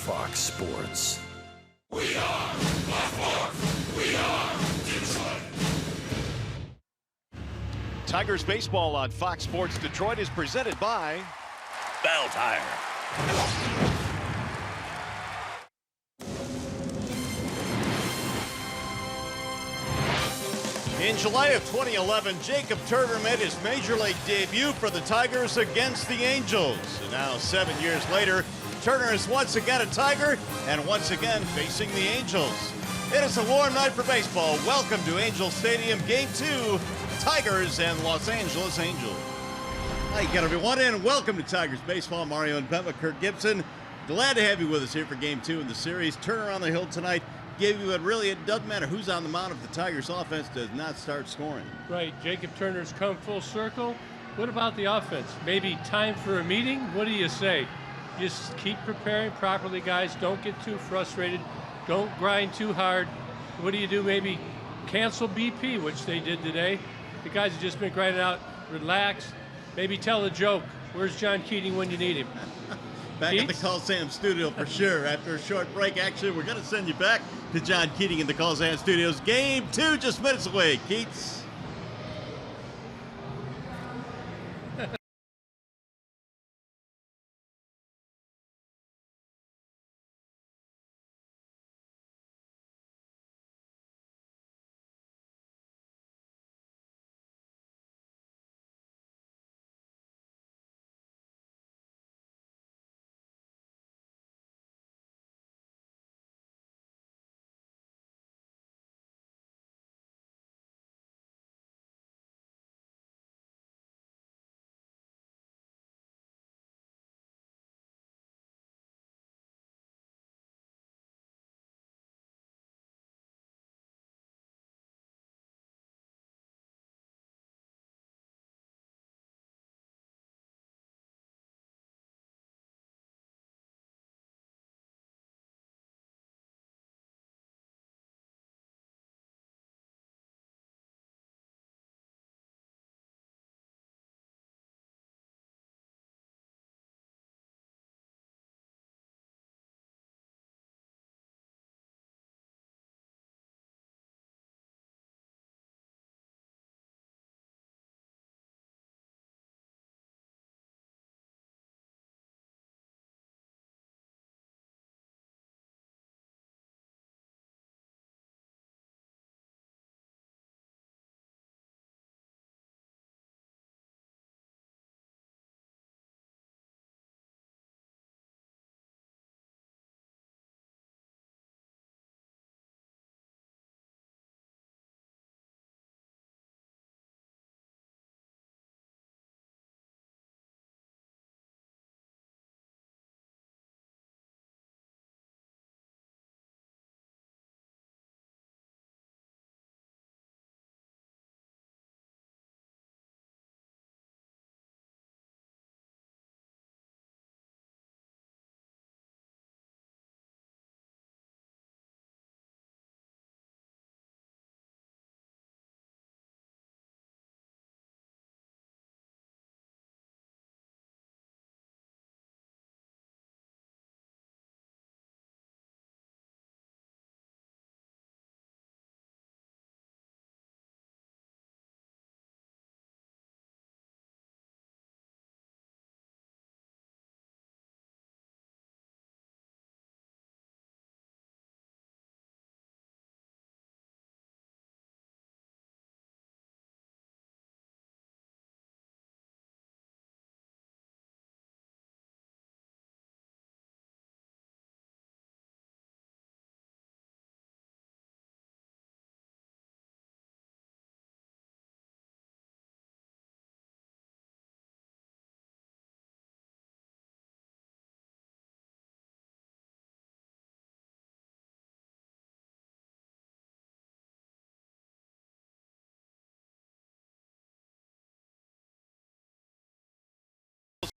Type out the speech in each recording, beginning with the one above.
Fox Sports. We are Buffalo. We are Detroit. Tigers baseball on Fox Sports Detroit is presented by Bell Tire. In July of 2011, Jacob Turner made his major league debut for the Tigers against the Angels. And now, 7 years later, Turner is once again a Tiger and once again facing the Angels. It is a warm night for baseball. Welcome to Angel Stadium, Game 2, Tigers and Los Angeles Angels. Hi again, everyone, and welcome to Tigers Baseball. Mario and Bema, Kirk Gibson. Glad to have you with us here for Game 2 in the series. Turner on the hill tonight. Gave you it doesn't matter who's on the mound if the Tigers offense does not start scoring. Right, Jacob Turner's come full circle. What about the offense? Maybe time for a meeting? What do you say? Just keep preparing properly, guys. Don't get too frustrated. Don't grind too hard. What do you do? Maybe cancel BP, which they did today. The guys have just been grinding out. Relax. Maybe tell a joke. Where's John Keating when you need him? Back at the Coliseum studio for sure. After a short break, actually, we're going to send you back to John Keating in the Coliseum studios. Game 2 just minutes away. Keats.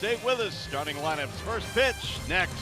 Stay with us. Starting lineups. First pitch next.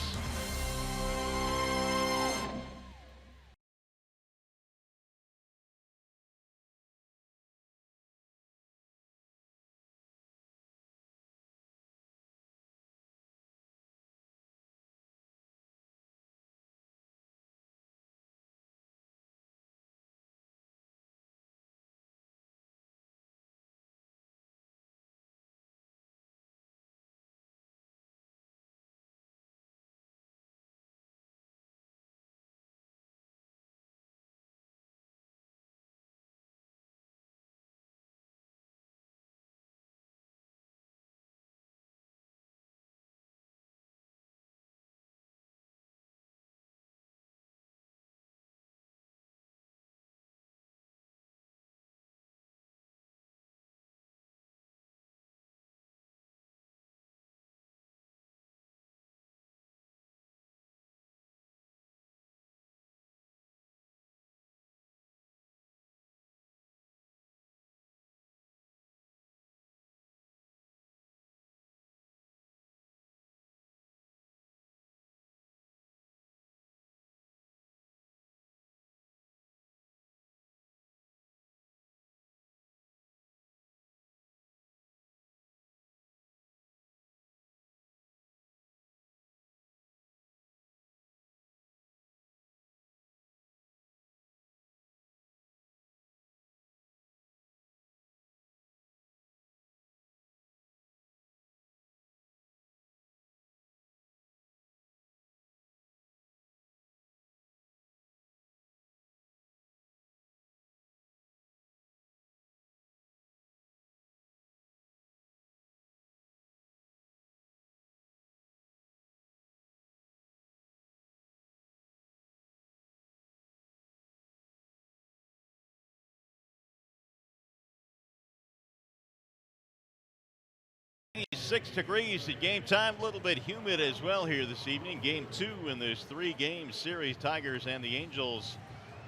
86 degrees at game time. A little bit humid as well here this evening. Game 2 in this 3-game series. Tigers and the Angels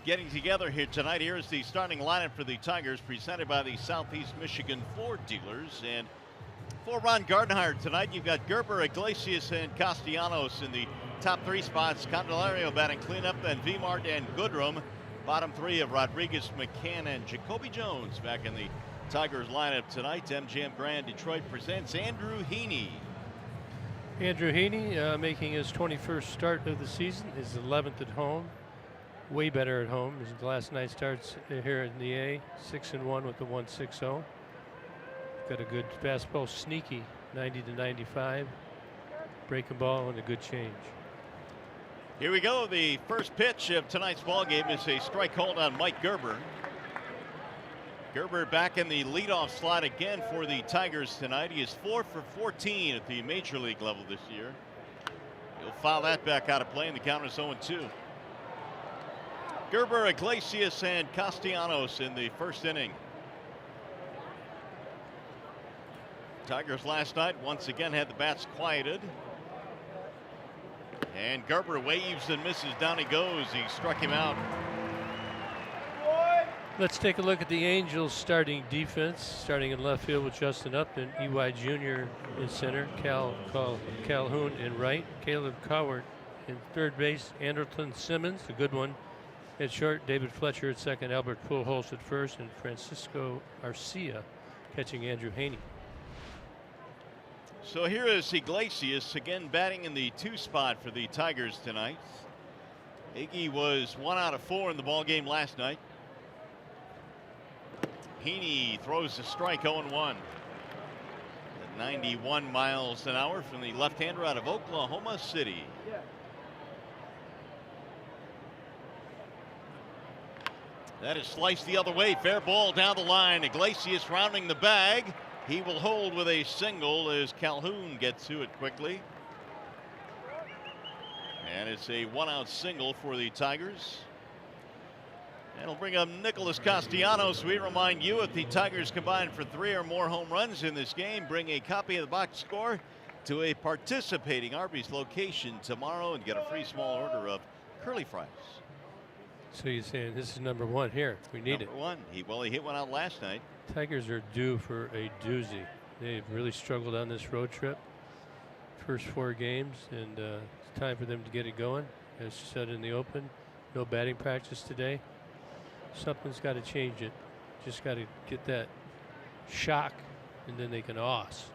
getting together here tonight. Here is the starting lineup for the Tigers, presented by the Southeast Michigan Ford dealers. And for Ron Gardenhire tonight, you've got Gerber, Iglesias, and Castellanos in the top 3 spots. Candelario batting cleanup, then Vimart and Goodrum. Bottom 3 of Rodriguez, McCann, and Jacoby Jones back in the Tigers lineup tonight. MGM Grand Detroit presents Andrew Heaney. Andrew Heaney making his 21st start of the season, his 11th at home. Way better at home. His last 9 starts here in the A, 6-1 with the 1.60. Got a good fastball, sneaky, 90 to 95. Breaking ball and a good change. Here we go. The first pitch of tonight's ball game is a strike called on Mike Gerber. Gerber back in the leadoff slot again for the Tigers tonight. He is 4 for 14 at the major league level this year. He'll foul that back out of play, and the count is 0-2. Gerber, Iglesias, and Castellanos in the first inning. Tigers last night once again had the bats quieted. And Gerber waves and misses. Down he goes. He struck him out. Let's take a look at the Angels starting defense. Starting in left field with Justin Upton, EY Jr. in center, Calhoun in right, Caleb Cowart in third base, Anderson Simmons, a good one, at short, David Fletcher at second, Albert Pujols at first, and Francisco Arcia catching Andrew Heaney. So here is Iglesias again batting in the 2 spot for the Tigers tonight. Iggy was 1 out of 4 in the ball game last night. Heaney throws a strike, 0-1. At 91 miles an hour from the left-hander out of Oklahoma City. That is sliced the other way. Fair ball down the line. Iglesias rounding the bag. He will hold with a single as Calhoun gets to it quickly. And it's a 1-out single for the Tigers. And it'll bring up Nicholas Castellanos. We remind you, if the Tigers combine for 3 or more home runs in this game, bring a copy of the box score to a participating Arby's location tomorrow and get a free small order of curly fries. So you're saying this is number 1 here. We need Number 1. He hit one out last night. Tigers are due for a doozy. They've really struggled on this road trip. First 4 games, and it's time for them to get it going. As said in the open, no batting practice today. Something's got to change it. Just got to get that shock, and then they can os.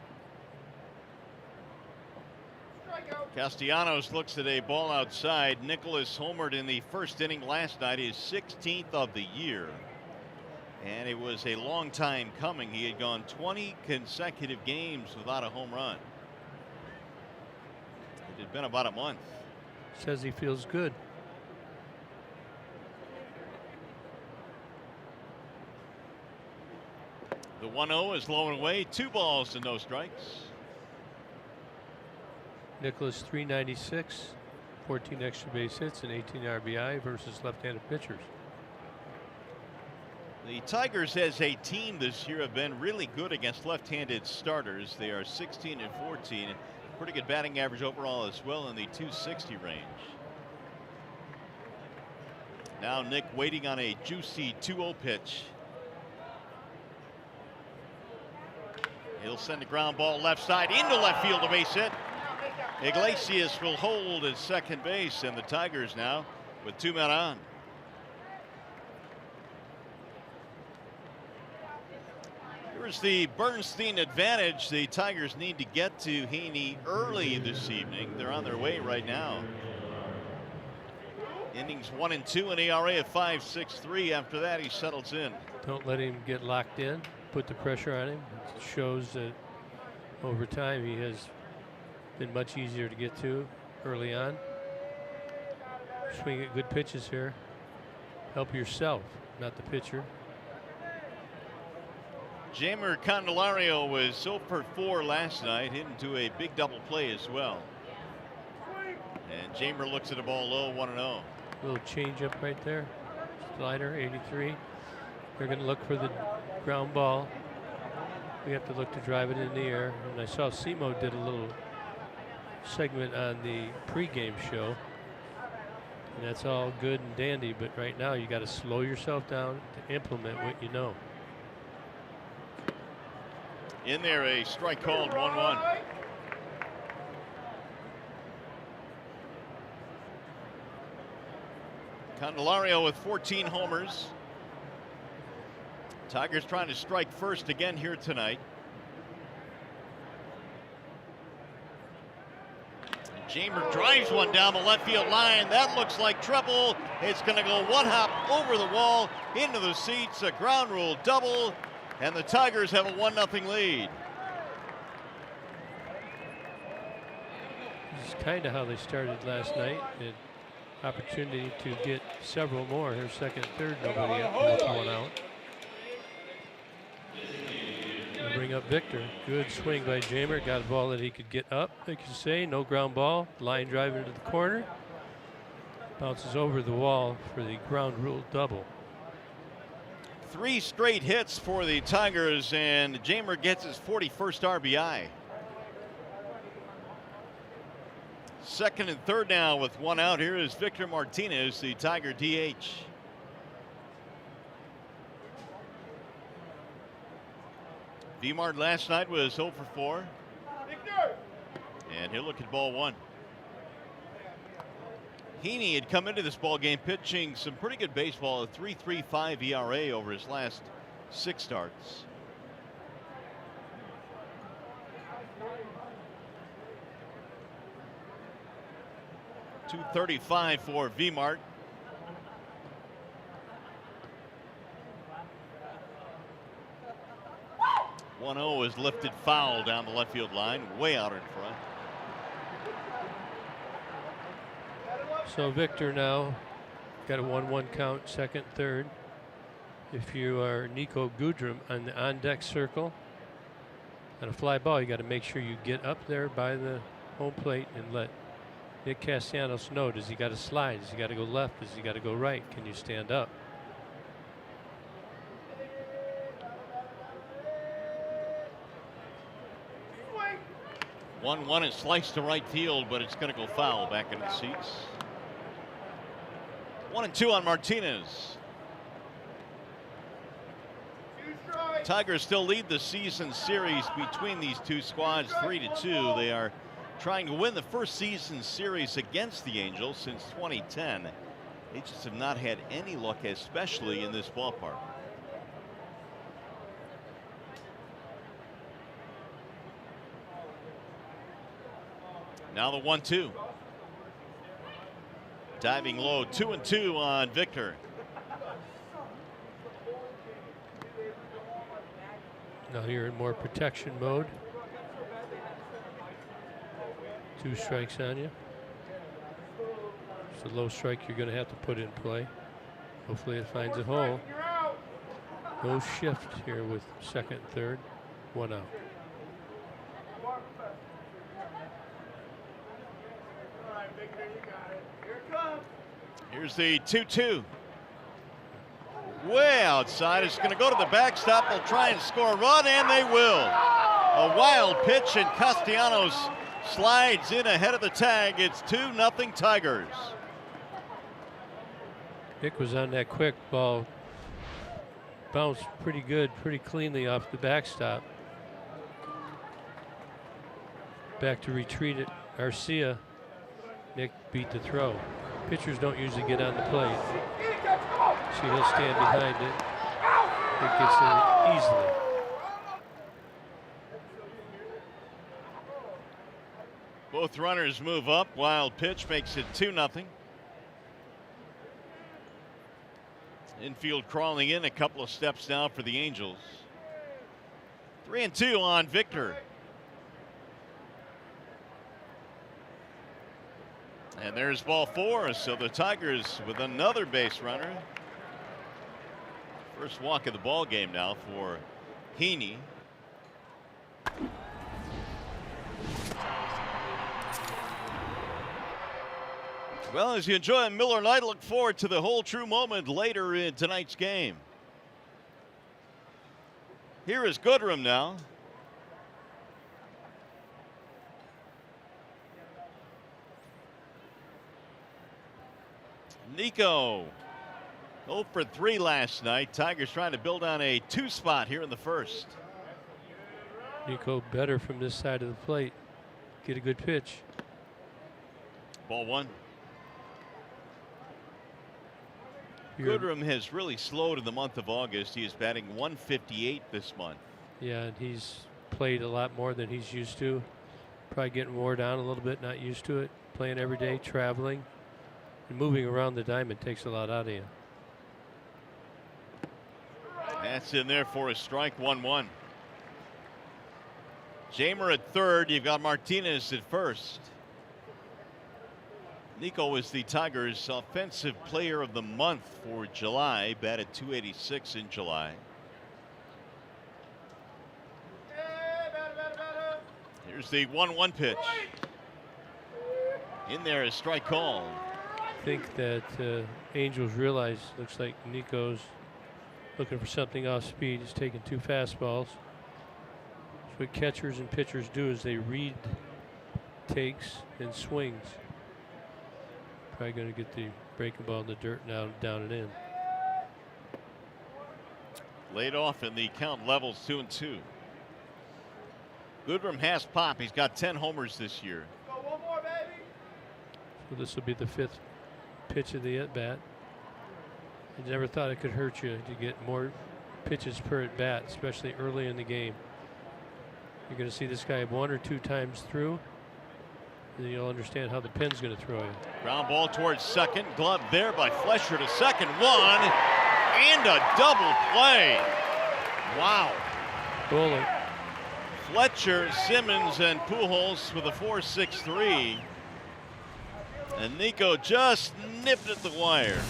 Castellanos looks at a ball outside. Nicholas homered in the first inning last night, his 16th of the year. And it was a long time coming. He had gone 20 consecutive games without a home run. It had been about a month. Says he feels good. The 1-0 is low and away. 2 balls and no strikes. Nicholas 396, 14 extra base hits and 18 RBI versus left-handed pitchers. The Tigers as a team this year have been really good against left-handed starters. They are 16 and 14. Pretty good batting average overall as well in the 260 range. Now Nick waiting on a juicy 2-0 pitch. He'll send a ground ball left side into left field, a base hit. Iglesias will hold at second base, and the Tigers now with 2 men on. Here's the Bernstein advantage. The Tigers need to get to Heaney early this evening. They're on their way right now. Innings 1 and 2, an ERA of 5.63. After that, he settles in. Don't let him get locked in. Put the pressure on him. It shows that over time he has been much easier to get to early on. Swing at good pitches here. Help yourself, not the pitcher. Jamer Candelario was 0 for 4 last night, hit into a big double play as well. And Jamer looks at the ball low, 1-0. Little change up right there. Slider, 83. They're going to look for the ground ball. We have to look to drive it in the air. And I saw Simo did a little segment on the pregame show. And that's all good and dandy, but right now you got to slow yourself down to implement what you know. In there, a strike called 1-1. Candelario with 14 homers. Tigers trying to strike first again here tonight. Jamer drives one down the left field line. That looks like trouble. It's going to go one hop over the wall into the seats. A ground rule double, and the Tigers have a 1-0 lead. This is kind of how they started last night. An opportunity to get several more. Here's second, third, nobody up with one out. Bring up Victor. Good swing by Jamer. Got a ball that he could get up, they could say. No ground ball. Line drive into the corner. Bounces over the wall for the ground rule double. 3 straight hits for the Tigers, and Jamer gets his 41st RBI. Second and third now with one out. Here is Victor Martinez, the Tiger DH. Vmart last night was 0 for 4. And he'll look at ball 1. Heaney had come into this ball game pitching some pretty good baseball, a 3.35 ERA over his last 6 starts. .235 for Vmart. .10 is lifted foul down the left field line, way out in front. So Victor now got a 1-1 count, second, third. If you are Nico Gudrum on the on-deck circle, on a fly ball, you got to make sure you get up there by the home plate and let Nick Castellanos know. Does he got to slide? Does he got to go left? Does he got to go right? Can you stand up? 1-1 is sliced to right field, but it's going to go foul back in the seats. 1-2 on Martinez. Tigers still lead the season series between these two squads 3-2. They are trying to win the first season series against the Angels since 2010. They just have not had any luck, especially in this ballpark. Now the 1-2. Diving low, 2-2 on Victor. Now you're in more protection mode. 2 strikes on you. It's a low strike you're going to have to put in play. Hopefully it finds a hole. No shift here with second, third, 1 out. Here's the 2-2. Way outside. It's going to go to the backstop. They'll try and score a run, and they will. A wild pitch, and Castellanos slides in ahead of the tag. It's 2-0 Tigers. Nick was on that quick ball. Bounced pretty good, pretty cleanly off the backstop. Back to retreat it. Arcia. Nick beat the throw. Pitchers don't usually get on the plate. So he'll stand behind it. It gets in easily. Both runners move up. Wild pitch makes it 2-0. Infield crawling in a couple of steps now for the Angels. 3-2 on Victor. And there's ball 4, so the Tigers with another base runner. First walk of the ball game now for Heaney. Well, as you enjoy Miller Lite, look forward to the whole true moment later in tonight's game. Here is Goodrum now. Nico 0 for 3 last night. Tigers trying to build on a 2 spot here in the first. Nico better from this side of the plate. Get a good pitch. Ball 1. Goodrum has really slowed in the month of August. He is batting .158 this month. Yeah, and he's played a lot more than he's used to. Probably getting wore down a little bit, not used to it. Playing every day, traveling, and moving around the diamond takes a lot out of you. That's in there for a strike. 1-1. Jamer at third. You've got Martinez at first. Nico was the Tigers' offensive player of the month for July. Batted .286 in July. Here's the 1-1 pitch. In there is strike call. I think that Angels realize, looks like Nico's looking for something off speed. He's taking 2 fastballs. That's what catchers and pitchers do, is they read takes and swings. Probably going to get the breaking ball in the dirt now, down and in. Laid off, and the count levels 2-2. Goodrum has pop. He's got 10 homers this year. So this will be the 5th pitch of the at-bat. I never thought it could hurt you to get more pitches per at-bat, especially early in the game. You're going to see this guy 1 or 2 times through, and then you'll understand how the pin's going to throw you. Ground ball towards second. Glove there by Fletcher to second. 1 and a double play. Wow. Bowling. Fletcher, Simmons, and Pujols with a 4.63. And Nico just nipped at the wire.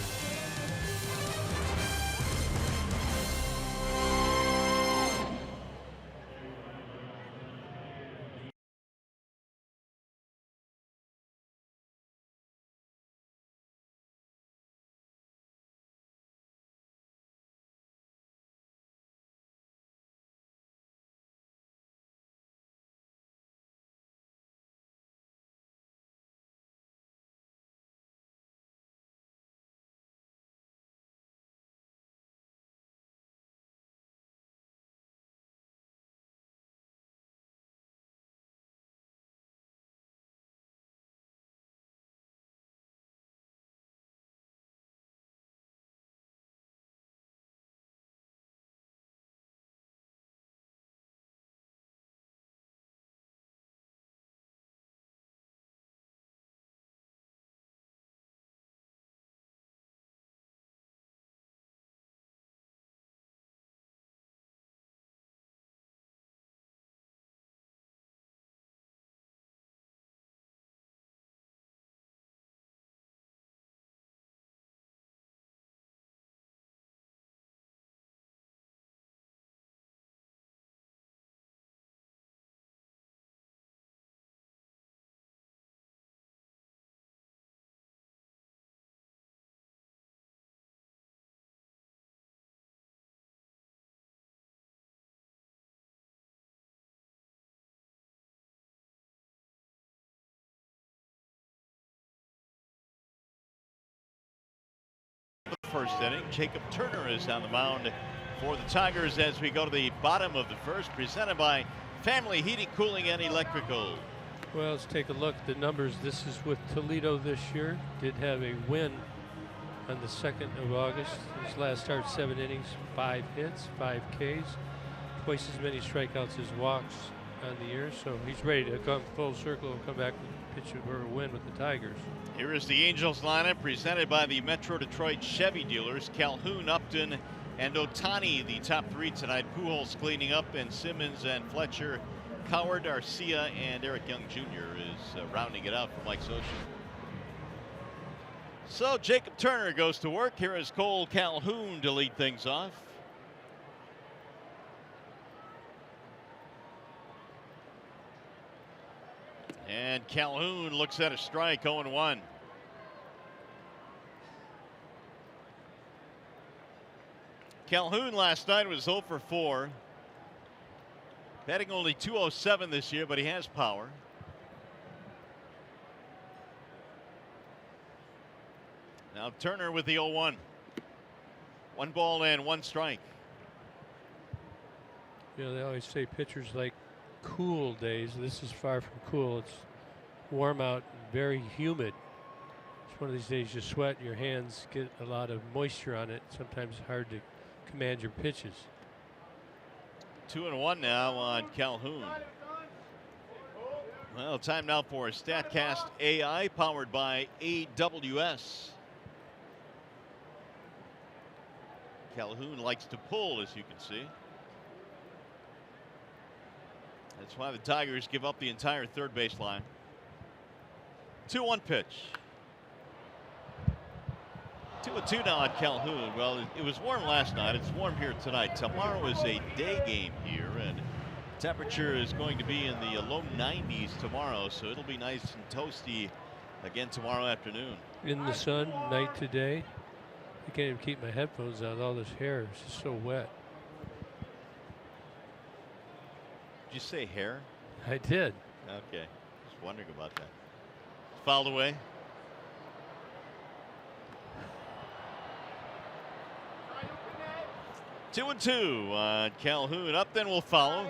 The first inning. Jacob Turner is on the mound for the Tigers as we go to the bottom of the first, presented by Family Heating, Cooling, and Electrical. Well, let's take a look at the numbers. This is with Toledo this year. Did have a win on the 2nd of August. His last start, 7 innings, 5 hits, 5 Ks, twice as many strikeouts as walks on the year. So he's ready to come full circle and come back and pitch for a win with the Tigers. Here is the Angels lineup presented by the Metro Detroit Chevy dealers. Calhoun, Upton, and Otani, the top 3 tonight. Pujols cleaning up, and Simmons and Fletcher. Coward, Arcia, and Eric Young Jr. is rounding it out for Mike Scioscia. So Jacob Turner goes to work. Here is Cole Calhoun to lead things off. And Calhoun looks at a strike, 0-1. Calhoun last night was 0 for 4. Batting only .207 this year, but he has power. Now Turner with the 0-1. 1 ball and 1 strike. You know, they always say pitchers like cool days. This is far from cool. It's warm out and very humid. It's one of these days you sweat and your hands get a lot of moisture on it. Sometimes it's hard to command your pitches. 2-1 now on Calhoun. Well, time now for StatCast AI powered by AWS. Calhoun likes to pull, as you can see. That's why the Tigers give up the entire third baseline. 2-1 pitch. 2-2 now on Calhoun. Well, it was warm last night. It's warm here tonight. Tomorrow is a day game here, and temperature is going to be in the low 90s tomorrow, so it'll be nice and toasty again tomorrow afternoon. In the sun, night to day. I can't even keep my headphones on. All this hair is just so wet. Did you say hair? I did. Okay. Just wondering about that. Fouled away. Two and 2 on Calhoun. Upton will follow.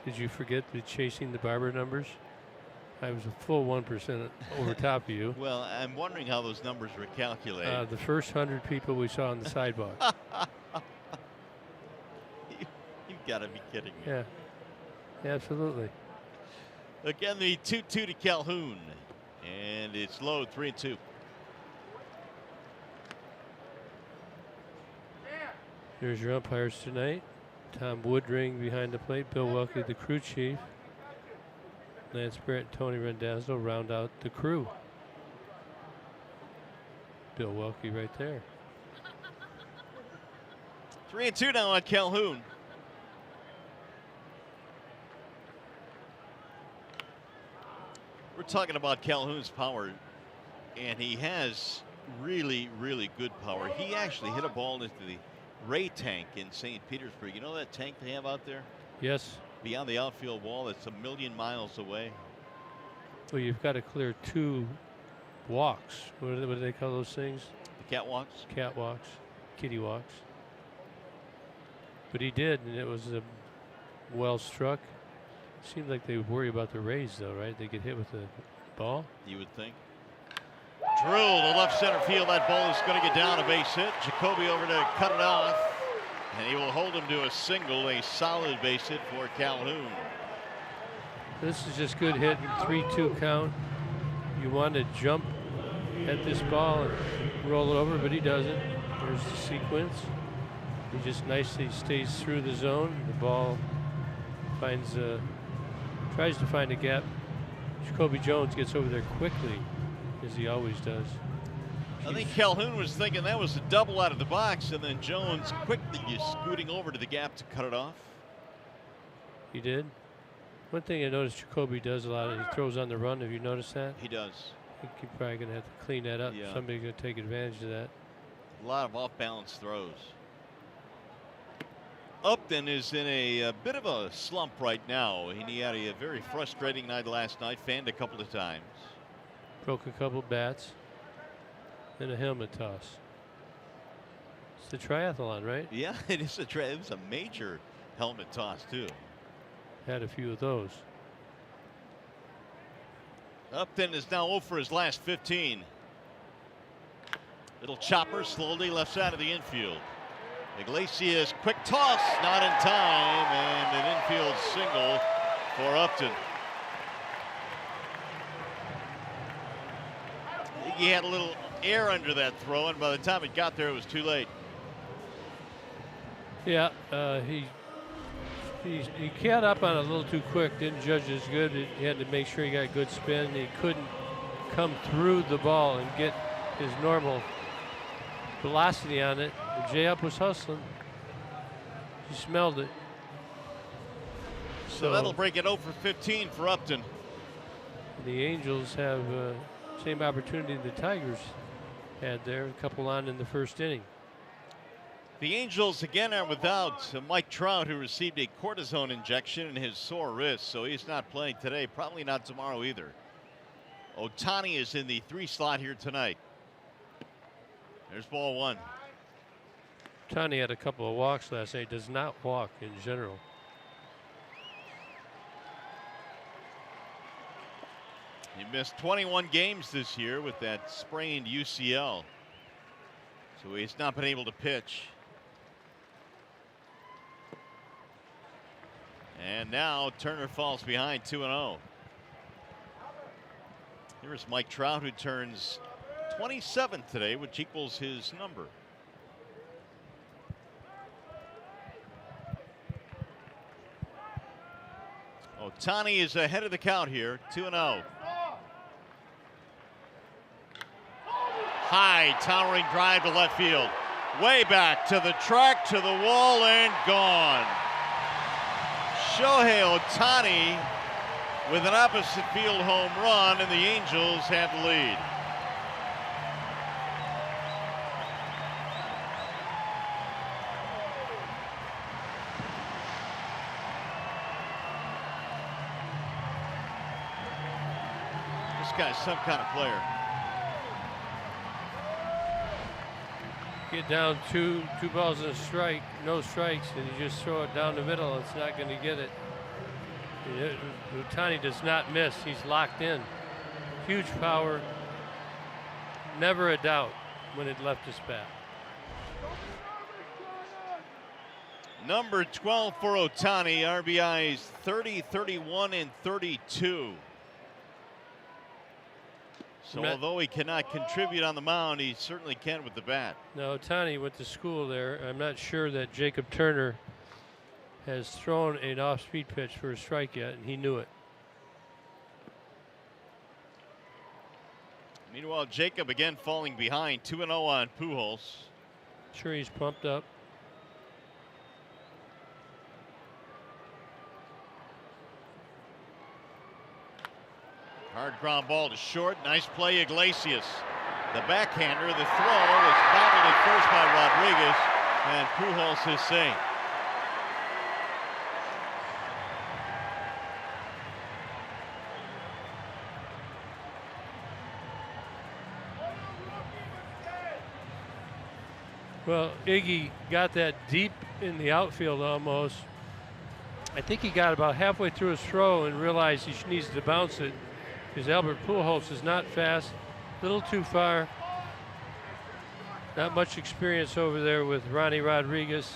Did you forget the chasing the barber numbers? I was a full 1% over top of you. Well, I'm wondering how those numbers were calculated. The first 100 people we saw on the sidewalk. You've got to be kidding me. Yeah, absolutely. Again, the 2-2 to Calhoun. And it's low, 3-2. Here's your umpires tonight. Tom Woodring behind the plate. Bill Welke, the crew chief. Lance Barrett and Tony Rendazzo round out the crew. Bill Welke right there. 3-2 now on Calhoun. We're talking about Calhoun's power, and he has really, really good power. He actually hit a ball into the Ray tank in St. Petersburg. You know that tank they have out there? Yes. Beyond the outfield wall, that's 1,000,000 miles away. Well, you've got to clear 2 walks. What do they call those things? The catwalks? Catwalks, kitty walks. But he did, and it was well struck. Seemed like they would worry about the Rays, though, right? They get hit with the ball. You would think. Drill to left center field. That ball is going to get down, a base hit. Jacoby over to cut it off. And he will hold him to a single, a solid base hit for Calhoun. This is just good hitting, 3-2 count. You want to jump at this ball and roll it over, but he doesn't. There's the sequence. He just nicely stays through the zone. The ball tries to find a gap. Jacoby Jones gets over there quickly, as he always does. I think Calhoun was thinking that was a double out of the box, and then Jones quickly scooting over to the gap to cut it off. He did. One thing I noticed Jacoby does a lot is he throws on the run. Have you noticed that? He does. I think he's probably going to have to clean that up. Yeah. Somebody's going to take advantage of that. A lot of off-balance throws. Upton is in a bit of a slump right now. He had a very frustrating night last night, fanned a couple of times. Broke a couple bats. And a helmet toss. It's the triathlon, right? Yeah, it is it was a major helmet toss, too. Had a few of those. Upton is now 0 for his last 15. Little chopper slowly left side of the infield. Iglesias, quick toss, not in time, and an infield single for Upton. I think he had a little air under that throw, and by the time it got there, it was too late. Yeah, he got up on it a little too quick, didn't judge it as good. He had to make sure he got good spin. He couldn't come through the ball and get his normal velocity on it. And Jay Up was hustling. He smelled it. So that'll break it 0 for 15 for Upton. The Angels have same opportunity the Tigers had there, a couple on in the first inning. The Angels again are without Mike Trout, who received a cortisone injection in his sore wrist, so he's not playing today, probably not tomorrow either. Ohtani is in the 3 slot here tonight. There's ball one. Tani had a couple of walks last night. Does not walk in general. He missed 21 games this year with that sprained UCL. So he's not been able to pitch. And now Turner falls behind 2-0. Here's Mike Trout, who turns 27 today, which equals his number. Ohtani is ahead of the count here, 2-0. High, towering drive to left field. Way back to the track, to the wall, and gone. Shohei Ohtani with an opposite field home run, and the Angels have the lead. This guy's some kind of player. Get down two balls and a strike, no strikes, and you just throw it down the middle. It's not going to get it. Ohtani does not miss. He's locked in. Huge power. Never a doubt when it left his bat. Number 12 for Ohtani. RBIs 30, 31, and 32. So although he cannot contribute on the mound, he certainly can with the bat. Now, Ohtani went to school there. I'm not sure that Jacob Turner has thrown an off-speed pitch for a strike yet, and he knew it. Meanwhile, Jacob again falling behind, 2-0 on Pujols. Sure, he's pumped up. Hard ground ball to short. Nice play, Iglesias. The backhander, the throw is bobbled at first by Rodriguez, and Pujols is safe. Well, Iggy got that deep in the outfield almost. I think he got about halfway through his throw and realized he needs to bounce it, because Albert Pujols is not fast, a little too far. Not much experience over there with Ronnie Rodriguez.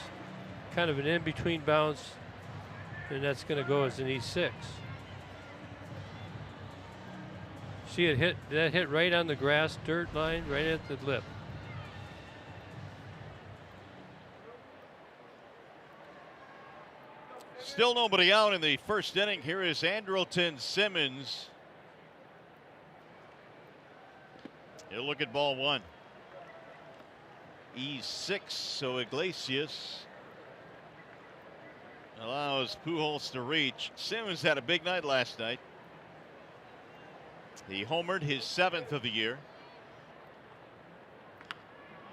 Kind of an in-between bounce, and that's going to go as an E6. See it hit, that hit right on the grass, dirt line, right at the lip. Still nobody out in the first inning. Here is Andrelton Simmons. He'll look at ball one. E6, so Iglesias allows Pujols to reach. Simmons had a big night last night. He homered, his 7th of the year.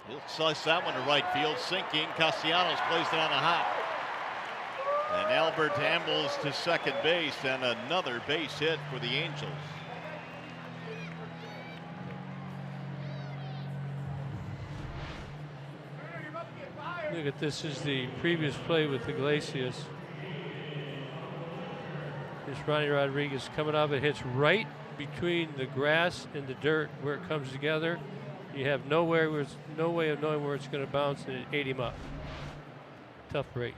He'll slice that one to right field, sinking. Castellanos plays it on a hop. And Albert ambles to second base, and another base hit for the Angels. Look at this, is the previous play with Iglesias. This Ronnie Rodriguez coming off, it hits right between the grass and the dirt where it comes together. You have no way of knowing where it's going to bounce, and it ate him up. Tough break.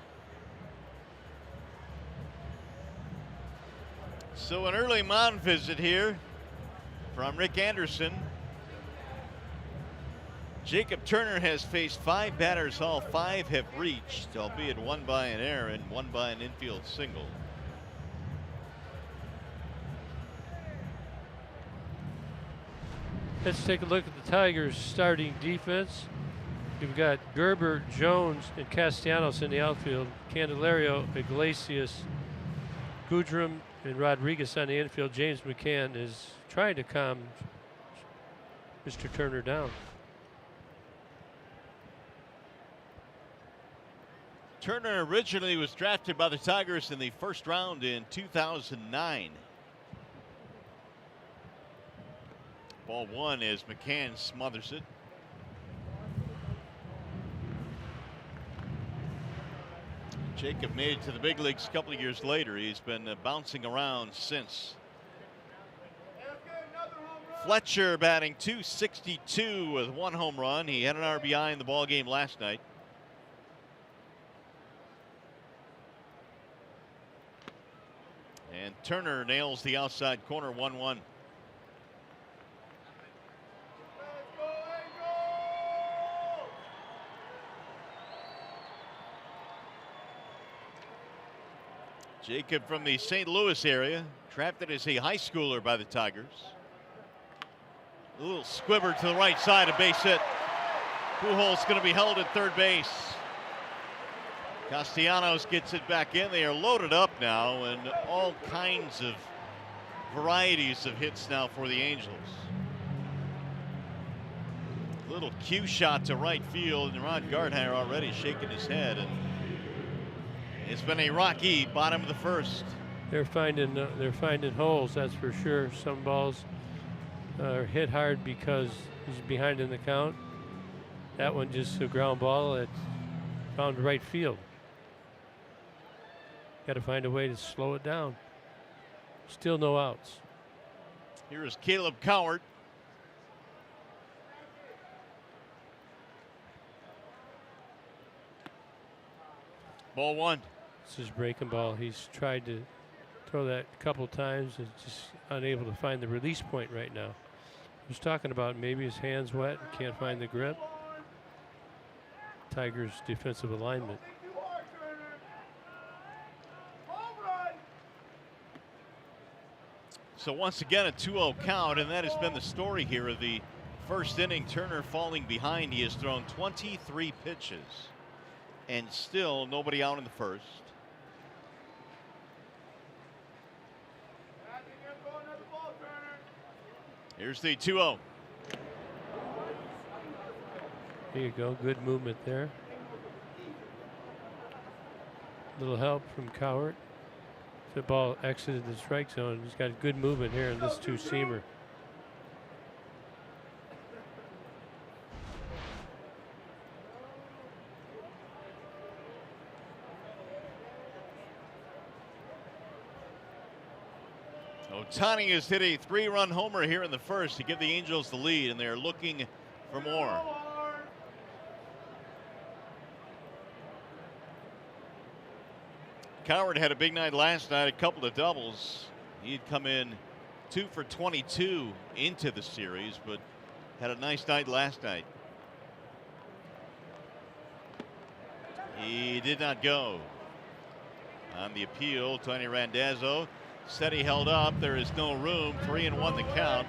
So an early mound visit here from Rick Anderson. Jacob Turner has faced 5 batters. All 5 have reached, albeit 1 by an error and 1 by an infield single. Let's take a look at the Tigers' starting defense. You've got Gerber, Jones, and Castellanos in the outfield. Candelario, Iglesias, Goodrum, and Rodriguez on the infield. James McCann is trying to calm Mr. Turner down. Turner originally was drafted by the Tigers in the first round in 2009. Ball one as McCann smothers it. Jacob made it to the big leagues a couple of years later. He's been bouncing around since. Fletcher batting .262 with 1 home run. He had an RBI in the ball game last night. And Turner nails the outside corner, 1-1. Jacob from the St. Louis area, drafted as a high schooler by the Tigers. A little squibber to the right side, a base hit. Pujols going to be held at third base. Castellanos gets it back in. They are loaded up now, and all kinds of varieties of hits now for the Angels. Little cue shot to right field, and Ron Gardner already shaking his head. And it's been a rocky bottom of the first. They're finding holes, that's for sure. Some balls are hit hard because he's behind in the count. That one just a ground ball that found right field. Got to find a way to slow it down. Still no outs. Here is Caleb Cowart. Ball 1. This is breaking ball. He's tried to throw that a couple times and just unable to find the release point right now. I was talking about maybe his hand's wet and can't find the grip. Tigers' defensive alignment. So once again a 2-0 count, and that has been the story here of the first inning. Turner falling behind. He has thrown 23 pitches and still nobody out in the first. Here's the 2-0. There you go. Good movement there. Little help from Cowart. The ball exited the strike zone. He's got good movement here in this two-seamer. Ohtani has hit a 3-run homer here in the first to give the Angels the lead, and they're looking for more. Cowart had a big night last night, a couple of doubles. He'd come in 2 for 22 into the series, but had a nice night last night. He did not go. On the appeal, Tony Randazzo said he held up. There is no room. 3-1 the count.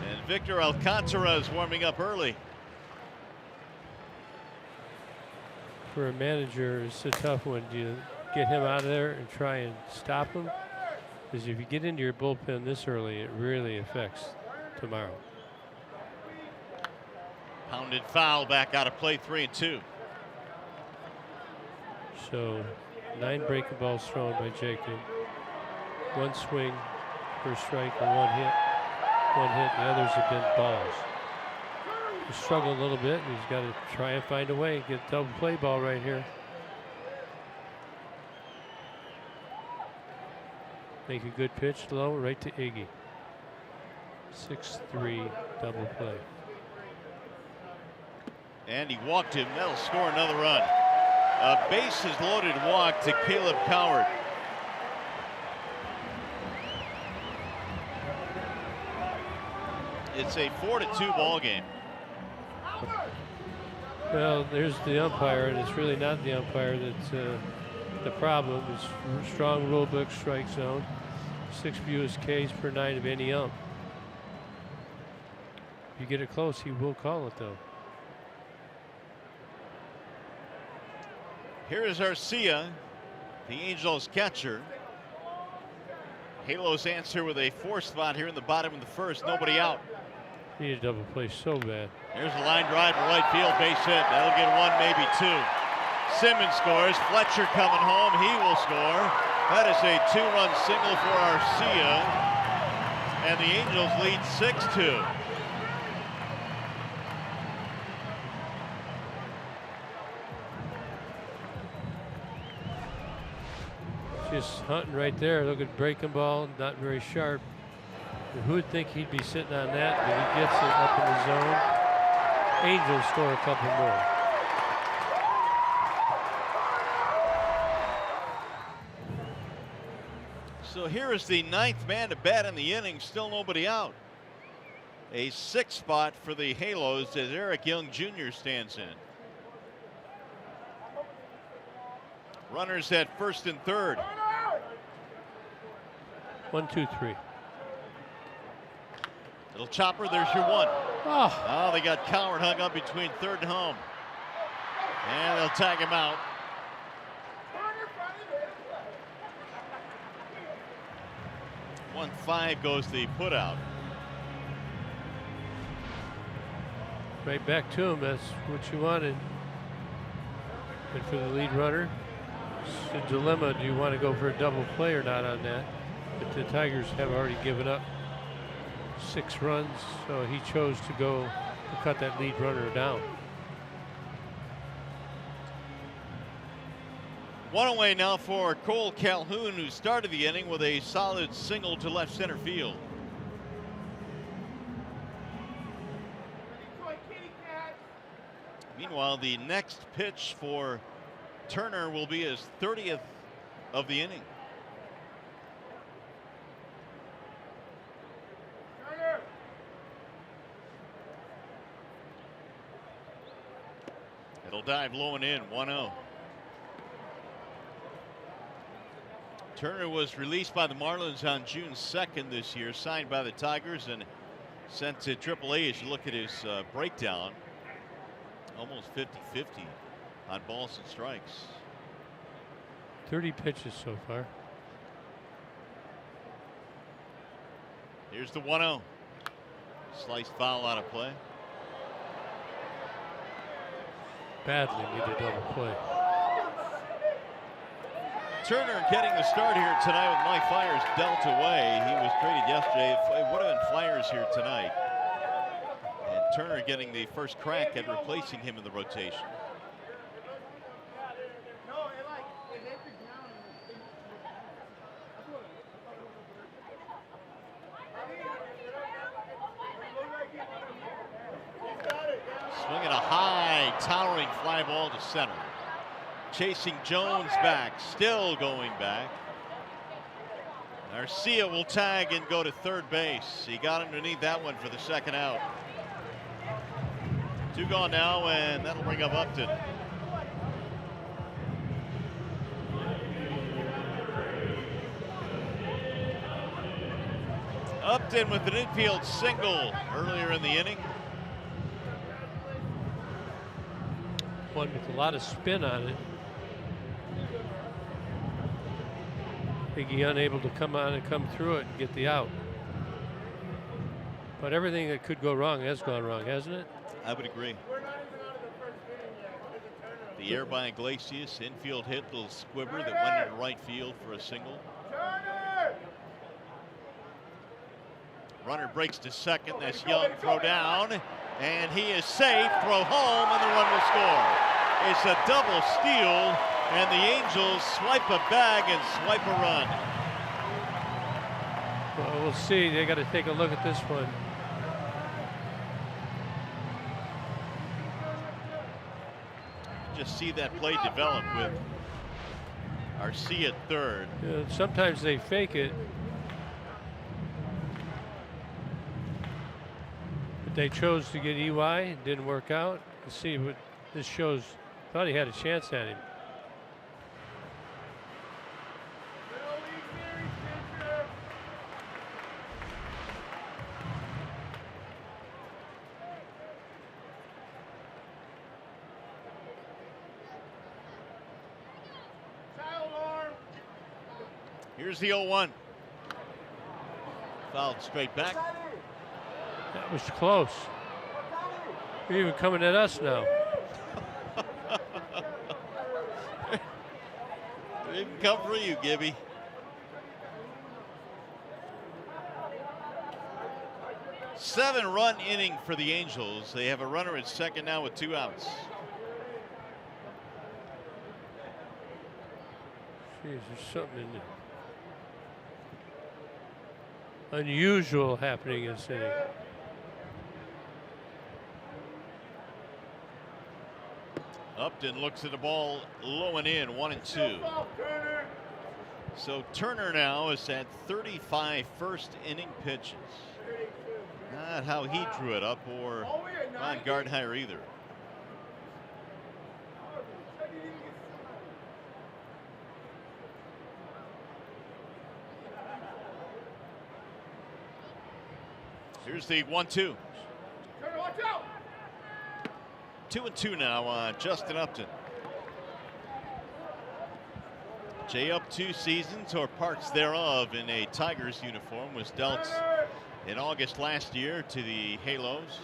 And Victor Alcantara is warming up early. For a manager, it's a tough one. Do you get him out of there and try and stop him? Because if you get into your bullpen this early, it really affects tomorrow. Pounded foul back out of play, 3-2. So 9 breaking balls thrown by Jacob. 1 swing for a strike and 1 hit. 1 hit. The others have been balls. He struggled a little bit, and he's got to try and find a way. Get a double play ball right here. Make a good pitch low right to Iggy. 6-3 double play. And he walked him. That'll score another run. A bases loaded walk to Caleb Cowart. It's a 4-2 ball game. Well, there's the umpire, and it's really not the umpire that's the problem. It's strong rule book strike zone. 6 Buick's Ks per 9 of any ump. If you get it close, he will call it though. Here is Arcia, the Angels catcher. Halos answer with a 4 spot here in the bottom of the first. Nobody out. Need a double play so bad. There's a line drive to right field, base hit. That'll get 1, maybe 2. Simmons scores. Fletcher coming home. He will score. That is a 2-run single for Arcia. And the Angels lead 6-2. just hunting right there. Look at breaking ball, not very sharp. But who would think he'd be sitting on that? But he gets it up in the zone. Angels score a couple more. So here is the 9th man to bat in the inning, still nobody out. A 6th spot for the Halos as Eric Young Jr. stands in. Runners at first and third. 1, 2, 3. Little chopper, there's your one. Oh, Oh, they got Coward hung up between third and home. And they'll tag him out. One 5 goes the put out. right back to him. That's what you wanted. And for the lead runner, it's a dilemma. Do you want to go for a double play or not on that? But the Tigers have already given up 6 runs, so he chose to go to cut that lead runner down. One away now for Cole Calhoun, who started the inning with a solid single to left center field. Meanwhile, the next pitch for Turner will be his 30th of the inning. It'll dive low and in, 1-0. Turner was released by the Marlins on June 2nd this year, signed by the Tigers and sent to AAA. As you look at his breakdown, almost 50-50 on balls and strikes. 30 pitches so far. Here's the 1-0. Sliced foul out of play. Badly need a double play. Turner getting the start here tonight with Mike Flyers dealt away. He was traded yesterday. It would have been Flyers here tonight. And Turner getting the first crack at replacing him in the rotation. Swinging a high, towering fly ball to center. Chasing Jones back, still going back. Garcia will tag and go to third base. He got underneath that one for the second out. 2 gone now, and that'll bring up Upton. Upton with an infield single earlier in the inning. One with a lot of spin on it. Biggie unable to come on and come through it and get the out. But everything that could go wrong has gone wrong, hasn't it? I would agree. The air by Iglesias, infield hit, little squibber that went into right field for a single. Runner breaks to second. That's Young, throw down, and he is safe. Throw home, and the run will score. It's a double steal, and the Angels swipe a bag and swipe a run. Well, we'll see. They got to take a look at this one. Just see that play develop with Garcia at third. Sometimes they fake it. But they chose to get EY. It didn't work out. Let's see what this shows. Thought he had a chance at him. Here's the 0-1. Fouled straight back. That was close. You're even coming at us now. They didn't come for you, Gibby. Seven-run inning for the Angels. They have a runner at second now with 2 outs. Jeez, there's something unusual happening in this inning. Upton looks at the ball low and in, 1-2. So Turner now is at 35 first inning pitches. Not how he drew it up or Ron Gardner either. Here's the 1-2. 2-2 now, Justin Upton. Jay, up 2 seasons or parts thereof in a Tigers uniform, was dealt in August last year to the Halos.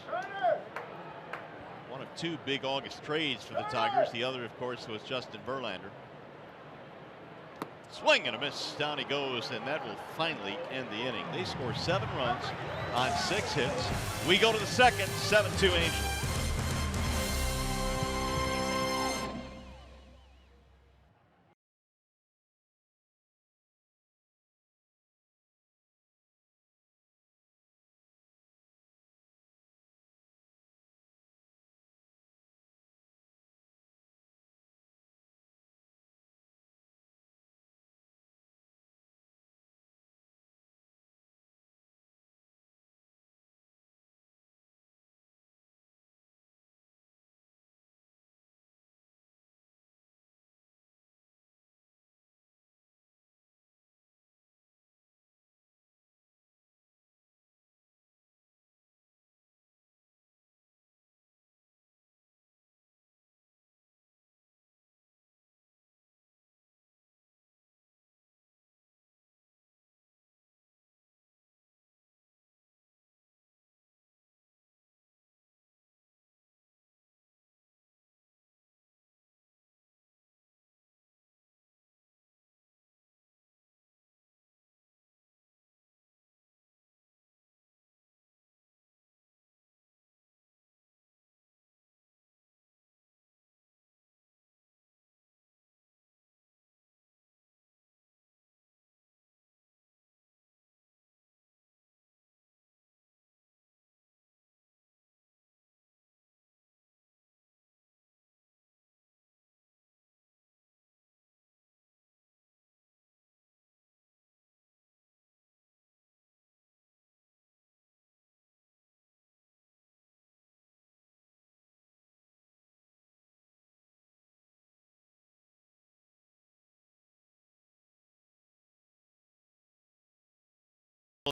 One of 2 big August trades for the Tigers. The other, of course, was Justin Verlander. Swing and a miss. Down he goes, and that will finally end the inning. They score 7 runs on 6 hits. We go to the second, 7-2 Angels.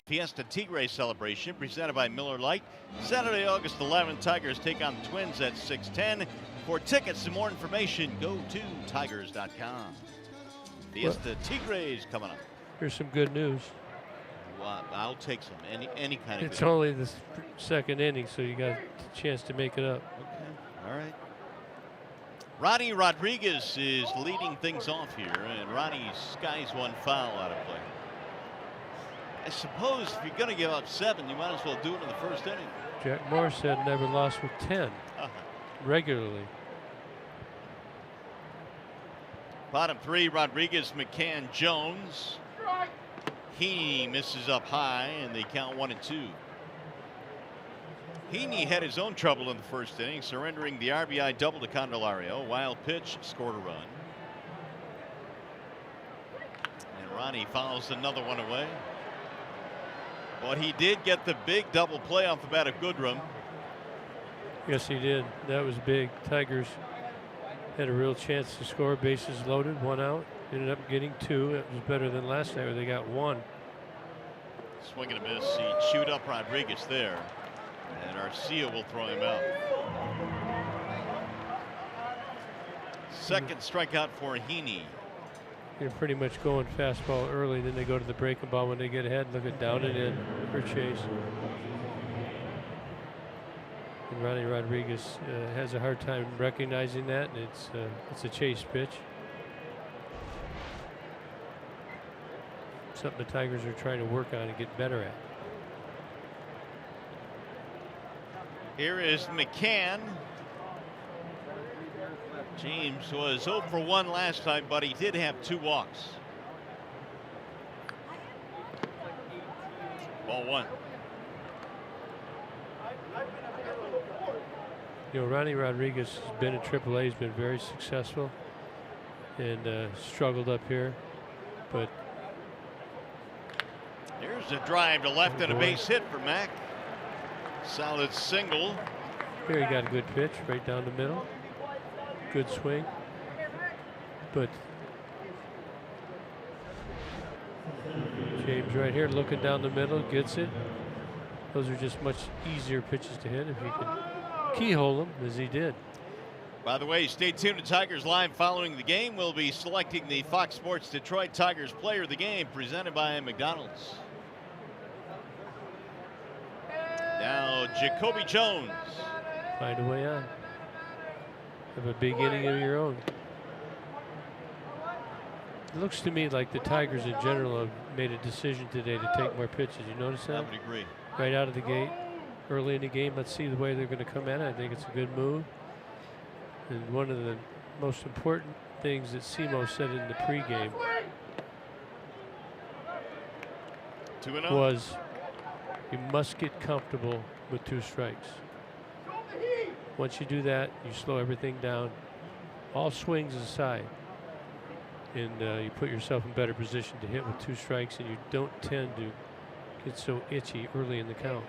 Fiesta Tigre celebration presented by Miller Lite. Saturday, August 11th, Tigers take on the Twins at 6:10. For tickets and more information, go to tigers.com. Fiesta Tigres coming up. Here's some good news. Well, I'll take some, any kind of It's good. only the second inning, so you got a chance to make it up. Okay, all right. Ronnie Rodriguez is leading things off here, and Ronnie skies one foul out of play. I suppose if you're going to give up 7, you might as well do it in the first inning. Jack Morris said never lost with 10 regularly. Bottom 3, Rodriguez, McCann, Jones. Heaney misses up high, and they count 1-2. Heaney had his own trouble in the first inning, surrendering the RBI double to Candelario. Wild pitch, scored a run. And Ronnie fouls another one away. But he did get the big double play off the bat of Goodrum. Yes, he did. That was big. Tigers had a real chance to score. Bases loaded, 1 out. Ended up getting 2. It was better than last night where they got 1. Swing and a miss. He chewed up Rodriguez there. And Arcia will throw him out. Second strikeout for Heaney. They're pretty much going fastball early, then they go to the breaking ball when they get ahead. Look at down and in for Chase. And Ronnie Rodriguez has a hard time recognizing that, and it's a Chase pitch. Something the Tigers are trying to work on and get better at. Here is McCann. James was 0 for 1 last time, but he did have 2 walks. Ball 1. You know, Ronnie Rodriguez has been in AAA. He's been very successful and struggled up here, but Here's a drive to left and a base hit for Mack. Solid single. here he got a good pitch right down the middle. Good swing, but James right here looking down the middle, gets it. Those are just much easier pitches to hit if you can keyhole them, as he did. By the way, stay tuned to Tigers Live following the game. We'll be selecting the Fox Sports Detroit Tigers Player of the Game, presented by McDonald's. Now, Jacoby Jones. Find a way on. Have a big inning of your own. It looks to me like the Tigers in general have made a decision today to take more pitches. You notice that? I would agree. Right out of the gate, early in the game. Let's see the way they're going to come at it. I think it's a good move. And one of the most important things that Simo said in the pregame 2-0. was you must get comfortable with 2 strikes. Once you do that, you slow everything down, all swings aside, and you put yourself in better position to hit with 2 strikes, and you don't tend to get so itchy early in the count.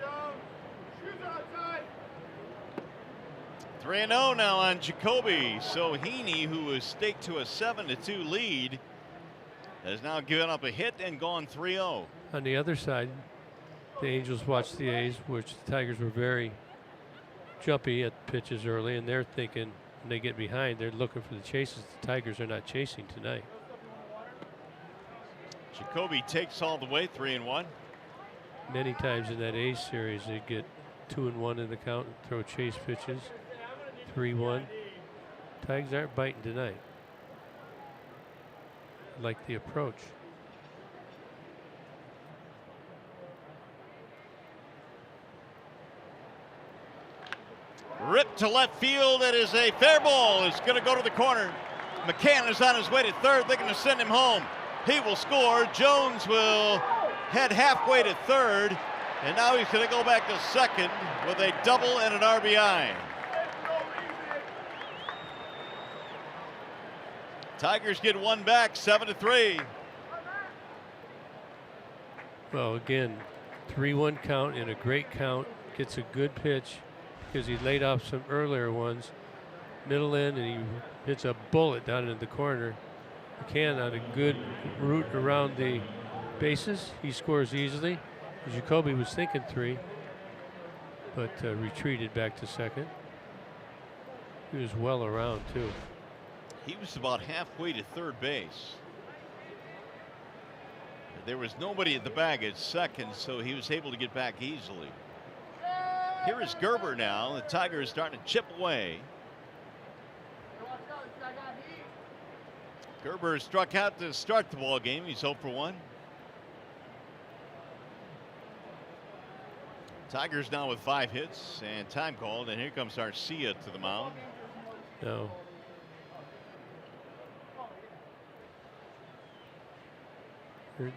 3-0 now on Jacoby. So Heaney, who was staked to a 7-2 lead, has now given up a hit and gone 3-0. On the other side, the Angels watched the A's, which the Tigers were very jumpy at pitches early, and they're thinking when they get behind, they're looking for the chases. The Tigers are not chasing tonight. Jacoby takes all the way, 3-1. Many times in that A's series, they get 2-1 in the count and throw chase pitches. 3-1. Tigers aren't biting tonight. Like the approach. Ripped to left field. It is a fair ball. It's going to go to the corner. McCann is on his way to third. They're going to send him home. He will score. Jones will head halfway to third. And now he's going to go back to second with a double and an RBI. Tigers get one back, 7-3. Well, again, 3-1 count in a great count. Gets a good pitch because he laid off some earlier ones. Middle in, and he hits a bullet down in the corner. McCann on a good route around the bases. He scores easily. Jacoby was thinking 3, but retreated back to second. He was well around, too. He was about halfway to third base. There was nobody at the bag at second, so he was able to get back easily. Here is Gerber now. The Tigers starting to chip away. Gerber struck out to start the ball game. He's 0 for 1. Tigers now with 5 hits and time called, and here comes Arcia to the mound. No.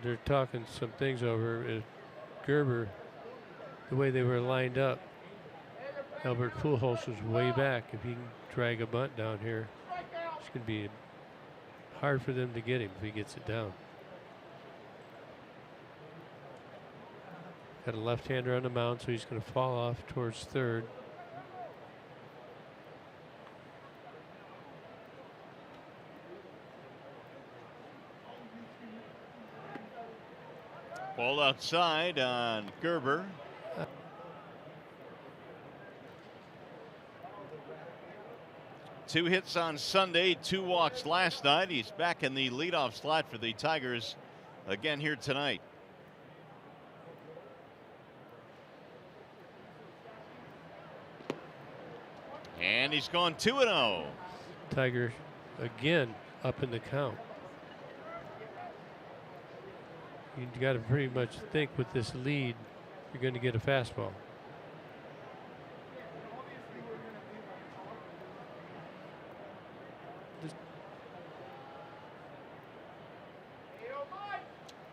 They're talking some things over. Gerber, the way they were lined up, Albert Pujols was way back. If he can drag a bunt down here, it's going to be hard for them to get him if he gets it down. Got a left-hander on the mound, so he's going to fall off towards third. Ball outside on Gerber. Two hits on Sunday, 2 walks last night. He's back in the leadoff slot for the Tigers again here tonight. And he's gone 2-0. Tiger again up in the count. You got to pretty much think with this lead, you're going to get a fastball.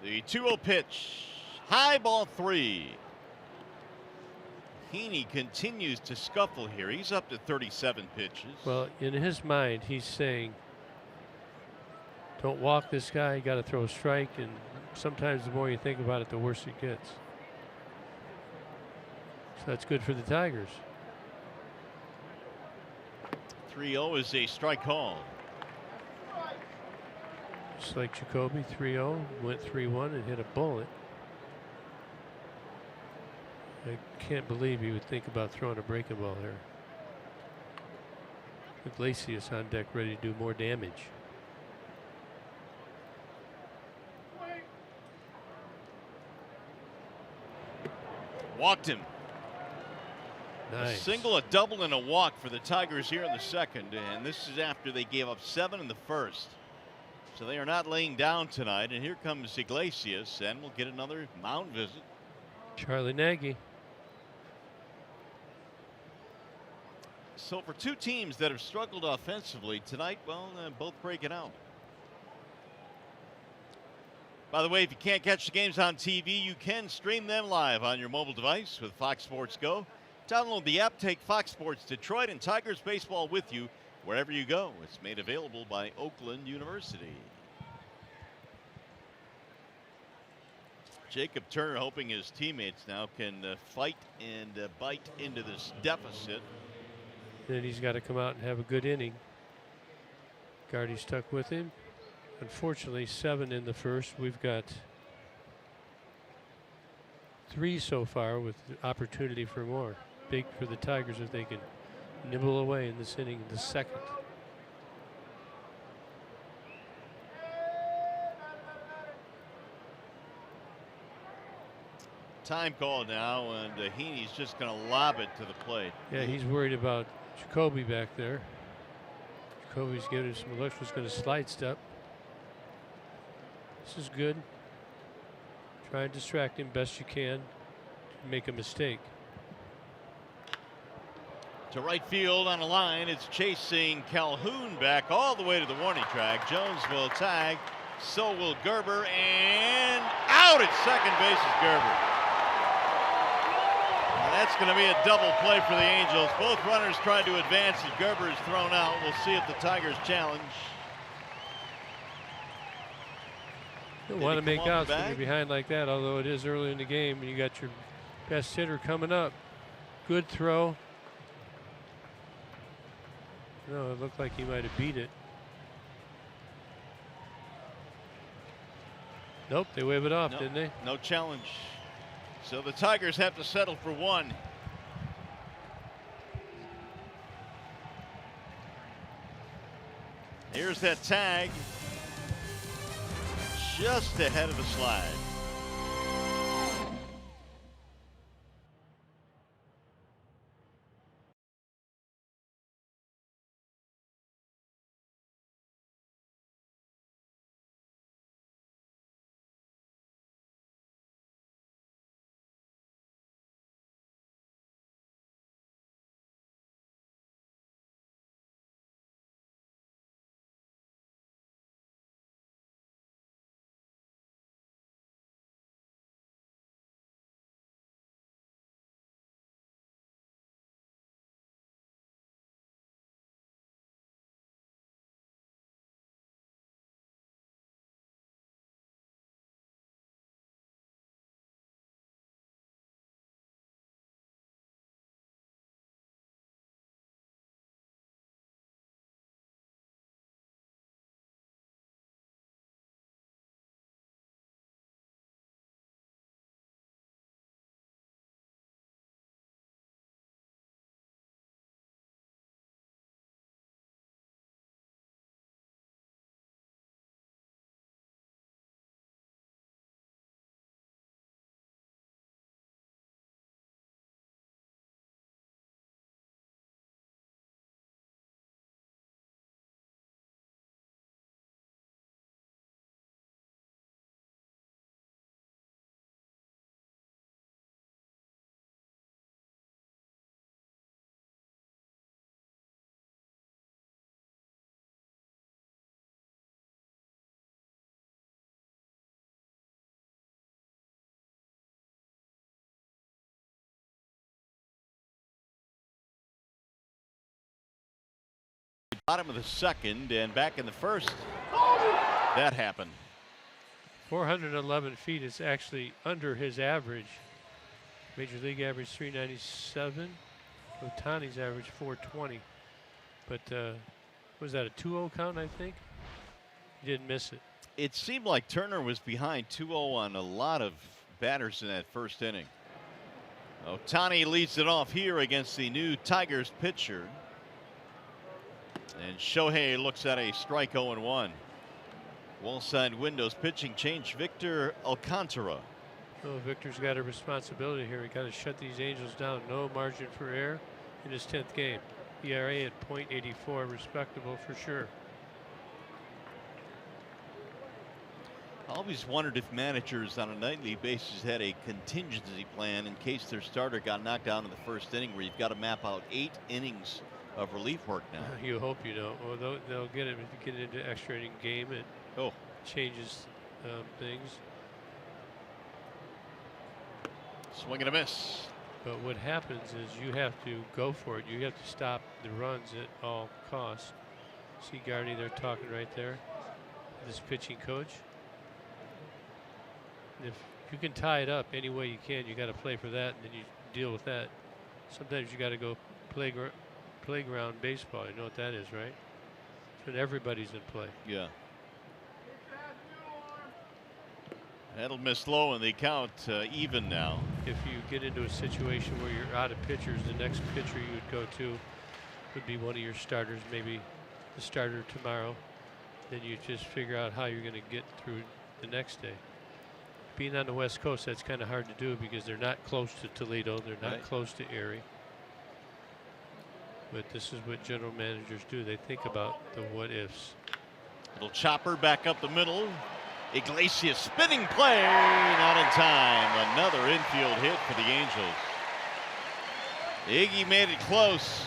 The 2-0 pitch. High ball 3. Heaney continues to scuffle here. He's up to 37 pitches. Well, in his mind, he's saying, don't walk this guy, you got to throw a strike. And sometimes the more you think about it, the worse it gets. So that's good for the Tigers. 3-0 is a strike call. Just like Jacoby, 3-0, went 3-1 and hit a bullet. I can't believe he would think about throwing a breaking ball there. Iglesias on deck, ready to do more damage. Walked him. Nice. A single, a double, and a walk for the Tigers here in the second. And this is after they gave up 7 in the first. So they are not laying down tonight. And here comes Iglesias, and we'll get another mound visit. Charlie Nagy. So for two teams that have struggled offensively tonight, well, both breaking out. By the way, if you can't catch the games on TV, you can stream them live on your mobile device with Fox Sports Go. Download the app, take Fox Sports Detroit and Tigers baseball with you wherever you go. It's made available by Oakland University. Jacob Turner hoping his teammates now can fight and bite into this deficit. Then he's got to come out and have a good inning. Gardy stuck with him. Unfortunately, 7 in the first. We've got 3 so far with the opportunity for more. Big for the Tigers if they can nibble away in this inning in the second. Time call now, and Heaney's just going to lob it to the plate. Yeah, he's worried about Jacoby back there. Jacoby's giving him some looks, was going to slide step. This is good. Try and distract him best you can. Make a mistake. To right field on a line, it's chasing Calhoun back all the way to the warning track. Jones will tag, so will Gerber, and out at second base is Gerber. And that's going to be a double play for the Angels. Both runners trying to advance as Gerber is thrown out. We'll see if the Tigers challenge. You want to make outs when you're behind like that, although it is early in the game and you got your best hitter coming up. Good throw. No, it looked like he might have beat it. Nope, they wave it off, didn't they? No challenge. So the Tigers have to settle for 1. Here's that tag. Just ahead of the slide. Bottom of the second and back in the first. That happened. 411 feet is actually under his average. Major league average 397. Otani's average 420. But was that a 2-0 count, I think? He didn't miss it. It seemed like Turner was behind 2-0 on a lot of batters in that first inning. Ohtani leads it off here against the new Tigers pitcher. And Shohei looks at a strike 0-1. Wall-side windows pitching change. Victor Alcantara. Oh, Victor's got a responsibility here. He got to shut these Angels down. No margin for error in his 10th game. ERA at .84, respectable for sure. I always wondered if managers on a nightly basis had a contingency plan in case their starter got knocked out in the first inning, where you've got to map out 8 innings of relief work now. You hope you don't. Well, they'll get into extra inning game. It changes things. Swing and a miss. But what happens is you have to go for it. You have to stop the runs at all costs. See Gardy there talking right there. This pitching coach. And if you can tie it up any way you can, you got to play for that, and then you deal with that. Sometimes you got to go playground baseball. You know what that is, right? When everybody's in play. Yeah. That'll miss low, and they count even now. If you get into a situation where you're out of pitchers, the next pitcher you would go to would be one of your starters, maybe the starter tomorrow. Then you just figure out how you're going to get through the next day. Being on the West Coast, that's kind of hard to do because they're not close to Toledo. They're not close to Erie. But this is what general managers do. They think about the what ifs. Little chopper back up the middle. Iglesias spinning play, not in time. Another infield hit for the Angels. Iggy made it close.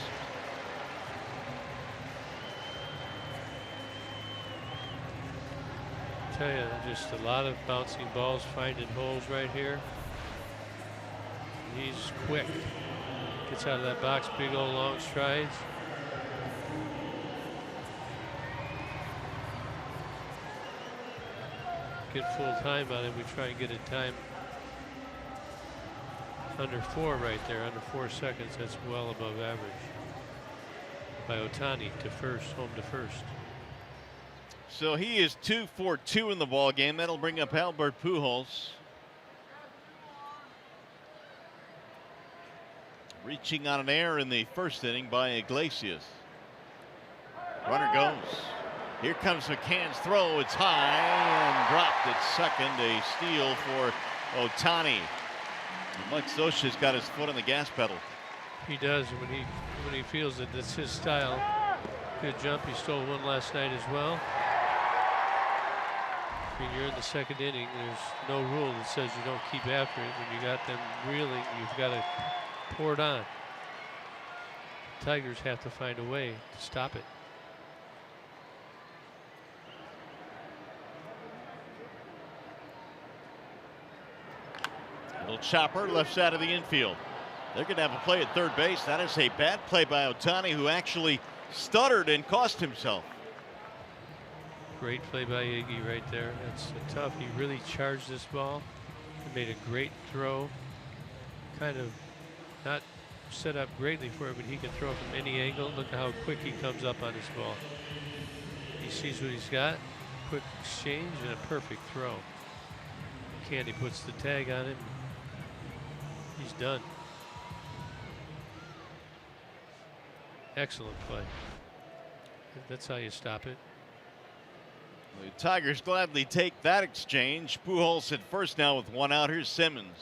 I tell you, just a lot of bouncing balls finding holes right here. He's quick. Gets out of that box, big old long strides. Get full time on it. We try and get a time under 4 right there, under 4 seconds. That's well above average by Ohtani to first, home to first. So he is 2 for 2 in the ball game. That'll bring up Albert Pujols. Reaching on an error in the first inning by Iglesias. Runner goes. Here comes McCann's throw. It's high and dropped at second. A steal for Ohtani. Mike Scioscia's got his foot on the gas pedal. He does when he feels that that's his style. Good jump. He stole one last night as well. When you're in the second inning, there's no rule that says you don't keep after it. When you got them reeling, you've got to pour it on. Tigers have to find a way to stop it. Little chopper left side of the infield. They're going to have a play at third base. That is a bad play by Ohtani, who actually stuttered and cost himself. Great play by Iggy right there. That's tough. He really charged this ball. He made a great throw. Kind of not set up greatly for it, but he can throw from any angle. Look at how quick he comes up on his ball. He sees what he's got. Quick exchange and a perfect throw. Candy puts the tag on him. He's done. Excellent play. That's how you stop it. The Tigers gladly take that exchange. Pujols at first now with 1 out. Here's Simmons.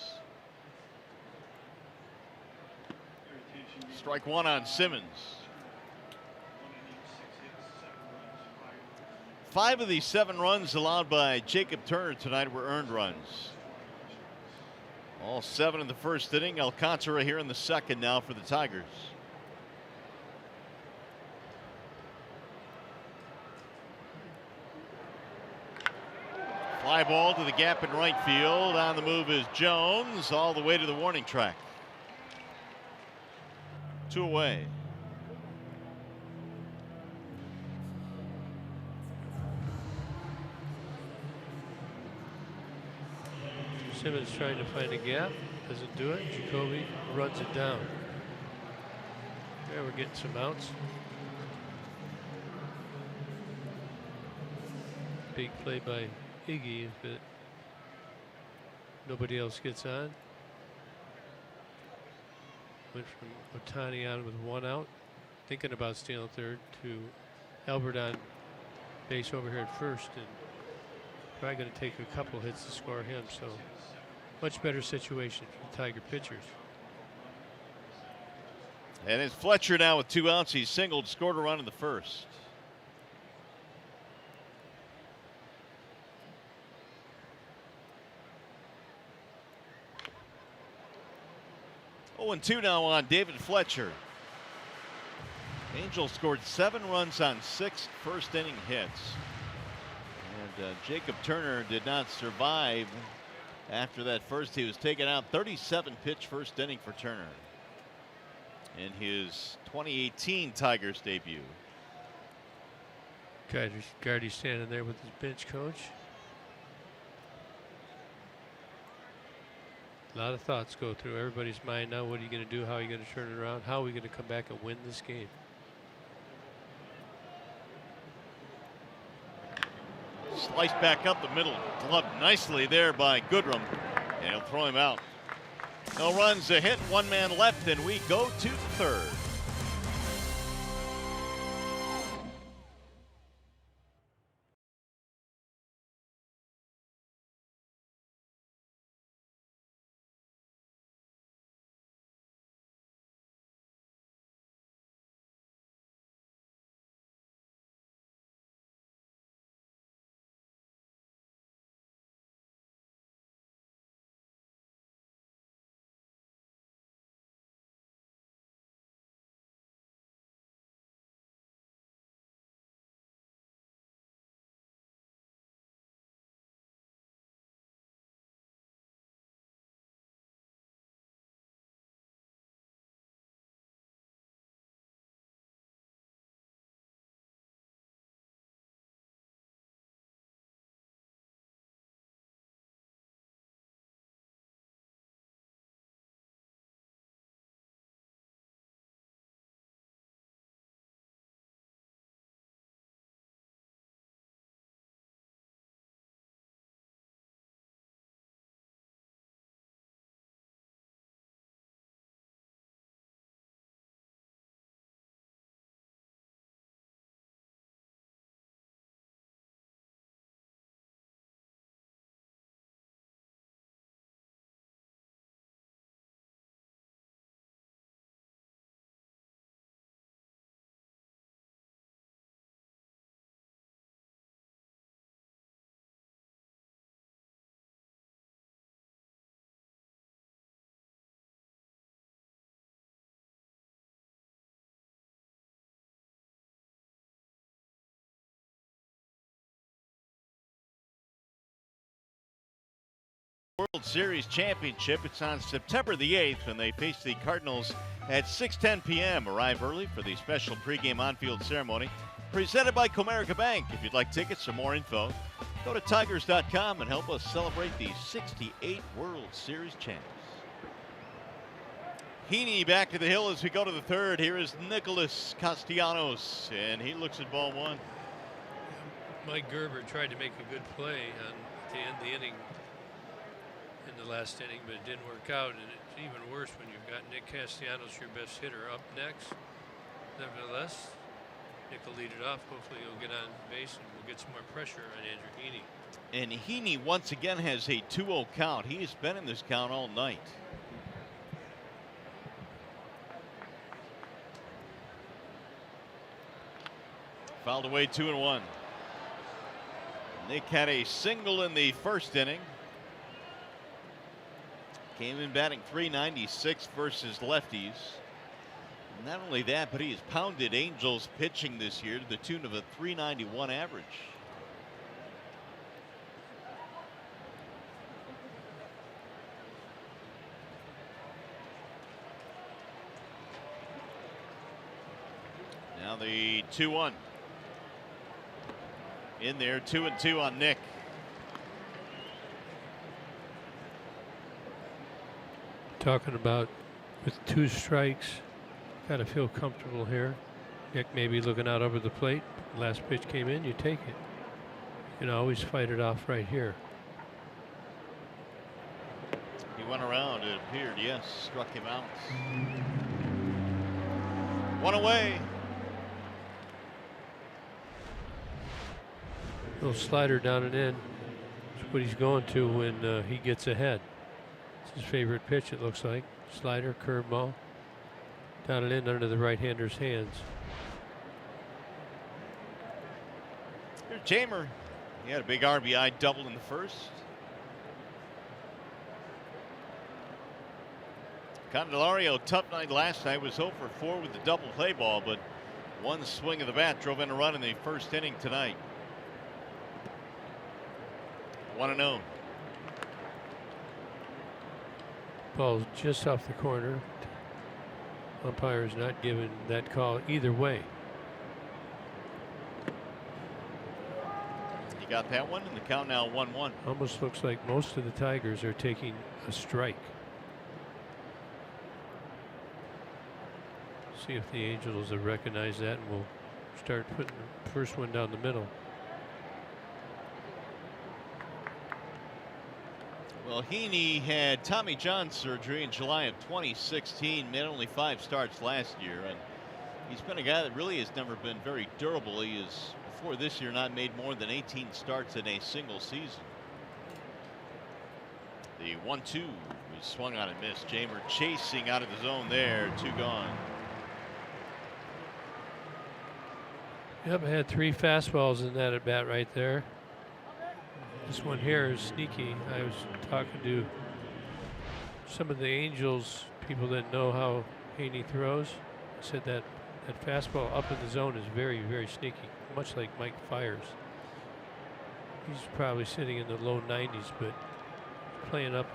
Strike 1 on Simmons. 5 of the 7 runs allowed by Jacob Turner tonight were earned runs. All 7 in the first inning. Alcantara here in the second now for the Tigers. Fly ball to the gap in right field. On the move is Jones, all the way to the warning track. 2 away. Simmons trying to find a gap. Doesn't do it. Jacoby runs it down. There, we're getting some outs. Big play by Iggy, but nobody else gets on. Went from Otani on with 1 out, thinking about stealing third, to Albert on base over here at first, and probably going to take a couple hits to score him. So much better situation for the Tiger pitchers. And it's Fletcher now with 2 outs. He singled, scored a run in the first. Oh, and 2 now on David Fletcher. Angels scored 7 runs on 6 first inning hits. And Jacob Turner did not survive after that first. He was taken out. 37 pitch first inning for Turner in his 2018 Tigers debut. Gardy standing there with his bench coach. A lot of thoughts go through everybody's mind now. What are you going to do? How are you going to turn it around? How are we going to come back and win this game? Sliced back up the middle, gloved nicely there by Goodrum, and he'll throw him out. No runs, a hit, 1 man left, and we go to the third. World Series Championship. It's on September the 8th when they face the Cardinals at 6:10 p.m. Arrive early for the special pregame on-field ceremony presented by Comerica Bank. If you'd like tickets or more info, go to Tigers.com and help us celebrate the 68 World Series champs. Heaney back to the hill as we go to the third. Here is Nicholas Castellanos, and he looks at ball 1. Mike Gerber tried to make a good play to end the inning in the last inning, but it didn't work out, and it's even worse when you've got Nick Castellanos, your best hitter, up next. Nevertheless, Nick will lead it off. Hopefully he'll get on base and we'll get some more pressure on Andrew Heaney. And Heaney once again has a 2-0 count. He has been in this count all night. Fouled away, 2-1. Nick had a single in the first inning. Came in batting .396 versus lefties. Not only that, but he has pounded Angels pitching this year to the tune of a .391 average. Now the 2-1. In there, 2-2 on Nick. talking about with 2 strikes, got to feel comfortable here. Nick maybe looking out over the plate. Last pitch came in, you take it. You can always fight it off right here. He went around, it appeared, yes, struck him out. 1 away. Little slider down and in. That's what he's going to when he gets ahead. It's his favorite pitch, it looks like. Slider, curveball. Down and in under the right-hander's hands. Here's Jamer. He had a big RBI double in the first. Candelario, tough night last night, was 0 for 4 with the double play ball, but one swing of the bat drove in a run in the first inning tonight. 1-0. Ball just off the corner. Umpire is not giving that call either way. He got that one, and the count now 1-1. Almost looks like most of the Tigers are taking a strike. See if the Angels have recognized that, and we'll start putting the first one down the middle. Well, Heaney had Tommy John surgery in July of 2016, made only 5 starts last year, and he's been a guy that really has never been very durable. He has, before this year, not made more than 18 starts in a single season. The 1-2 was swung on and missed. Jamer chasing out of the zone there, 2 gone. Yep, I had 3 fastballs in that at bat right there. This one here is sneaky. I was talking to some of the Angels people that know how Heaney throws. I said that that fastball up in the zone is very, very sneaky, much like Mike Fiers. He's probably sitting in the low 90s, but playing up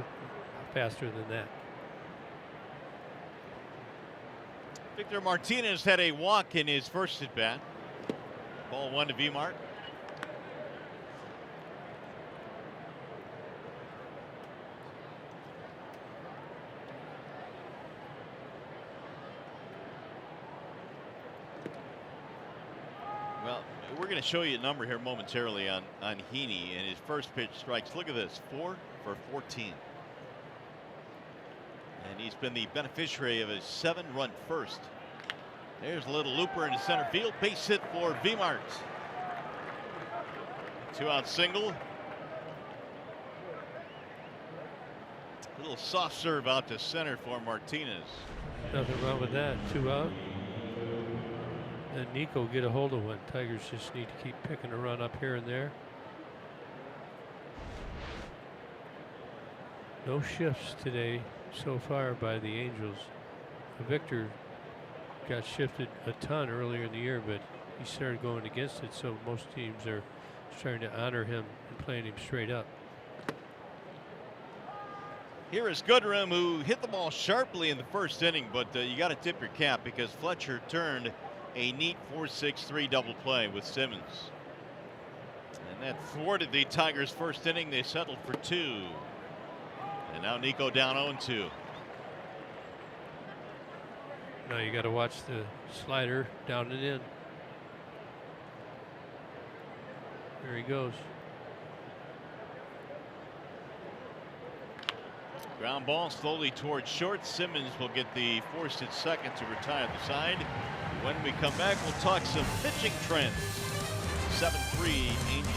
faster than that. Victor Martinez had a walk in his first at bat. Ball 1 to V-Mart. Well, we're going to show you a number here momentarily on Heaney and his first pitch strikes. Look at this, 4 for 14. And he's been the beneficiary of a 7-run first. There's a little looper into center field. Base hit for V-Mart. 2-out single. Little soft serve out to center for Martinez. Nothing wrong with that. 2 out. And Nico get a hold of one. Tigers just need to keep picking a run up here and there. No shifts today so far by the Angels. Victor got shifted a ton earlier in the year, but he started going against it, so most teams are trying to honor him and playing him straight up. Here is Goodrum, who hit the ball sharply in the first inning, but you got to tip your cap because Fletcher turned a neat 4-6-3 double play with Simmons. And that thwarted the Tigers' first inning. They settled for 2. And now Nico down 0-2. Now you got to watch the slider down and in. There he goes. Ground ball slowly towards short. Simmons will get the forced at second to retire the side. When we come back, we'll talk some pitching trends. 7-3 Angels.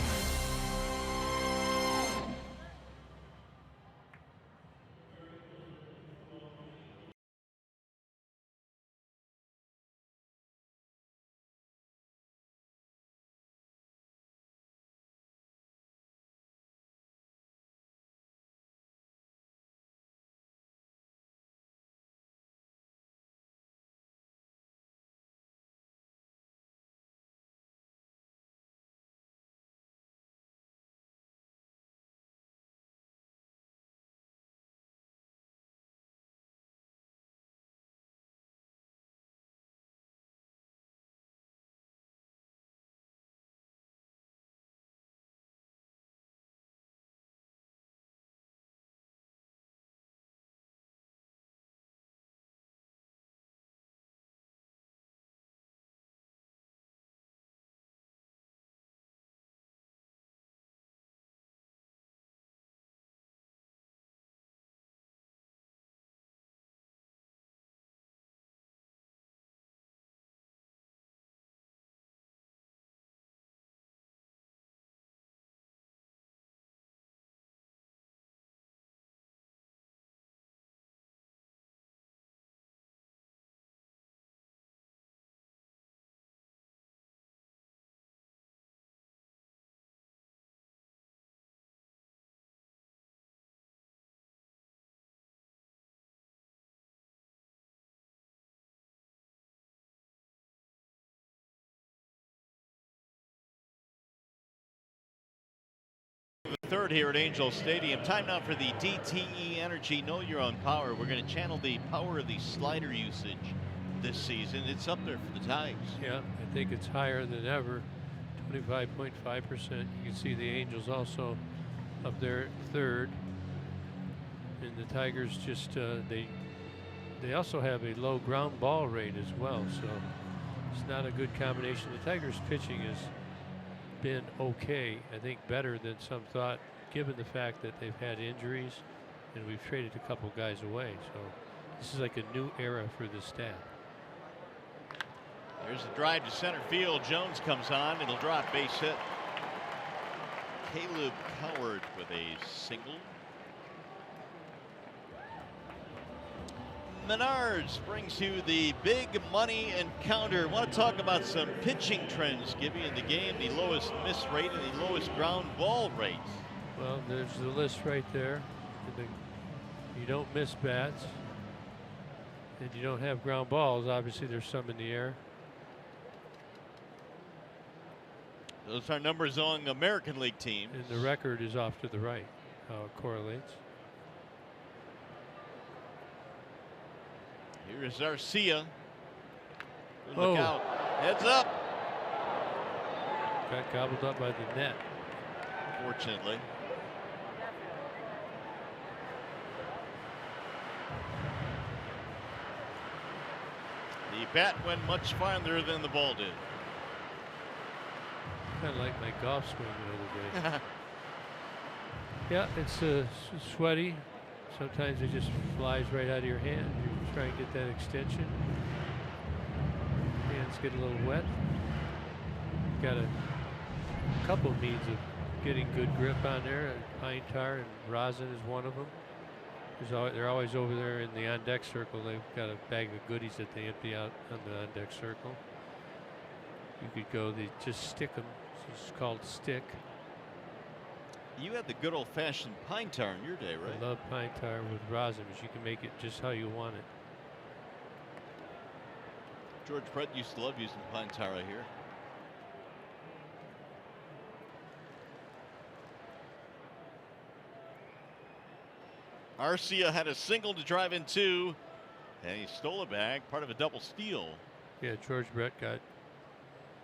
third here at Angel Stadium. Time now for the DTE Energy Know Your Own Power. We're going to channel the power of the slider usage this season. It's up there for the Tigers. Yeah, I think it's higher than ever, 25.5%. You can see the Angels also up there at third. And the Tigers just, they also have a low ground ball rate as well, so it's not a good combination. The Tigers pitching has been okay, I think better than some thought, given the fact that they've had injuries and we've traded a couple guys away. So this is like a new era for the staff. There's a drive to center field. Jones comes on. It'll drop, base hit. Caleb Coward with a single. Menards brings you the big money encounter. Want to talk about some pitching trends, Gibby, in the game. The lowest miss rate and the lowest ground ball rate. Well, there's the list right there. You don't miss bats, and you don't have ground balls. Obviously, there's some in the air. Those are numbers on American League teams. And the record is off to the right, how it correlates. Here's Arcia. Look Oh. out. Heads up. Got gobbled up by the net. Fortunately. The bat went much farther than the ball did. Kind of like my golf swing the other day. Yeah, it's sweaty. Sometimes it just flies right out of your hand. You try and get that extension. Hands get a little wet. Got a couple means of getting good grip on there. Pine tar and rosin is one of them. They're always over there in the on-deck circle. They've got a bag of goodies that they empty out on the on-deck circle. You could go, they just stick them. It's called stick. You had the good old-fashioned pine tar in your day, right? I love pine tar with rosin, but you can make it just how you want it. George Brett used to love using pine tar right here. Arcia had a single to drive in two, and he stole a bag, part of a double steal. Yeah, George Brett got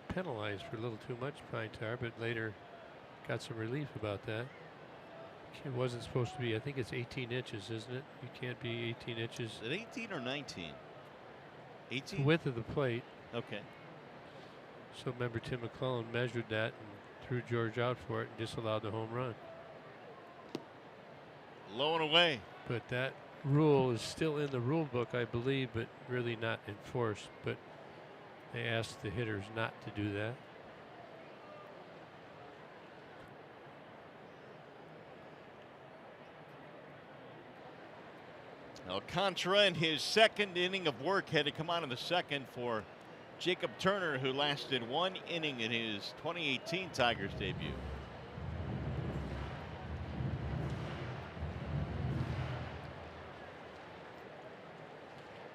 penalized for a little too much pine tar, but later got some relief about that. It wasn't supposed to be, I think it's 18 inches, isn't it? You can't be 18 inches. Is it 18 or 19? 18? The width of the plate. Okay. So remember, Tim McClellan measured that and threw George out for it and disallowed the home run. Low and away. But that rule is still in the rule book, I believe, but really not enforced. But they asked the hitters not to do that. Alcantara in his second inning of work had to come on in the second for Jacob Turner, who lasted one inning in his 2018 Tigers debut.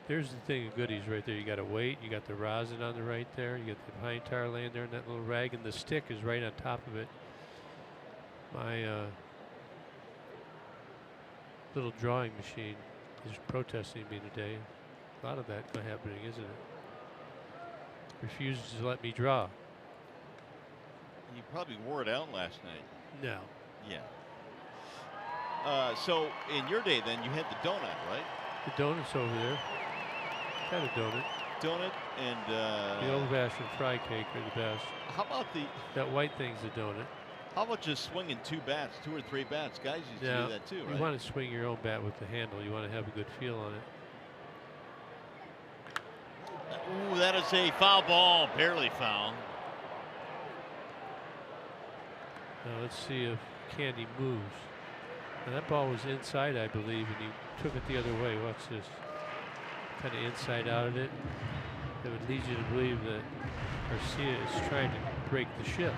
There's the thing of goodies right there. You got to wait. You got the rosin on the right there. You got the pine tar laying there in that little rag, and the stick is right on top of it. My little drawing machine is protesting me today. A lot of that happening, isn't it? Refuses to let me draw. You probably wore it out last night. No. Yeah. So in your day, then, you had the donut, right? The donut's over there. Got a donut. Donut and The old-fashioned fry cake are the best. how about That white thing's a donut. how about just swinging two bats, 2 or 3 bats? Guys used to do that too, right? You want to swing your own bat with the handle. You want to have a good feel on it. Ooh, that is a foul ball, barely foul. Now let's see if Candy moves. Now that ball was inside, I believe, and he took it the other way. Watch this. Kind of inside out of it. That would lead you to believe that Garcia is trying to break the shift.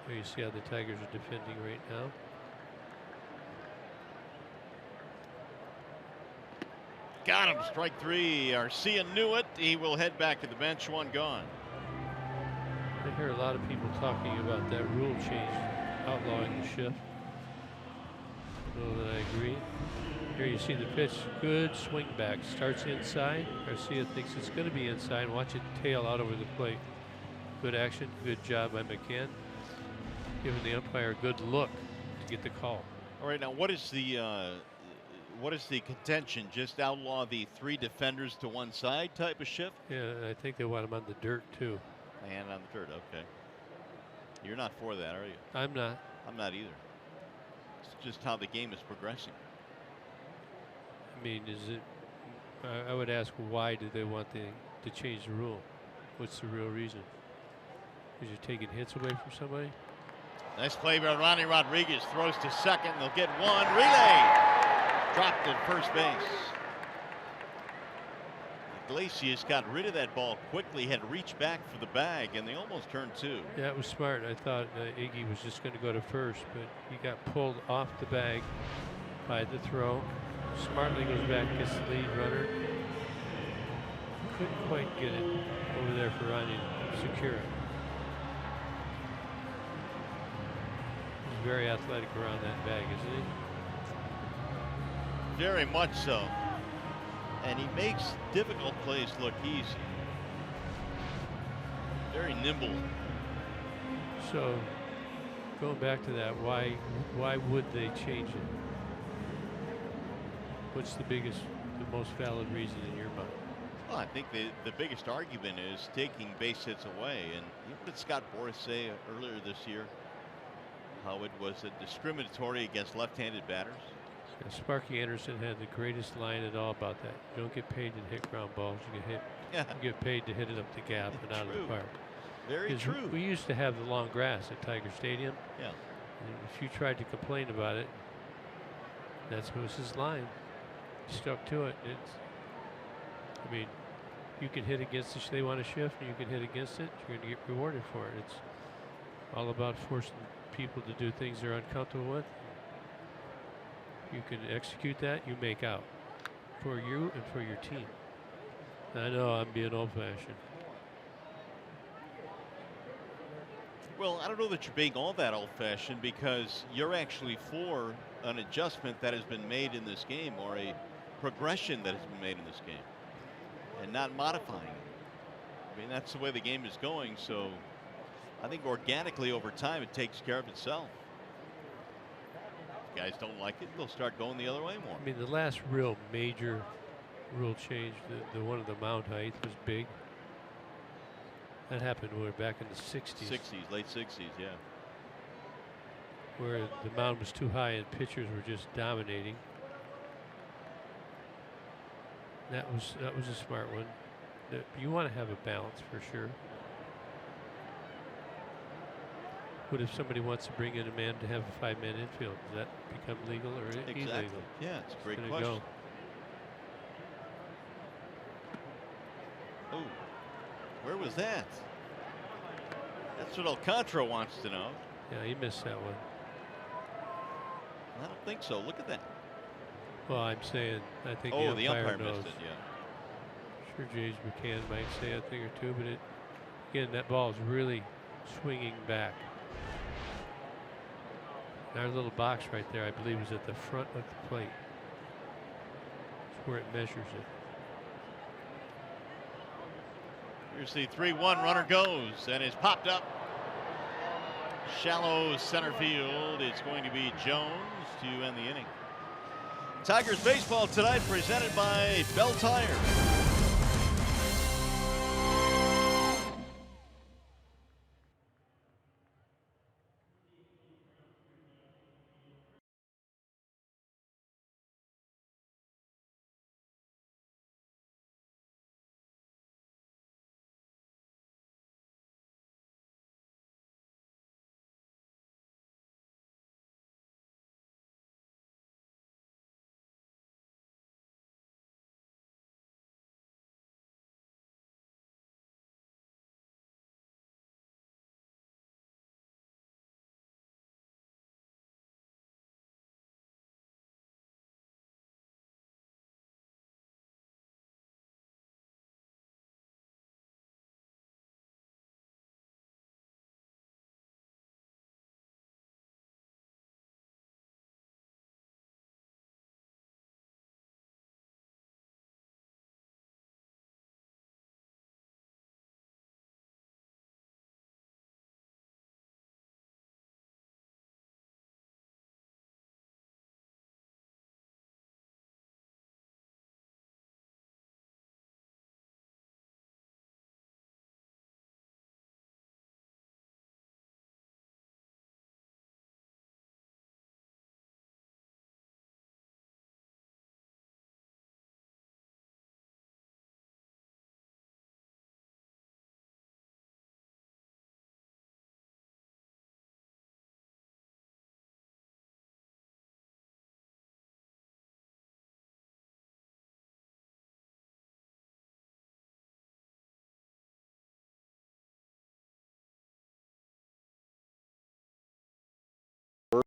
There you see how the Tigers are defending right now. Got him Strike three. Arcia knew it. He will head back to the bench. One gone. I hear a lot of people talking about that rule change, outlawing the shift. I don't know that I agree. Here you see the pitch. Good swing back. Starts inside. Arcia thinks it's going to be inside. Watch it tail out over the plate. Good action. Good job by McCann. Giving the umpire a good look to get the call. All right, now what is the contention? Just outlaw the 3 defenders to one side type of shift? Yeah, I think they want him on the dirt too. And on the dirt, okay. You're not for that, are you? I'm not. I'm not either. It's just how the game is progressing. I mean, is it? I would ask, why do they want to change the rule? What's the real reason? Because you're taking hits away from somebody? Nice play by Ronnie Rodriguez. Throws to second. They'll get one. Relay. Dropped at first base. Iglesias got rid of that ball quickly. Had reached back for the bag, and they almost turned 2. Yeah, it was smart. I thought Iggy was just going to go to first, but he got pulled off the bag by the throw. Smartly goes back, gets the lead runner. Couldn't quite get it over there for Ronnie to secure it. He's very athletic around that bag, isn't he? Very much so. And he makes difficult plays look easy. Very nimble. So, going back to that, why would they change it? What's the most valid reason in your mind? Well, I think the biggest argument is taking base hits away. And what did Scott Boras say earlier this year? How it was discriminatory against left-handed batters. Yeah, Sparky Anderson had the greatest line at all about that. You don't get paid to hit ground balls. You get paid to hit it up the gap and out of the park. Very true. We used to have the long grass at Tiger Stadium. Yeah. And if you tried to complain about it, that was his line. He stuck to it. I mean, you can hit against it. They want to shift, and you can hit against it. You're going to get rewarded for it. It's all about forcing people to do things they're uncomfortable with. You can execute that, you make out for you and for your team. I know I'm being old-fashioned. Well, I don't know that you're being all that old-fashioned, because you're actually for an adjustment that has been made in this game, or a progression that has been made in this game, and not modifying it. I mean, that's the way the game is going, so I think organically over time it takes care of itself. If guys don't like it, they'll start going the other way more. I mean, the last real major rule change, the one of the mound height, was big. That happened back in the 60s. 60s, late 60s, yeah. Where the mound was too high and pitchers were just dominating. That was a smart one. You want to have a balance for sure. What if somebody wants to bring in a man to have a 5-man infield? Does that become legal or illegal? Yeah, it's a great Gonna question. Go. Oh, where was that? That's what Alcantara wants to know. Yeah, he missed that one. I don't think so. Look at that. Well, I'm saying, I think Oh, the umpire knows. missed it, yeah. Sure, James McCann might say a thing or two, but again, that ball is really swinging back. Our little box right there, I believe, is at the front of the plate. It's where it measures it. Here's the 3-1 runner goes, and it's popped up. Shallow center field. It's going to be Jones to end the inning. Tigers baseball tonight presented by Bell Tire.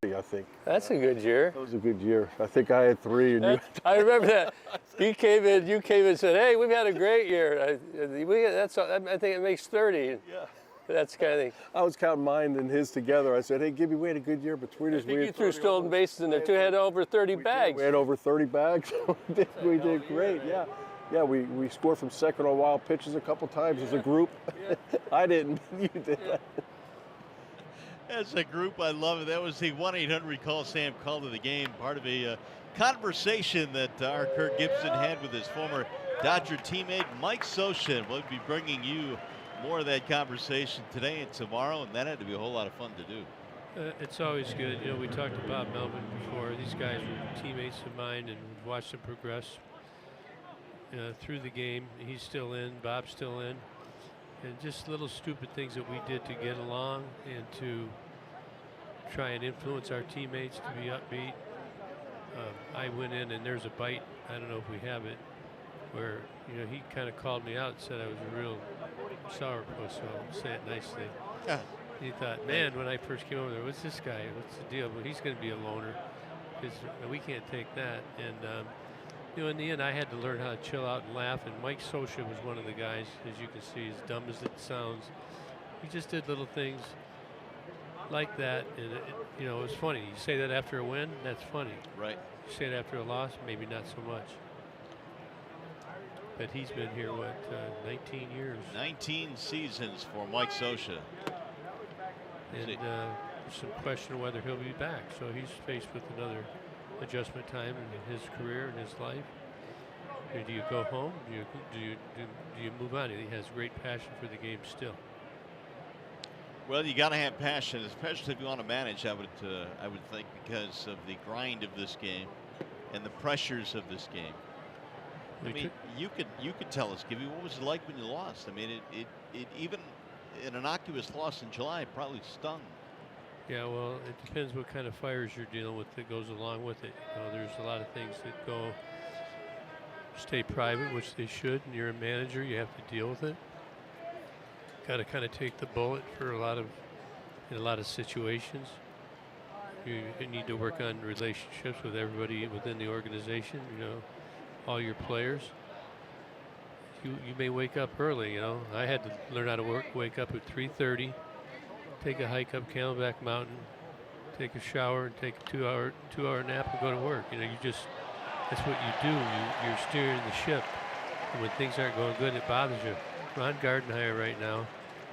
30, I think. That's a good year. That was a good year. I think I had 3 and you. I remember that. You came in and said, "Hey, we've had a great year." I think it makes 30. Yeah. That's the kind of thing. I was counting mine and his together. I said, "Hey, Gibby, we had a good year between us." You threw stolen bases in there too. Had over 30 bags. We had over 30 bags. we did great. Yeah. Yeah, we scored from second on wild pitches a couple times as a group. I didn't. You did. As a group, I love it. That was the 1-800 Call Sam call to the game, part of a conversation that our Kirk Gibson had with his former Dodger teammate Mike Scioscia. We'll be bringing you more of that conversation today and tomorrow, and that had to be a whole lot of fun to do. It's always good. You know, we talked about Melvin before. These guys were teammates of mine, and we've watched them progress through the game. He's still in, Bob's still in. And just little stupid things that we did to get along and to try and influence our teammates to be upbeat. I went in and there's a bite, I don't know if we have it, where he kind of called me out and said I was a real sourpuss, so I'll say it nicely. Yeah. He thought, man, when I first came over there, what's this guy? What's the deal? Well, he's going to be a loner because we can't take that. And in the end, I had to learn how to chill out and laugh. And Mike Scioscia was one of the guys, as you can see, as dumb as it sounds. He just did little things like that, and it was funny. You say that after a win, that's funny. Right. You say it after a loss, maybe not so much. But he's been here, 19 years? 19 seasons for Mike Scioscia. And there's some question of whether he'll be back. So he's faced with another adjustment time in his career and his life. Do you go home? Do you move on? He has great passion for the game still. Well, you got to have passion, especially if you want to manage. I would think, because of the grind of this game and the pressures of this game. I mean, you could tell us, Gibby, what was it like when you lost? I mean, it even an innocuous loss in July probably stung. Yeah, well, it depends what kind of fires you're dealing with that goes along with it. There's a lot of things that stay private, which they should, and you're a manager, you have to deal with it. Got to kind of take the bullet for in a lot of situations. You need to work on relationships with everybody within the organization, all your players. You may wake up early, I had to learn how to wake up at 3:30. Take a hike up Camelback Mountain, take a shower, and take a two-hour nap and go to work. That's what you do. You're steering the ship. And when things aren't going good, it bothers you. Ron Gardenhire right now,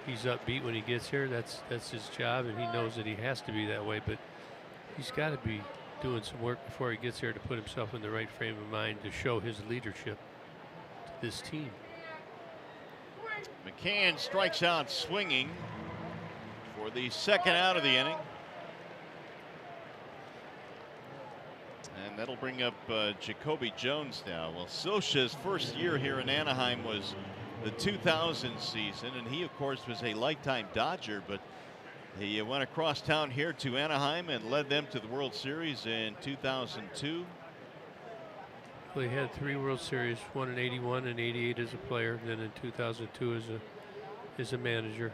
he's upbeat when he gets here. That's his job, and he knows that he has to be that way. But he's got to be doing some work before he gets here to put himself in the right frame of mind to show his leadership to this team. McCann strikes out swinging for the second out of the inning. And that'll bring up Jacoby Jones now. Well, Scioscia's first year here in Anaheim was the 2000 season, and he, of course, was a lifetime Dodger, but he went across town here to Anaheim and led them to the World Series in 2002. Well, he had 3 World Series, one in '81 and '88 as a player, then in 2002 as a manager.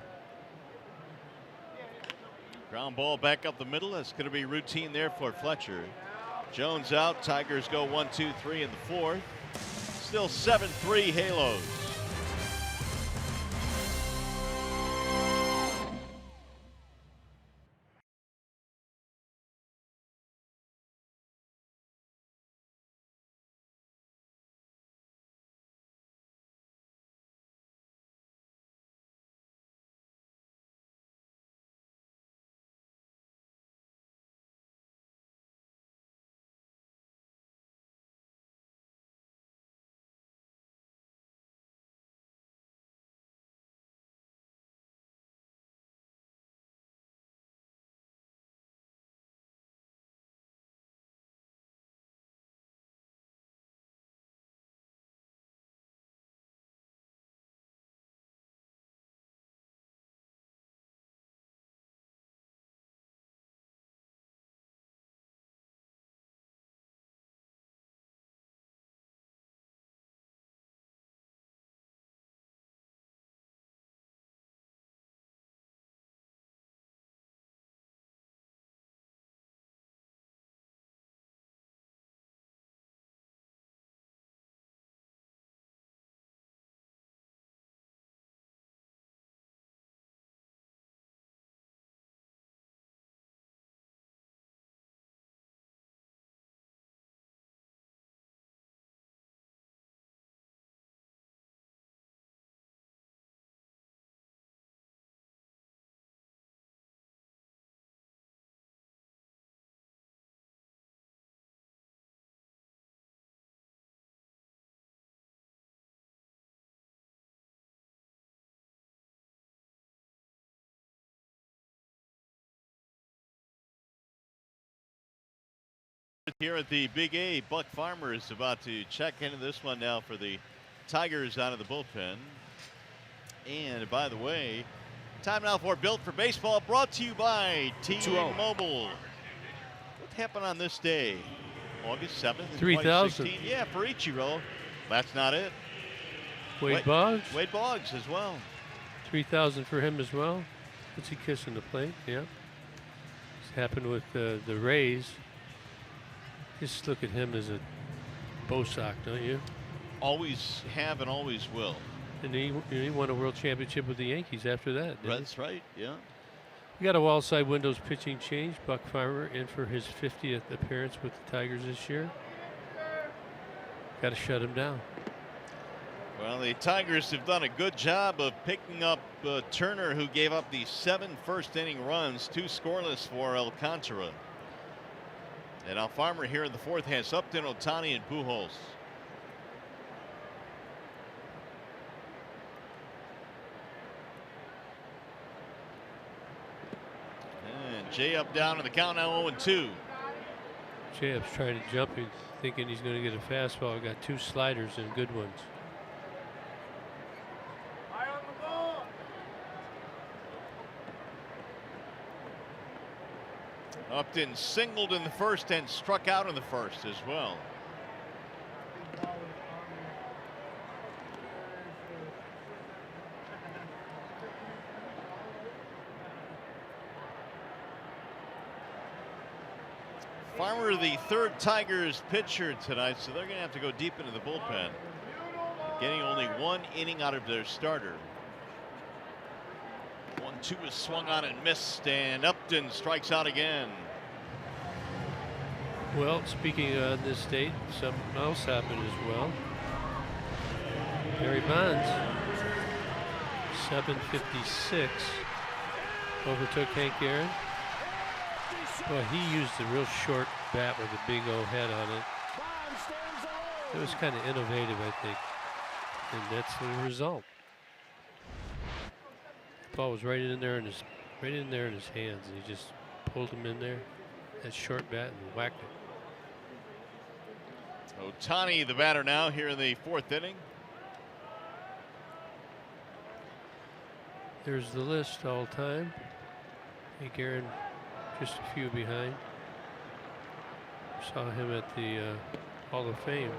Ground ball back up the middle. That's going to be routine there for Fletcher. Jones out. Tigers go 1-2-3 in the 4th. Still 7-3 Halos. here at the Big A. Buck Farmer is about to check into this one now for the Tigers out of the bullpen. And by the way, time now for Built for Baseball, brought to you by T-Mobile. What happened on this day? August 7th, 3,000. Yeah, for Ichiro. That's not it. Wade Boggs. Wade Boggs as well. 3,000 for him as well. What's he kissing the plate? Yeah. It's happened with the Rays. Just look at him as a Bosock, don't you? Always have and always will. And he won a world championship with the Yankees after that. That's right, yeah. We got a wall side windows pitching change. Buck Farmer in for his 50th appearance with the Tigers this year. Got to shut him down. Well, the Tigers have done a good job of picking up Turner, who gave up the 7 first-inning runs, 2 scoreless for Alcantara. And now Farmer here in the 4th has Upton, Ohtani, and Pujols. And Jay up down in the count now 0-2. Jayup's trying to jump him, thinking he's going to get a fastball. Got 2 sliders and good ones. Upton singled in the 1st and struck out in the 1st as well. Farmer, the 3rd Tigers pitcher tonight, so they're going to have to go deep into the bullpen. Getting only 1 inning out of their starter. 1-2 is swung on and missed, and Upton strikes out again. Well, speaking on this date, something else happened as well. Barry Bonds, 7:56, overtook Hank Aaron. Well, he used a real short bat with a big O head on it. It was kind of innovative, I think, and that's the result. The ball was right in there in his hands, and he just pulled him in there, that short bat, and whacked it. Ohtani, the batter now here in the 4th inning. There's the list all time. Hank Aaron just a few behind. Saw him at the Hall of Fame.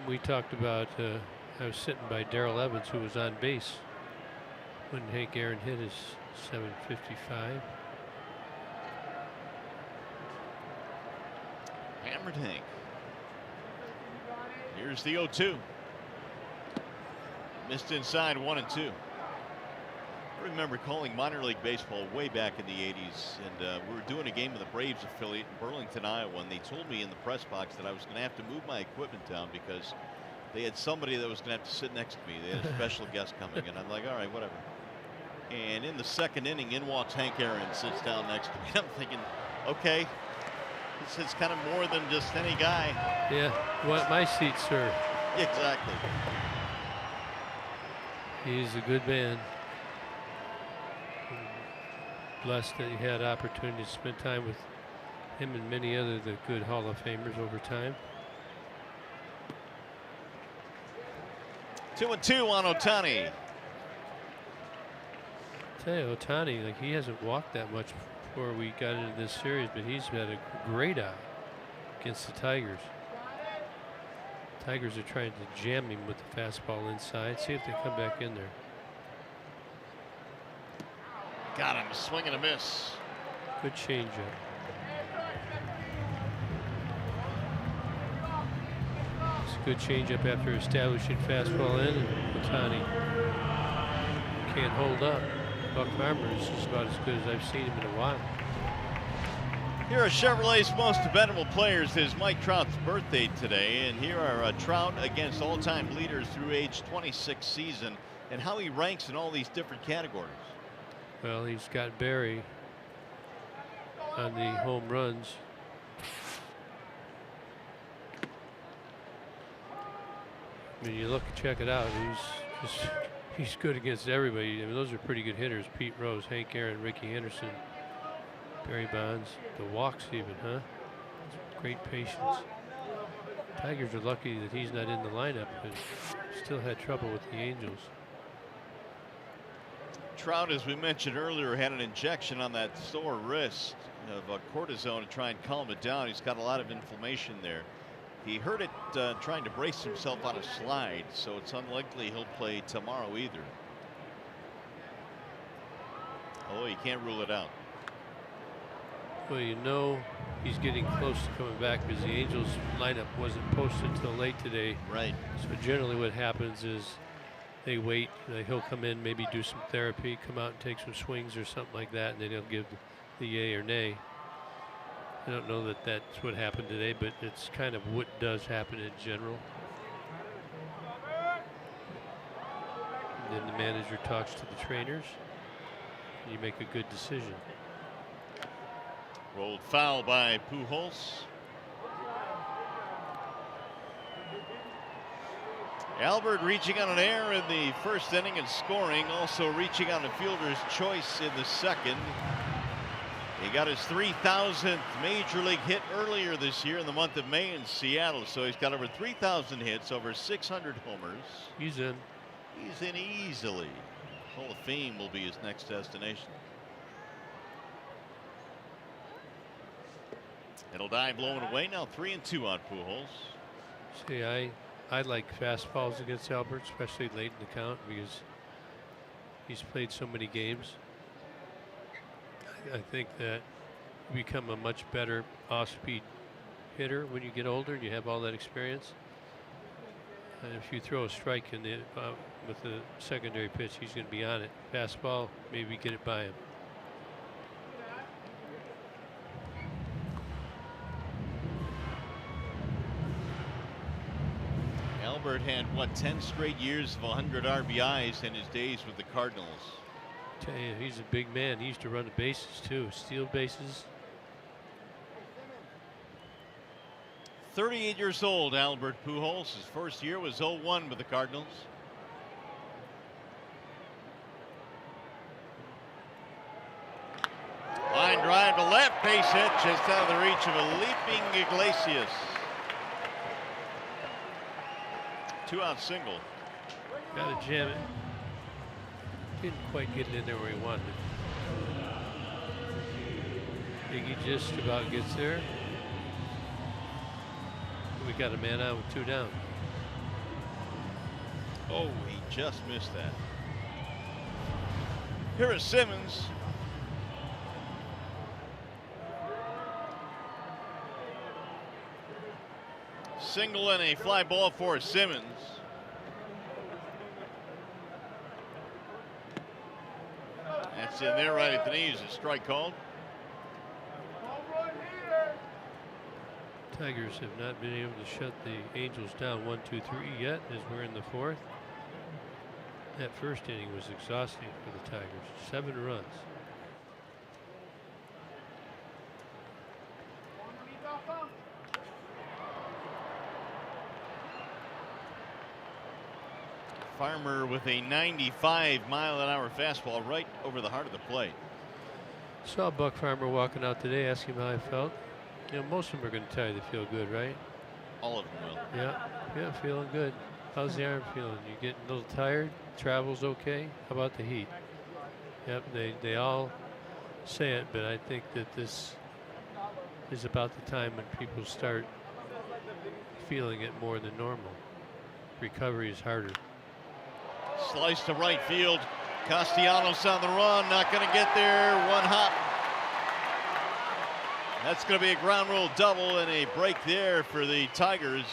We talked about, I was sitting by Darrell Evans, who was on base when Hank Aaron hit his 7:55. Hammered Hank. Here's the 0-2. Missed inside 1-2. I remember calling minor league baseball way back in the 80s, and we were doing a game of the Braves affiliate in Burlington, Iowa, and they told me in the press box that I was going to have to move my equipment down because they had somebody that was going to have to sit next to me. They had a special guest coming, and I'm like, all right, whatever. And in the 2nd inning, in walks Hank Aaron, sits down next to me. I'm thinking, okay, this is kind of more than just any guy. Yeah, you want my seat, sir. Exactly. He's a good man. Blessed that he had opportunity to spend time with him and many other the good Hall of Famers over time. 2-2 on Ohtani. Tell you, Ohtani, like, he hasn't walked that much before we got into this series, but he's had a great eye against the Tigers. Tigers are trying to jam him with the fastball inside. See if they come back in there. Got him, swing and a miss. Good changeup. It's a good changeup after establishing fastball in, and Ohtani can't hold up. Buck Farmer is just about as good as I've seen him in a while. Here are Chevrolet's most dependable players. It is Mike Trout's birthday today, and here are Trout against all-time leaders through age 26 season, and how he ranks in all these different categories. Well, he's got Barry on the home runs. I mean, you look, check it out. He's good against everybody. I mean, those are pretty good hitters. Pete Rose, Hank Aaron, Ricky Henderson, Barry Bonds, the walks even, huh? Great patience. Tigers are lucky that he's not in the lineup, but still had trouble with the Angels. Trout, as we mentioned earlier, had an injection on that sore wrist of cortisone to try and calm it down. He's got a lot of inflammation there. He hurt it trying to brace himself on a slide, so it's unlikely he'll play tomorrow either. Oh, you can't rule it out. Well, you know he's getting close to coming back because the Angels lineup wasn't posted until late today. Right. So generally what happens is they wait, he'll come in, maybe do some therapy, come out and take some swings or something like that, and then he'll give the yay or nay. I don't know that that's what happened today, but it's kind of what does happen in general. And then the manager talks to the trainers, and you make a good decision. Rolled foul by Pujols. Albert reaching on an error in the first inning and scoring, also reaching on a fielder's choice in the second. He got his 3,000th major league hit earlier this year in the month of May in Seattle, so he's got over 3,000 hits, over 600 homers. He's in. He's in easily. Hall of Fame will be his next destination. It'll dive low and away. Now 3-2 on Pujols. See, I like fastballs against Albert, especially late in the count, because he's played so many games. I think that you become a much better off-speed hitter when you get older and you have all that experience. And if you throw a strike in the, with the secondary pitch, he's going to be on it. Fastball, maybe get it by him. Albert had, what, 10 straight years of 100 RBIs in his days with the Cardinals. Tell you, he's a big man. He used to run the bases too, steal bases. 38 years old, Albert Pujols. His first year was 0-1 with the Cardinals. Line drive to left, base hit just out of the reach of a leaping Iglesias. 2-out single. Got to jam it. Didn't quite get it in there where he wanted it. Iggy just about gets there. We got a man out with 2 down. Oh, he just missed that. Here is Simmons. Single and a fly ball for Simmons. That's in there right at the knees. A strike called. Tigers have not been able to shut the Angels down 1-2-3 yet as we're in the 4th. That first inning was exhausting for the Tigers. 7 runs. Farmer with a 95-mile-an-hour fastball right over the heart of the plate. Saw Buck Farmer walking out today, asked him how I felt. You know, most of them are going to tell you they feel good, right? All of them will. Yeah, feeling good. How's the arm feeling? You getting a little tired? Travel's okay? How about the heat? Yep, they all say it, but I think that this is about the time when people start feeling it more than normal. Recovery is harder. Slice to right field. Castellanos on the run, not going to get there. One hop. That's going to be a ground rule double and a break there for the Tigers.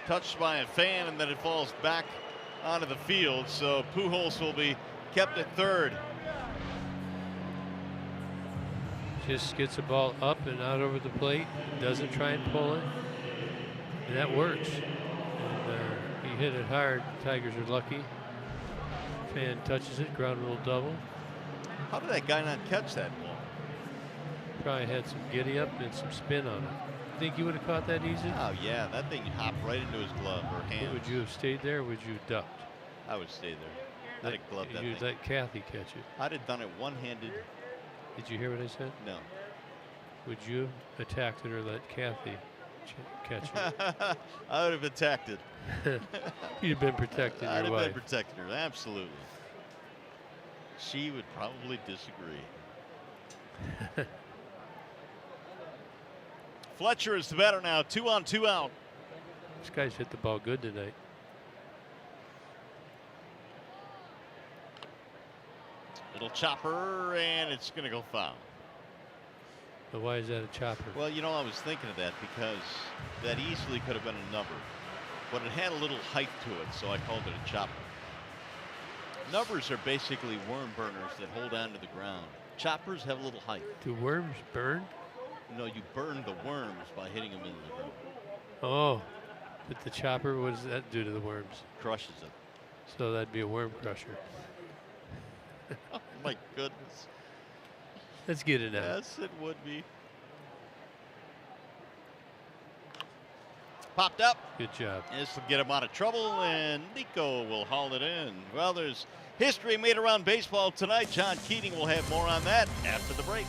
Touched by a fan, and then it falls back onto the field. So Pujols will be kept at third. Just gets the ball up and out over the plate. Doesn't try and pull it. And that works. And he hit it hard. Tigers are lucky. Fan touches it, ground rule double. How did that guy not catch that ball? Probably had some giddy up and some spin on it. Think you would have caught that easy? Oh yeah, that thing hopped right into his glove or hand. Would you have stayed there or would you have ducked? I would stay there. I'd have gloved that You'd thing. let Kathy catch it. I'd have done it one-handed Did you hear what I said? No. Would you attack it or let Kathy catch it? I would have attacked it. You'd have been protecting I'd your have wife. been protecting her, absolutely. She would probably disagree. Fletcher is the batter now, 2 on, 2 out. This guy's hit the ball good tonight. Little chopper, and it's going to go foul. But why is that a chopper? Well, you know, I was thinking of that because that easily could have been a number, but it had a little height to it, so I called it a chopper. Numbers are basically worm burners that hold on to the ground. Choppers have a little height. Do worms burn? No, you burn the worms by hitting them into the ground. Oh, but the chopper, what does that do to the worms? Crushes them. So that'd be a worm crusher. Oh, my goodness. Let's get it out. Yes, it would be. Popped up. Good job. This will get him out of trouble, and Nico will haul it in. Well, there's history made around baseball tonight. John Keating will have more on that after the break.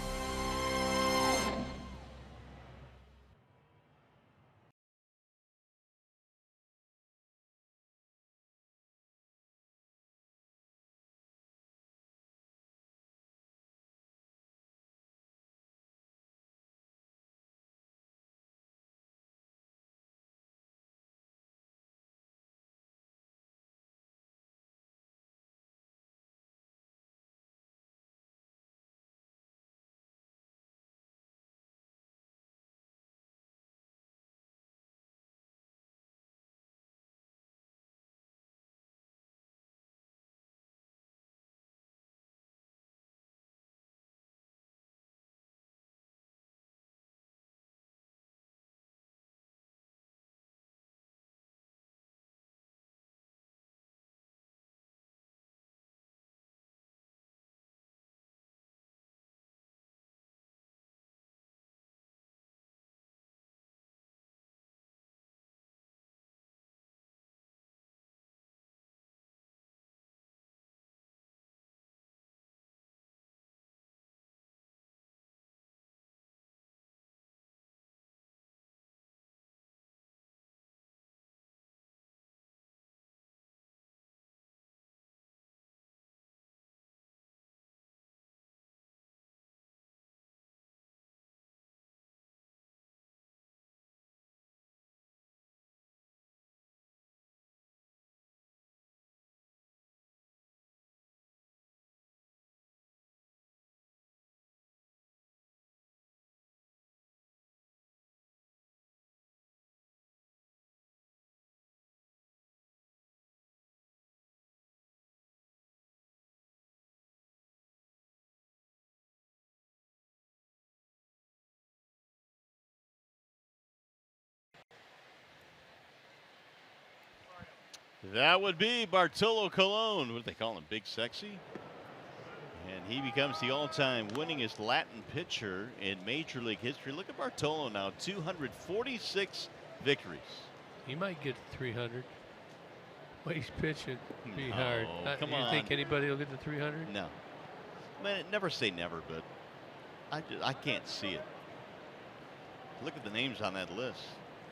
That would be Bartolo Colon. What do they call him? Big Sexy? And he becomes the all-time winningest Latin pitcher in Major League history. Look at Bartolo now, 246 victories. He might get 300. Well, he's pitching. Be No, hard. come you on. think anybody will get to 300? No. I mean, never say never, but I can't see it. Look at the names on that list.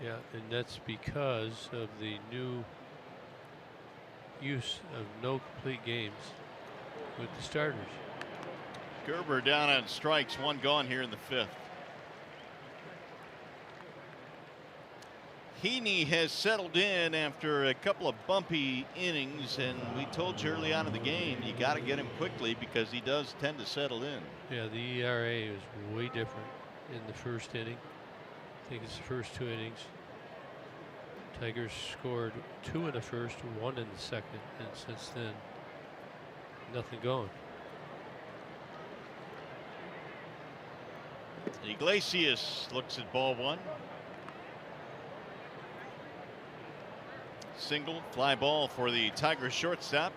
Yeah, and that's because of the new use of no complete games with the starters. Gerber down on strikes, one gone here in the fifth. Heaney has settled in after a couple of bumpy innings, and we told you early on in the game you got to get him quickly because he does tend to settle in. Yeah, the ERA is way different in the first inning. I think it's the first 2 innings. Tigers scored 2 in the first, 1 in the second, and since then, nothing going. Iglesias looks at ball one. Single fly ball for the Tigers shortstop.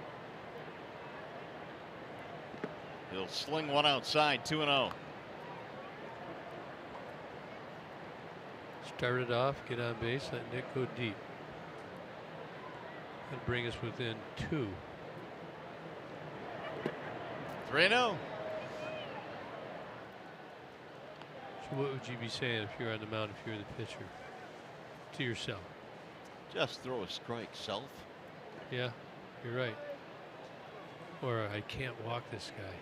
He'll sling one outside, 2-0. Start it off, get on base, let Nick go deep. And bring us within 2. 3-0. So what would you be saying if you're on the mound, if you're the pitcher? To yourself. Just throw a strike, self. Yeah, you're right. Or I can't walk this guy.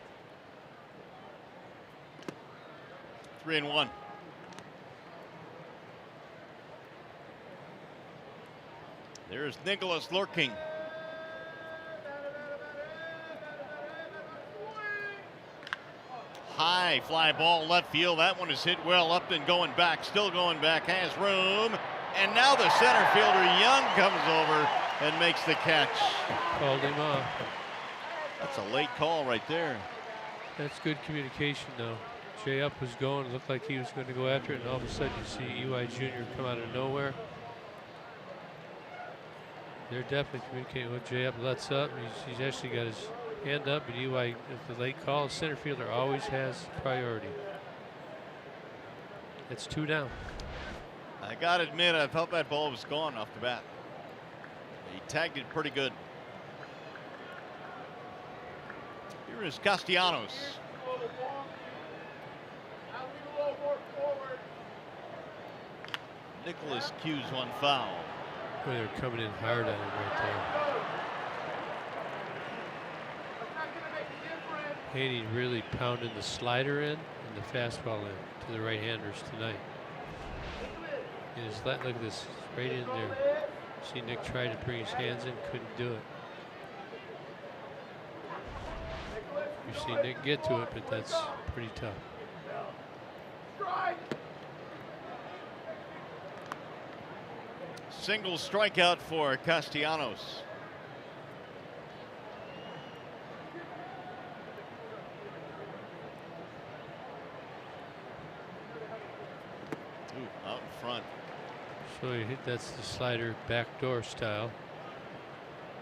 3-1. There's Nicholas lurking. High fly ball left field. That one is hit well. Upton going back, still going back, has room. And now the center fielder Young comes over and makes the catch. Called him off. That's a late call right there. That's good communication, though. Jay Up was going, looked like he was going to go after it, and all of a sudden you see UI Jr. come out of nowhere. They're definitely communicating with Jay Up. Lets up. He's actually got his hand up, but UI, if the late call, center fielder always has priority. It's 2 down. I gotta admit, I thought that ball was gone off the bat. He tagged it pretty good. Here is Castellanos. Nicholas cues one foul. Boy, they're coming in hard on him right there. Haney really pounding the slider in and the fastball in to the right-handers tonight. And just look at this, right in there. See Nick tried to bring his hands in, couldn't do it. You see Nick get to it, but that's pretty tough. Single strikeout for Castellanos. Ooh, out in front. So he hit, that's the slider backdoor style.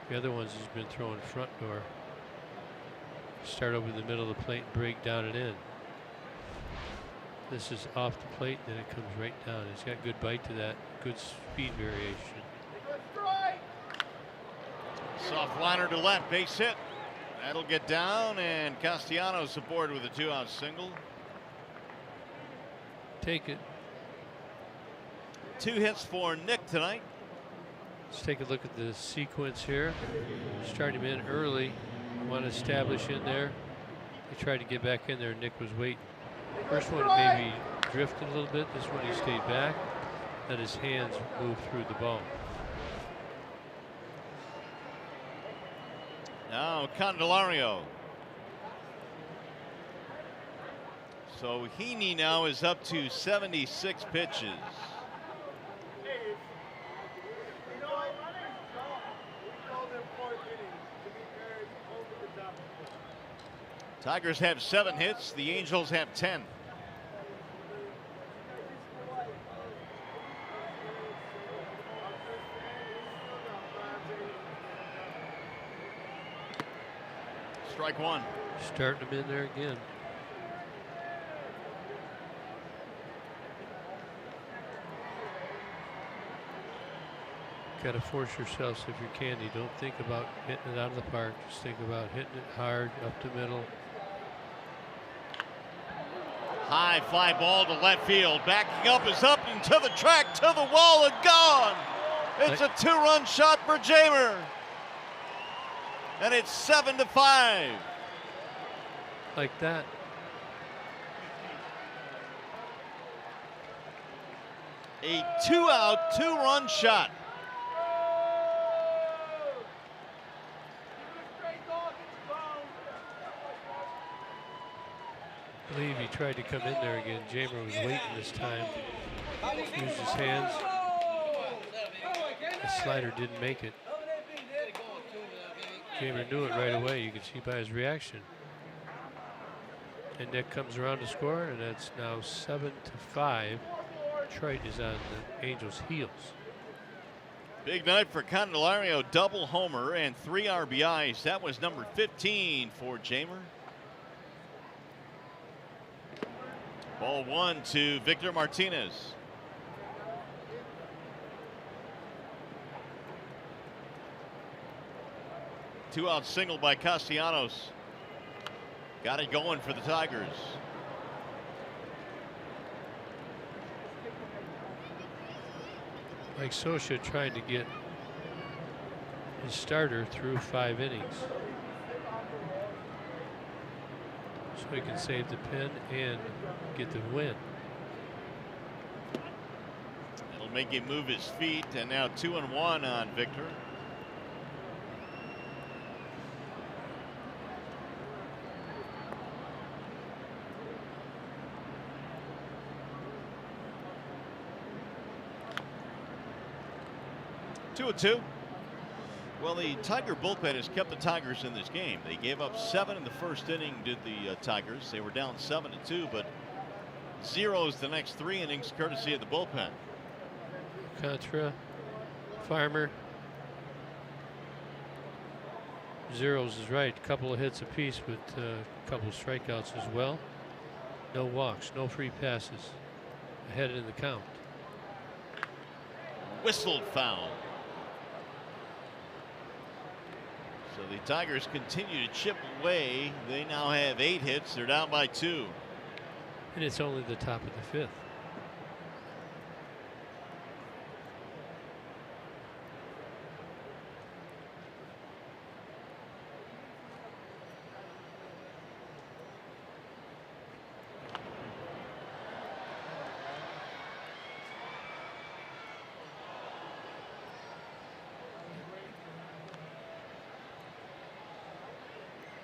The other ones he's been throwing front door. Start over the middle of the plate and break down and in. This is off the plate, then it comes right down. It's got good bite to that, good speed variation. Soft liner to left, base hit. That'll get down, and Castellanos aboard with a 2-out single. Take it. 2 hits for Nick tonight. Let's take a look at the sequence here. Start him in early. Want to establish in there. He tried to get back in there. Nick was waiting. First one maybe drifted a little bit. This one he stayed back. Let his hands move through the ball. Now Candelario. So Heaney now is up to 76 pitches. Tigers have 7 hits. The Angels have 10. Strike 1. Starting him in there again. Got to force yourselves if you can. You don't think about hitting it out of the park. Just think about hitting it hard up the middle. High fly ball to left field. Backing up is up into the track, to the wall, and gone. It's a 2-run shot for Jamer. And it's 7-5. Like that. A 2-out, 2-run shot. I believe he tried to come in there again. Jamer was waiting this time. Used his hands. The slider didn't make it. Jamer knew it right away. You can see by his reaction. And Nick comes around to score, and that's now 7-5. Detroit is on the Angels' heels. Big night for Candelario, double homer and 3 RBIs. That was number 15 for Jamer. Ball 1 to Victor Martinez. Two-out single by Castellanos. Got it going for the Tigers. Mike Sosha trying to get his starter through 5 innings, so he can save the pin and get the win. It'll make him move his feet, and now 2-1 on Victor. Two and two. Well, the Tiger bullpen has kept the Tigers in this game. They gave up 7 in the first inning, did the Tigers. They were down 7-2, but zeros the next 3 innings, courtesy of the bullpen. Contra, Farmer. Zeros is right. A couple of hits apiece with a couple of strikeouts as well. No walks, no free passes. Ahead in the count. Whistled foul. So the Tigers continue to chip away. They now have 8 hits. They're down by 2. And it's only the top of the 5th.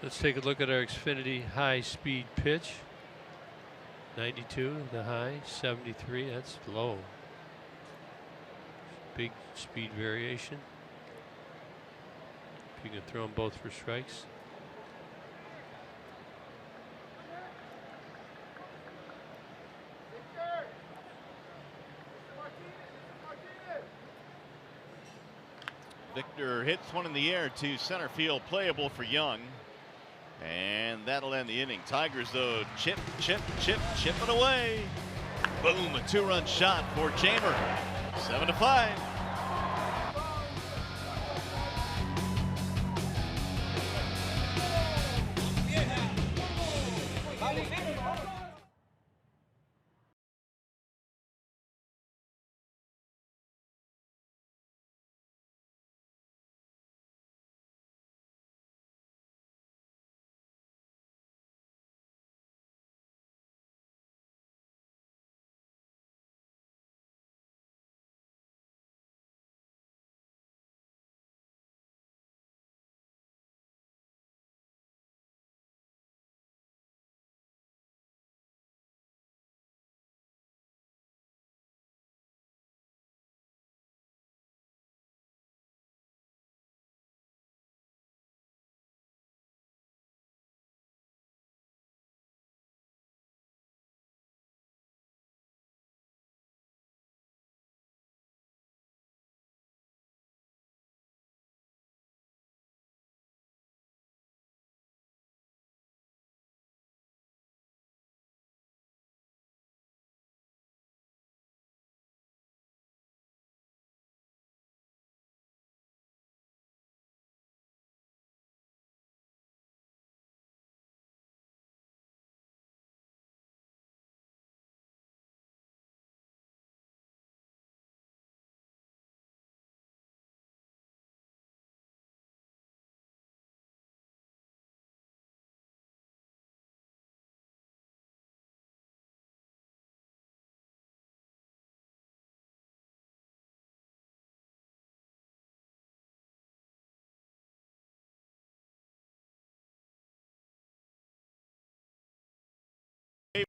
Let's take a look at our Xfinity high-speed pitch. 92, the high, 73, that's low. Big speed variation. If you can throw them both for strikes. Victor hits one in the air to center field, playable for Young. And that'll end the inning. Tigers, though, chip it away. Boom, a 2-run shot for Chamber. 7-5.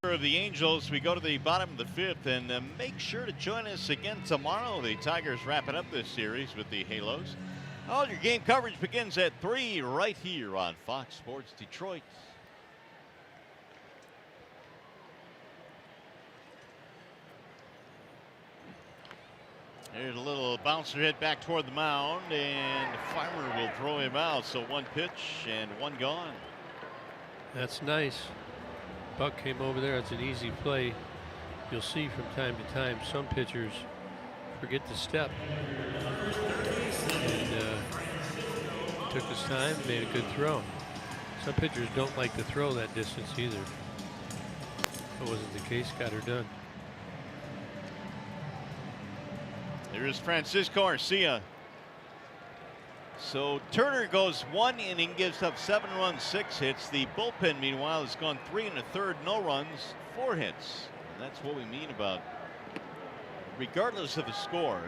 Favor of the Angels. We go to the bottom of the 5th, and make sure to join us again tomorrow. The Tigers wrapping up this series with the Halos. All your game coverage begins at 3 right here on Fox Sports Detroit. There's a little bouncer hit back toward the mound, and Farmer will throw him out. So 1 pitch and 1 gone. That's nice. Buck came over there. It's an easy play. You'll see from time to time some pitchers forget to step. And took his time, made a good throw. Some pitchers don't like to throw that distance either. That wasn't the case. Got her done. There's Francisco Arcia. So Turner goes 1 inning, gives up 7 runs, 6 hits. The bullpen, meanwhile, has gone 3 1/3, no runs, 4 hits. And that's what we mean about, regardless of the score,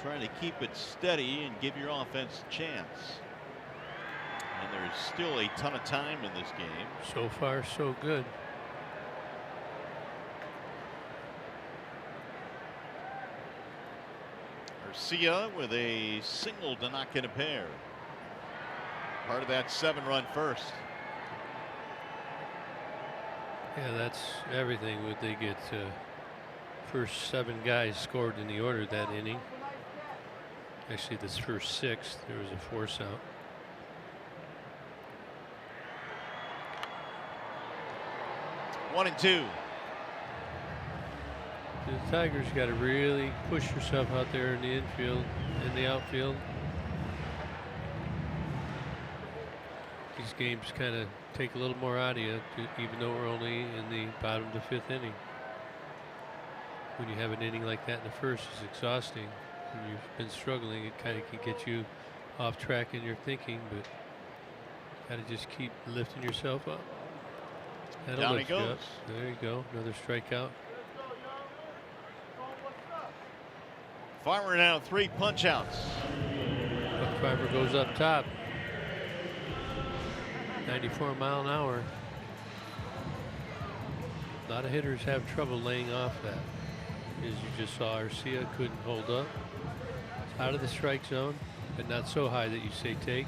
trying to keep it steady and give your offense a chance. And there's still a ton of time in this game. So far, so good. Garcia with a single to knock in a pair. Part of that 7-run first. Yeah, that's everything. Would they get first 7 guys scored in the order that inning? Actually, this first 6, there was a force out. One and two. The Tigers got to really push yourself out there in the infield and the outfield. These games kind of take a little more out of you, even though we're only in the bottom to 5th inning. When you have an inning like that in the first, it's exhausting. When you've been struggling, it kind of can get you off track in your thinking, but got to just keep lifting yourself up. That'll Down he lift you goes. up. There you go. Another strikeout. Farmer now 3 punch outs. Buck Farmer goes up top. 94 mile an hour. A lot of hitters have trouble laying off that. As you just saw, Arcia couldn't hold up. It's out of the strike zone, but not so high that you say take.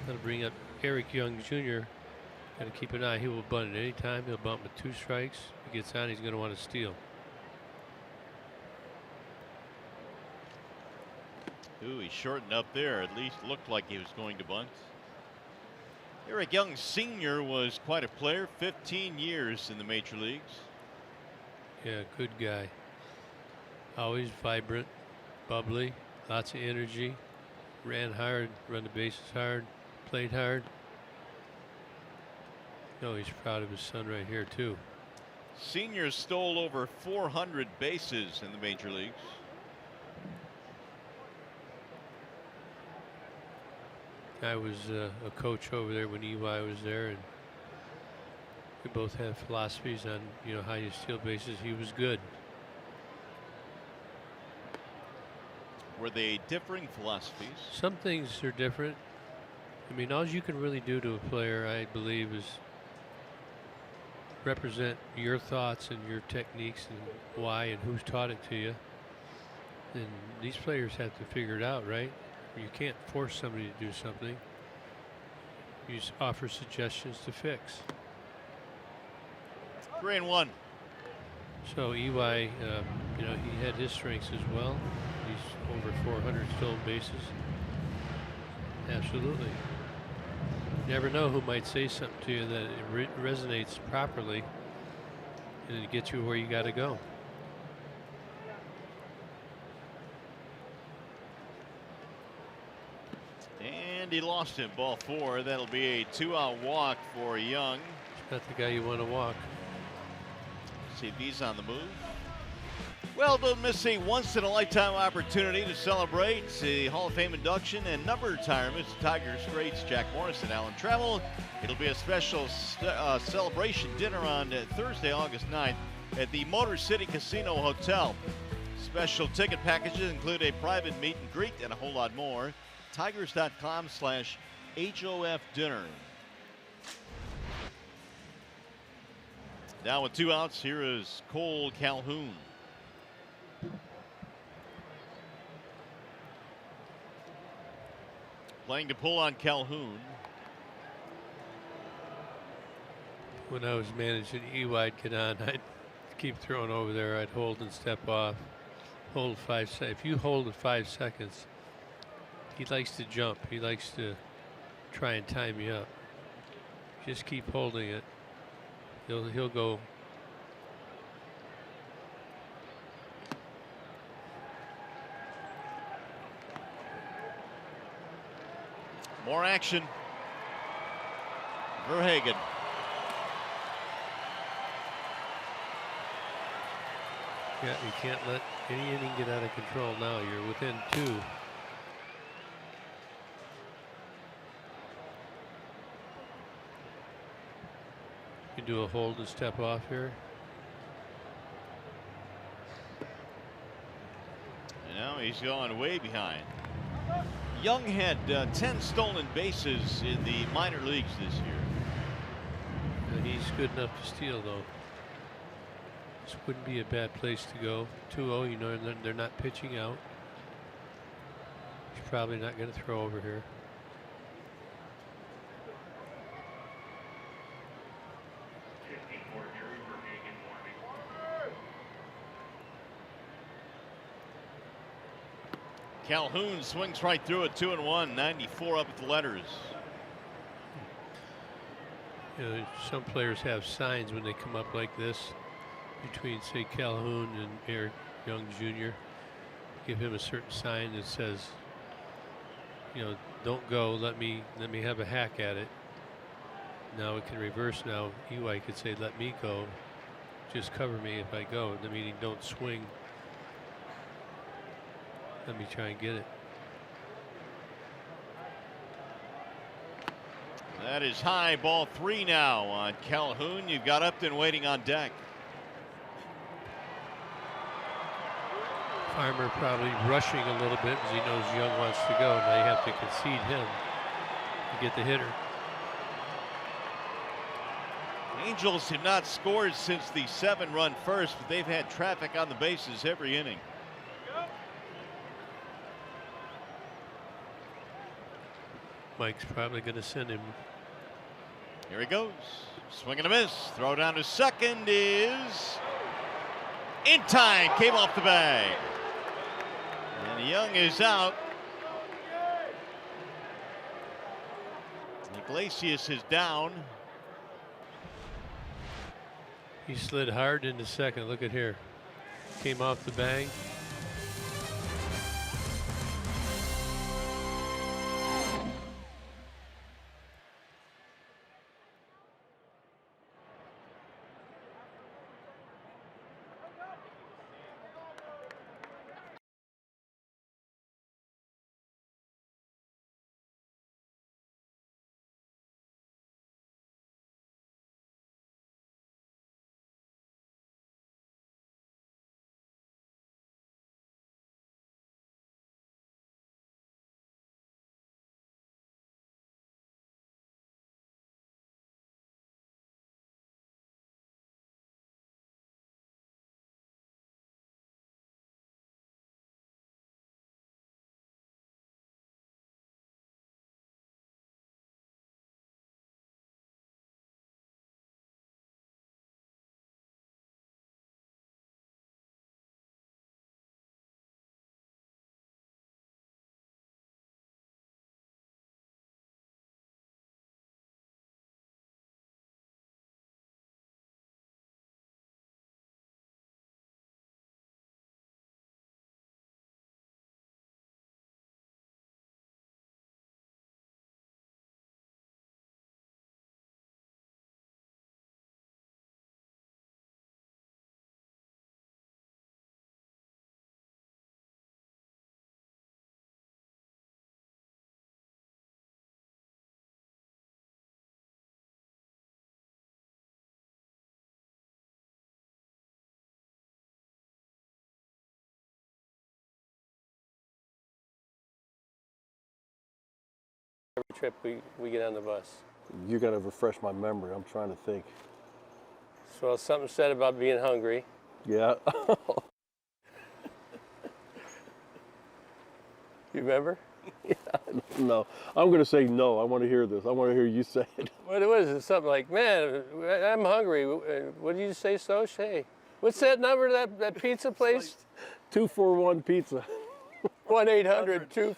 That'll bring up Eric Young Jr. Got to keep an eye. He will bunt at any time. He'll bump with 2 strikes. If he gets on, he's going to want to steal. Ooh, he shortened up there. At least looked like he was going to bunt. Eric Young Sr. was quite a player. 15 years in the major leagues. Yeah, good guy. Always vibrant, bubbly, lots of energy. Ran hard, run the bases hard, played hard. No, he's proud of his son right here too. Senior stole over 400 bases in the major leagues. I was a coach over there when EY was there, and we both had philosophies on, you know, how you steal bases. He was good. Were they differing philosophies? Some things are different. I mean, all you can really do to a player, I believe, is represent your thoughts and your techniques and why and who's taught it to you. And these players have to figure it out, right? You can't force somebody to do something. You just offer suggestions to fix. 3-1. So EY, you know, he had his strengths as well. He's over 400 stolen bases. Absolutely. You never know who might say something to you that it resonates properly, and it gets you where you got to go. And he lost him. Ball 4. That'll be a 2-out walk for Young. It's not the guy you want to walk. See if he's on the move. Well, don't miss a once-in-a-lifetime opportunity to celebrate the Hall of Fame induction and number retirements. Tigers greats Jack Morris and Alan Trammell. It'll be a special celebration dinner on Thursday, August 9th at the Motor City Casino Hotel. Special ticket packages include a private meet and greet and a whole lot more. Tigers.com/HOF dinner. Now with 2 outs, here is Cole Calhoun. Playing to pull on Calhoun. When I was managing EY, I'd get on. I'd keep throwing over there. I'd hold and step off. Hold 5 seconds. If you hold it 5 seconds, he likes to jump. He likes to try and time you up. Just keep holding it. He'll go. More action. Verhagen. Yeah, you can't let any inning get out of control now. You're within 2. You do a hold and step off here. And now he's going way behind. Young had 10 stolen bases in the minor leagues this year. He's good enough to steal, though. This wouldn't be a bad place to go. 2-0, you know, they're not pitching out. He's probably not going to throw over here. Calhoun swings right through it, 2-1, 94 up at the letters. You know, some players have signs when they come up like this between, say, Calhoun and Eric Young Jr. Give him a certain sign that says, you know, don't go, let me have a hack at it. Now it can reverse now. Ely could say, let me go, just cover me if I go. The meaning, don't swing. Let me try and get it. That is high, ball 3 now on Calhoun. You've got Upton waiting on deck. Farmer probably rushing a little bit because he knows Young wants to go. Now you have to concede him to get the hitter. Angels have not scored since the 7-run first, but they've had traffic on the bases every inning. Mike's probably going to send him. Here he goes. Swing and a miss. Throw down to second is in time. Came off the bag. And Young is out. Iglesias is down. He slid hard into second. Look at here. Came off the bag. Every trip we get on the bus. You got to refresh my memory. I'm trying to think. So something said about being hungry. Yeah. You remember? No. I'm going to say no. I want to hear this. I want to hear you say it. What it was? It's something like, man, I'm hungry. What did you say, Soch? Hey, what's that number, that pizza place? 241 pizza. 1-800-241.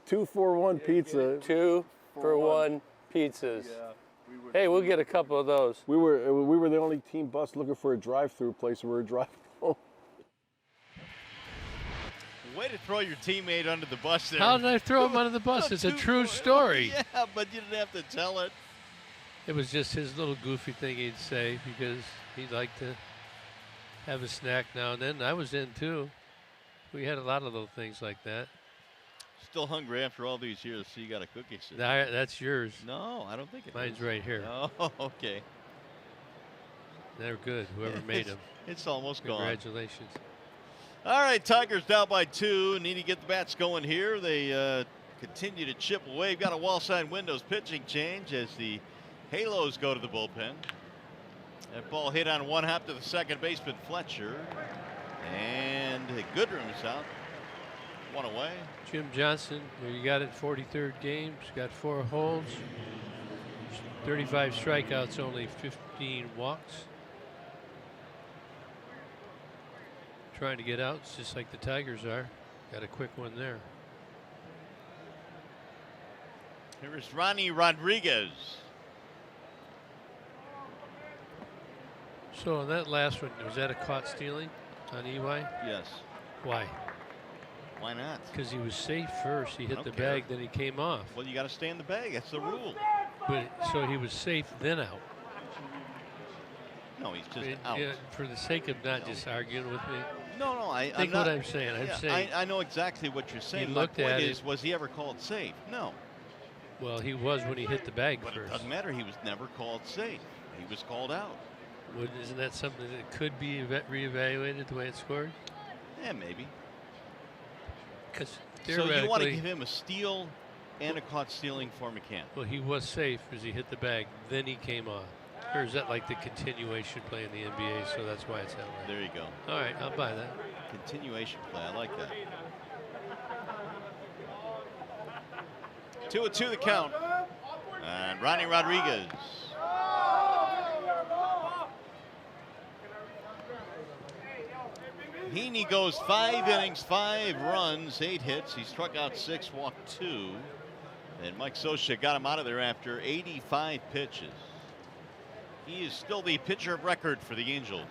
1-800-241 pizza. 2 for 1 pizzas. Hey, we'll get a couple of those. We were the only team bus looking for a drive-through place. We were driving home. Way to throw your teammate under the bus there. How did I throw him under the bus? It's a true story. Yeah, but you didn't have to tell it. It was just his little goofy thing he'd say because he'd like to have a snack now and then. I was in too. We had a lot of little things like that. Still hungry after all these years, so you got a cookie. That's yours. No, I don't think it Mine's is. right here. Oh, okay. They're good, whoever made them. It's almost gone. Congratulations. All right, Tigers down by 2. Need to get the bats going here. They continue to chip away. We've got a wall side windows pitching change as the Halos go to the bullpen. That ball hit on one hop to the second baseman, Fletcher. And Goodrum's out. One away. Jim Johnson, you got it, 43rd game. He's got 4 holds, 35 strikeouts, only 15 walks. Trying to get outs just like the Tigers are. Got a quick one there. Here's Ronnie Rodriguez. So on that last one, was that a caught stealing on EY? Yes. Why? Why not? Because he was safe first. He hit the bag, then he came off. Well, you got to stay in the bag. That's the rule. But so he was safe, then out. No, he's just out. Yeah, for the sake of not just arguing with me. No, I think I'm what not, I'm saying. I'm yeah, saying I know exactly what you're saying. He My looked point at is, it. was he ever called safe? No. Well, he was when he hit the bag But it first. doesn't matter. He was never called safe. He was called out. Isn't that something that could be reevaluated the way it's scored? Yeah, maybe. Because So you want to give him a steal and a caught stealing for McCann? Well, he was safe as he hit the bag, then he came off. Or is that like the continuation play in the NBA, so that's why it's that way? There you go. All right, I'll buy that. Continuation play. I like that. 2-2 the count. And Ronnie Rodriguez. Heaney goes 5 innings, 5 runs, 8 hits. He struck out 6, walked 2. And Mike Scioscia got him out of there after 85 pitches. He is still the pitcher of record for the Angels.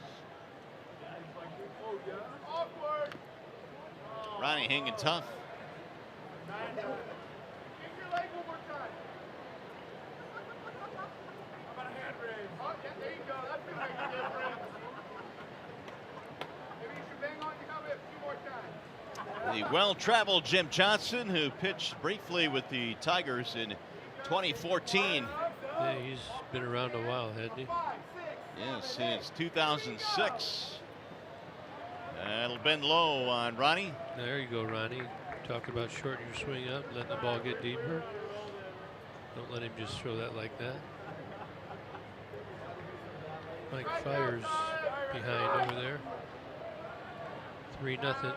Ronnie hanging tough. The well-traveled Jim Johnson, who pitched briefly with the Tigers in 2014. Yeah, he's been around a while, hasn't he? Yes, since 2006. That'll bend low on Ronnie. There you go, Ronnie. Talk about shortening your swing up, letting the ball get deeper. Don't let him just throw that like that. Mike fires behind over there. 3-0.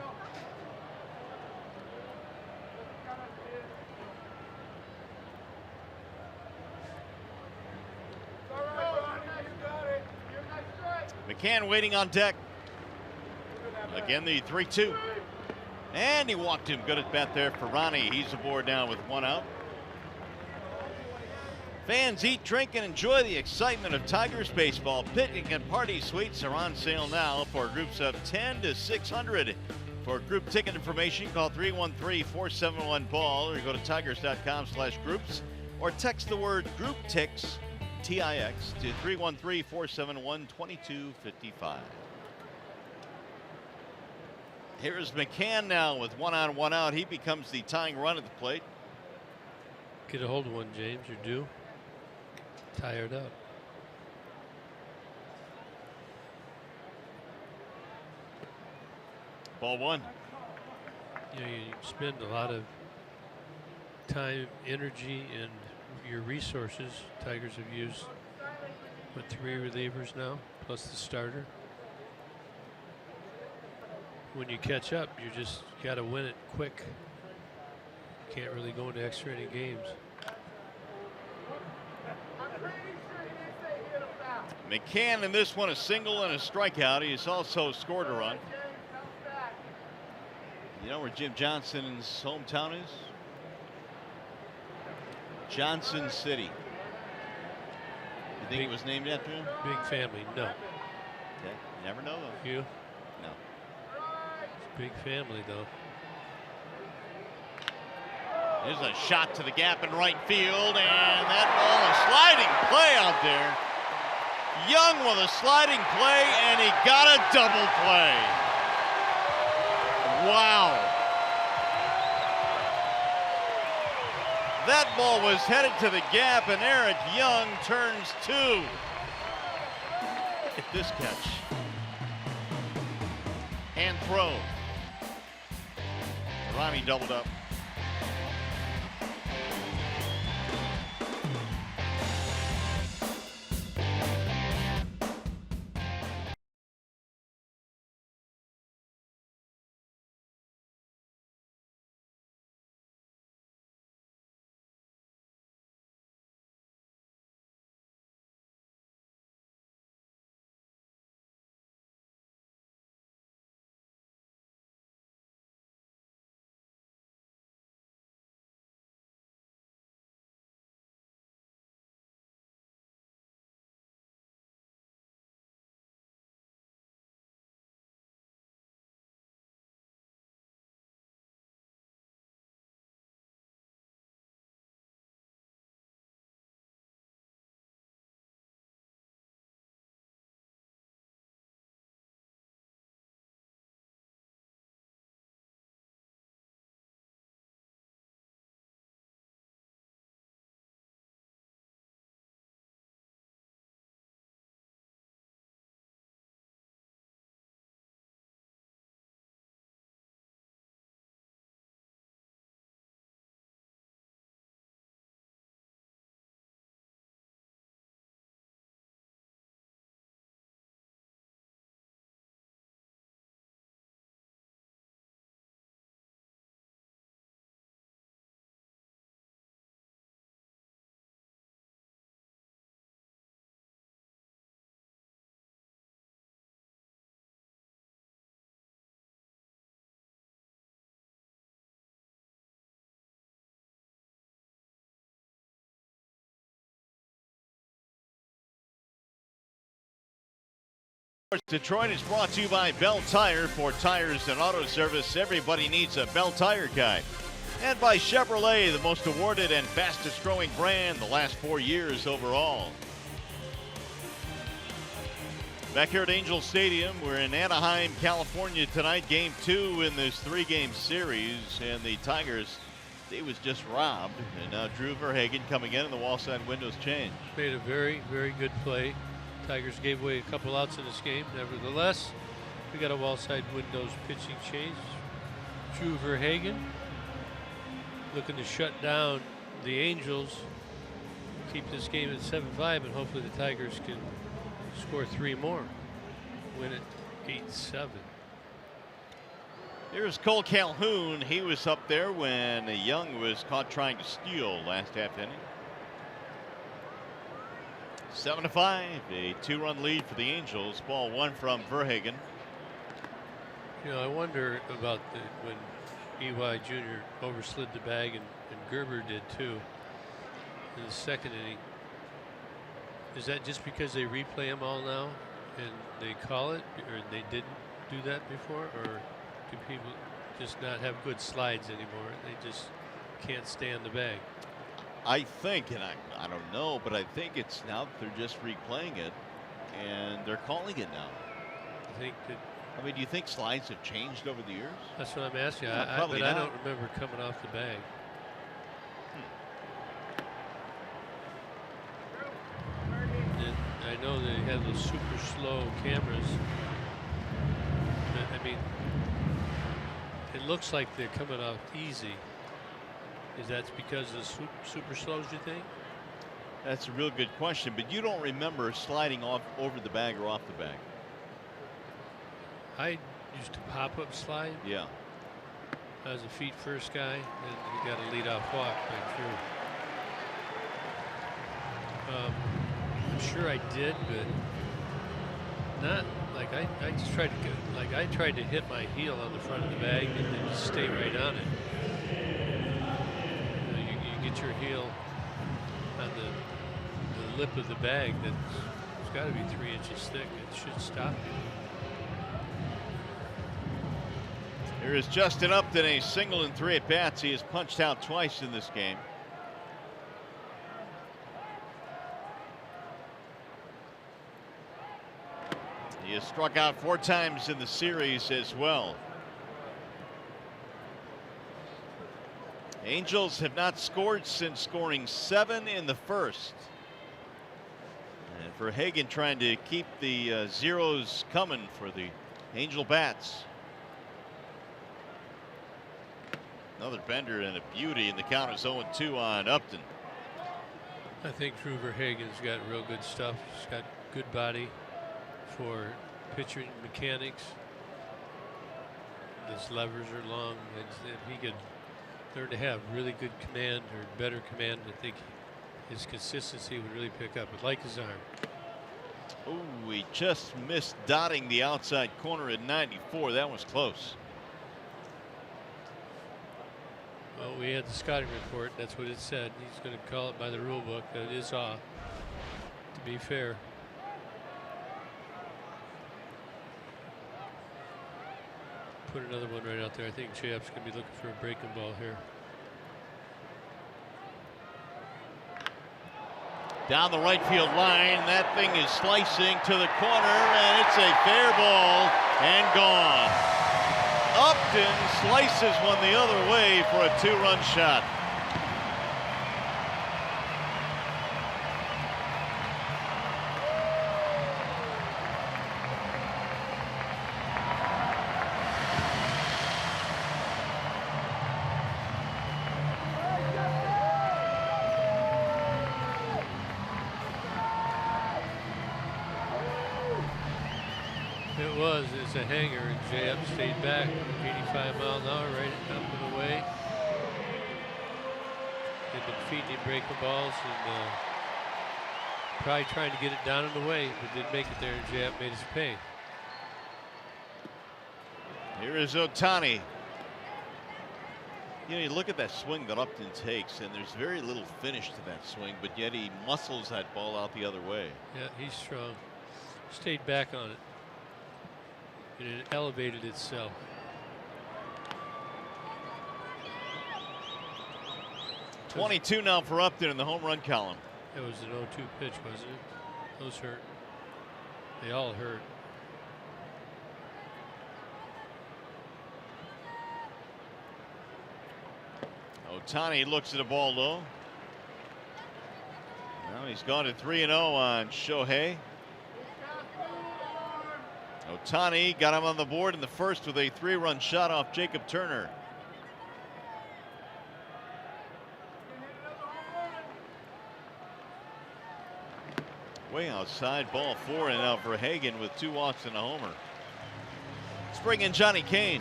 McCann waiting on deck. Again, the 3-2. And he walked him. Good at bat there for Ronnie. He's aboard now with 1 out. Fans eat, drink, and enjoy the excitement of Tigers baseball. Picnic and party suites are on sale now for groups of 10 to 600. For group ticket information, call 313-471-BALL or go to tigers.com/groups or text the word group TIX, TIX, to 313-471-2255. Here's McCann now with 1 on, 1 out. He becomes the tying run at the plate. Get a hold of one, James. You're due. Tired up. Ball 1. You know, you spend a lot of time, energy, and your resources. Tigers have used, what, 3 relievers now, plus the starter. When you catch up, you just got to win it quick. Can't really go into extra inning games. McCann in this one, a single and a strikeout. He's also scored a run. You know where Jim Johnson's hometown is? Johnson City. You think it was named after him? Big family, no. Okay. You never know though. You? No. It's big family though. There's a shot to the gap in right field, and that ball, a sliding play out there. Young with a sliding play, and he got a double play. Wow. That ball was headed to the gap, and Eric Young turns two. Look at this catch. Hand throw. Ronnie doubled up. Detroit is brought to you by Bell Tire. For tires and auto service, everybody needs a Bell Tire guy. And by Chevrolet, the most awarded and fastest growing brand the last 4 years overall. Back here at Angel Stadium, we're in Anaheim, California tonight. Game 2 in this 3-game series. And the Tigers, they was just robbed. And now Drew Verhagen coming in and the wall side windows change. Made a very, very good play. Tigers gave away a couple outs in this game. Nevertheless, we got a wall side windows pitching change. Drew Verhagen looking to shut down the Angels, keep this game at 7-5, and hopefully the Tigers can score 3 more, win it 8-7. Here's Cole Calhoun. He was up there when Young was caught trying to steal last half inning. 7-5, a 2-run lead for the Angels. Ball 1 from Verhagen. You know, I wonder about when EY Jr. overslid the bag, and Gerber did too in the second inning. Is that just because they replay them all now and they call it, or they didn't do that before, or do people just not have good slides anymore? They just can't stay on the bag. I think, and I don't know, but I think it's now that they're just replaying it and they're calling it now. I think that. I mean, do you think slides have changed over the years? That's what I'm asking. No, But I don't remember coming off the bag. And I know they have those super slow cameras. But, I mean, it looks like they're coming off easy. Is that because of the super slows, you think? That's a real good question, but you don't remember sliding off over the bag or off the bag. I used to pop-up slide. Yeah. I was a feet first guy, and you got a lead-off walk right through. I'm sure I did, but not like I just tried to get, like I tried to hit my heel on the front of the bag and then just stay right on it. You get your heel on the lip of the bag that's got to be 3 inches thick. It should stop you. Here is Justin Upton, a single in 3 at bats. He has punched out twice in this game. He has struck out 4 times in the series as well. Angels have not scored since scoring 7 in the first. And for Hagen trying to keep the zeros coming for the Angel bats. Another bender and a beauty, and the count is 0-2 on Upton. I think Verhagen's got real good stuff. He's got good body for pitching mechanics. His levers are long, and if he could learn to have really good command or better command, I think his consistency would really pick up. I like his arm. Oh, he just missed dotting the outside corner at 94. That was close. Well, we had the scouting report. That's what it said. He's going to call it by the rule book. That is off, to be fair. Put another one right out there. I think Jap's going to be looking for a breaking ball here. Down the right field line, that thing is slicing to the corner, and it's a fair ball and gone. Upton slices one the other way for a 2-run shot. It's a hanger, and Jab stayed back 85 mile an hour right up and away. They've been feeding him breaking balls and probably trying to get it down and away, but didn't make it there, and Jab made us pay. Here is Ohtani. You know, you look at that swing that Upton takes, and there's very little finish to that swing, but yet he muscles that ball out the other way. Yeah, he's strong. Stayed back on it. And it elevated itself. .22 now for Upton in the home run column. That was an 0-2 pitch, wasn't it? Those hurt. They all hurt. Ohtani looks at the ball low. Now he's gone to 3-0 on Shohei. Ohtani got him on the board in the first with a 3-run shot off Jacob Turner. Way outside, ball 4, and now Verhagen with 2 walks and a homer. Let's bring in Johnny Kane.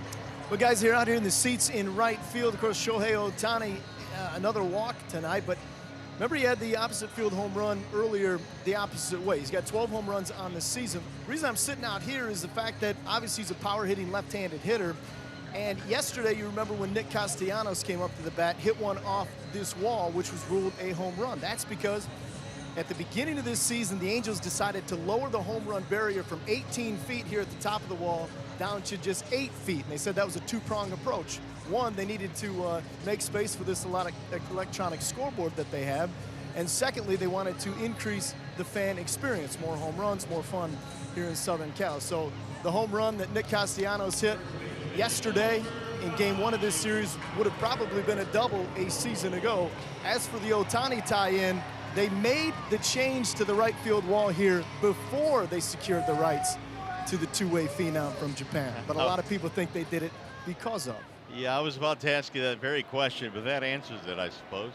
Well, guys, here out here in the seats in right field, of course, Shohei Ohtani, another walk tonight, but remember he had the opposite field home run earlier the opposite way. He's got 12 home runs on the season. The reason I'm sitting out here is the fact that obviously he's a power-hitting left-handed hitter. And yesterday, you remember when Nick Castellanos came up to the bat, hit one off this wall, which was ruled a home run. That's because at the beginning of this season, the Angels decided to lower the home run barrier from 18 feet here at the top of the wall down to just 8 feet. And they said that was a 2-pronged approach. One, they needed to make space for this electronic scoreboard that they have. And secondly, they wanted to increase the fan experience. More home runs, more fun here in Southern Cal. So the home run that Nick Castellanos hit yesterday in game 1 of this series would have probably been a double a season ago. As for the Ohtani tie-in, they made the change to the right field wall here before they secured the rights to the two-way phenom from Japan. But a lot of people think they did it because of. Yeah, I was about to ask you that very question, but that answers it, I suppose.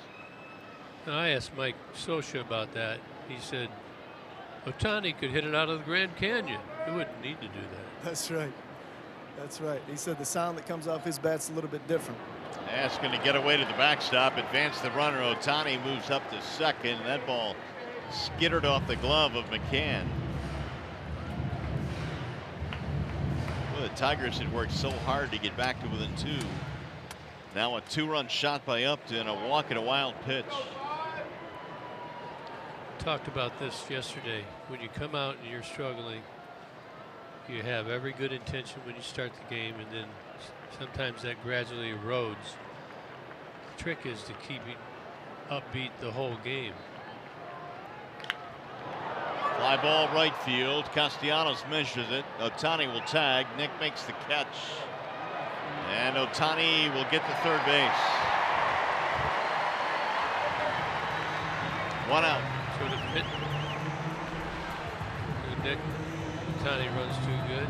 And I asked Mike Scioscia about that. He said Ohtani could hit it out of the Grand Canyon. He wouldn't need to do that. That's right. That's right. He said the sound that comes off his bat's a little bit different. Asking to get away to the backstop, advance the runner. Ohtani moves up to second. That ball skittered off the glove of McCann. Well, the Tigers had worked so hard to get back to within 2. Now a 2-run shot by Upton, a walk and a wild pitch. Talked about this yesterday. When you come out and you're struggling, you have every good intention when you start the game, and then sometimes that gradually erodes. The trick is to keep it upbeat the whole game. Fly ball right field. Castellanos measures it. Otani will tag. Nick makes the catch. And Otani will get to third base. 1 out. So the hit. Nick Otani runs too good.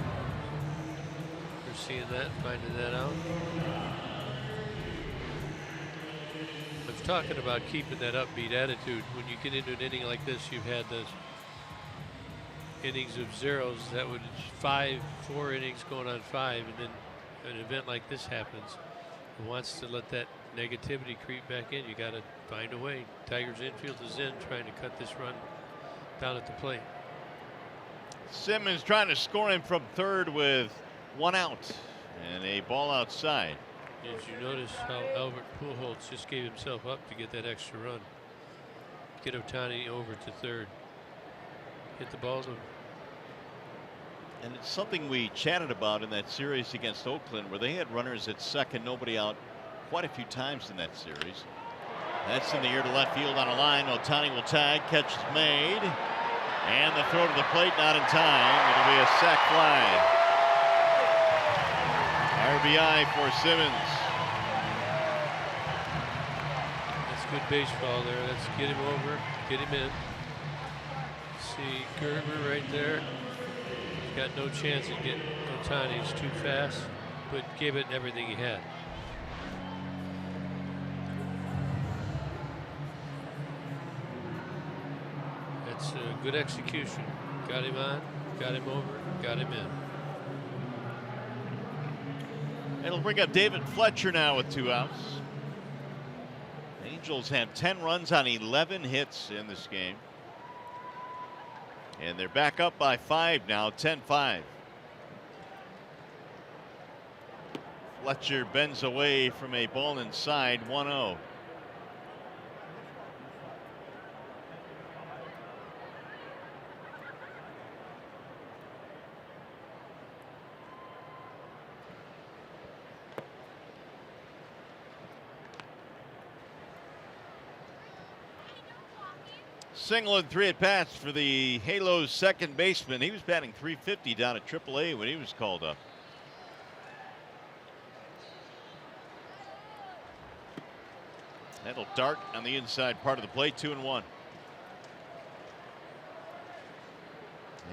We're seeing that, finding that out. I'm talking about keeping that upbeat attitude. When you get into an inning like this, you've had those innings of zeros. That would 4 innings going on 5, and then an event like this happens. It wants to let that negativity creep back in. You got to find a way. Tigers infield is in, trying to cut this run down at the plate. Simmons trying to score him from third with 1 out and a ball outside. As you notice how Albert Pujols just gave himself up to get that extra run. Get Otani over to third. Hit the balls over. And it's something we chatted about in that series against Oakland, where they had runners at second, nobody out, quite a few times in that series. That's in the air to left field on a line. Otani will tag. Catch is made. And the throw to the plate not in time. It'll be a sac fly. RBI for Simmons. That's good baseball there. Let's get him over, get him in. See Gerber right there. He's got no chance of getting Otani. He's too fast, but gave it everything he had. That's a good execution. Got him on, got him over, got him in. It'll bring up David Fletcher now with 2 outs. Angels have 10 runs on 11 hits in this game. And they're back up by 5 now, 10-5. Fletcher bends away from a ball inside, 1-0. Single and 3 at bats for the Halos second baseman. He was batting .350 down at AAA when he was called up. That'll dart on the inside part of the plate, 2-1.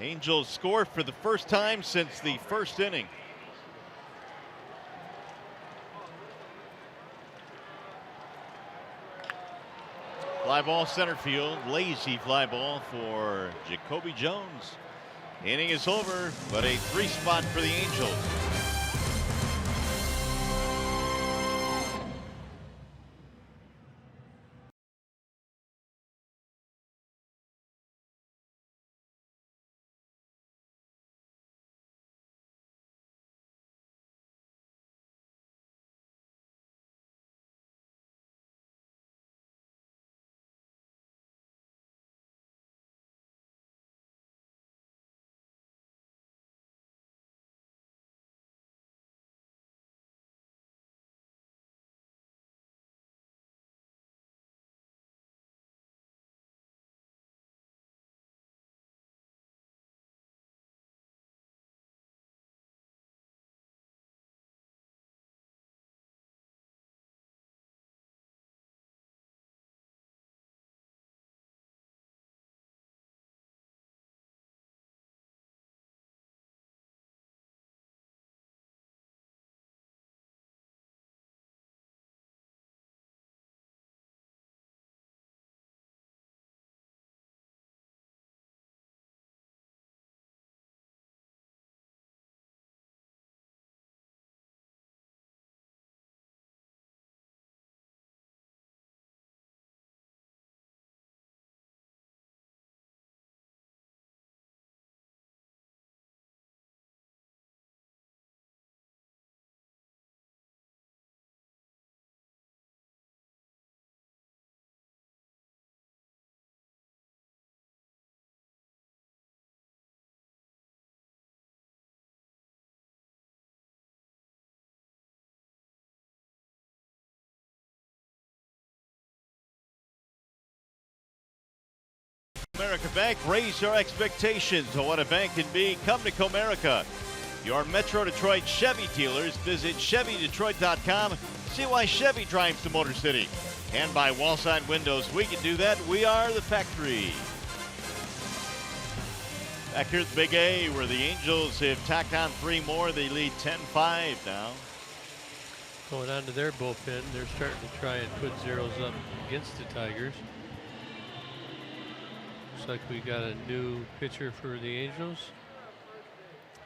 Angels score for the first time since the first inning. Fly ball center field, lazy fly ball for Jacoby Jones. Inning is over, but a 3 spot for the Angels. Comerica Bank. Raise your expectations of what a bank can be. Come to Comerica, your Metro Detroit Chevy dealers. Visit ChevyDetroit.com. See why Chevy drives to Motor City. And by Wallside Windows, we can do that. We are the factory. Back here at the Big A, where the Angels have tacked on 3 more. They lead 10-5 now. Going on to their bullpen, they're starting to try and put zeros up against the Tigers. Looks like we got a new pitcher for the Angels.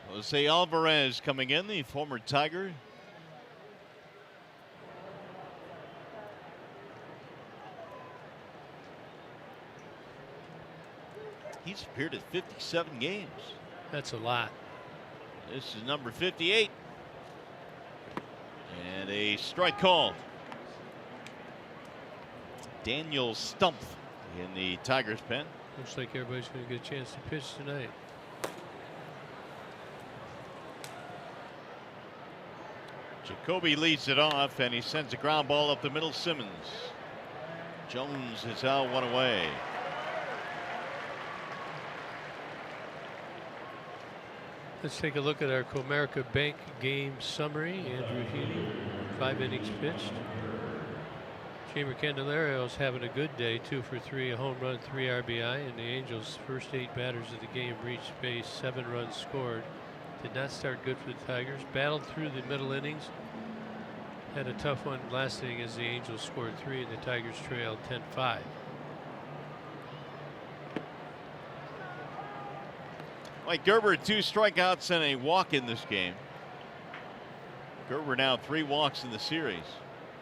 Jose Alvarez coming in, the former Tiger. He's appeared at 57 games. That's a lot. This is number 58. And a strike called. Daniel Stumpf in the Tigers pen. Looks like everybody's going to get a chance to pitch tonight. Jacoby leads it off, and he sends a ground ball up the middle. Simmons. Jones is out 1 away. Let's take a look at our Comerica Bank game summary. Andrew Heaney, 5 innings pitched. Jeimer Candelario's having a good day, 2 for 3, a home run, 3 RBI, and the Angels' first 8 batters of the game reached base, 7 runs scored. Did not start good for the Tigers. Battled through the middle innings. Had a tough one last inning as the Angels scored 3 and the Tigers trailed 10-5. Mike Gerber, 2 strikeouts and a walk in this game. Gerber now 3 walks in the series.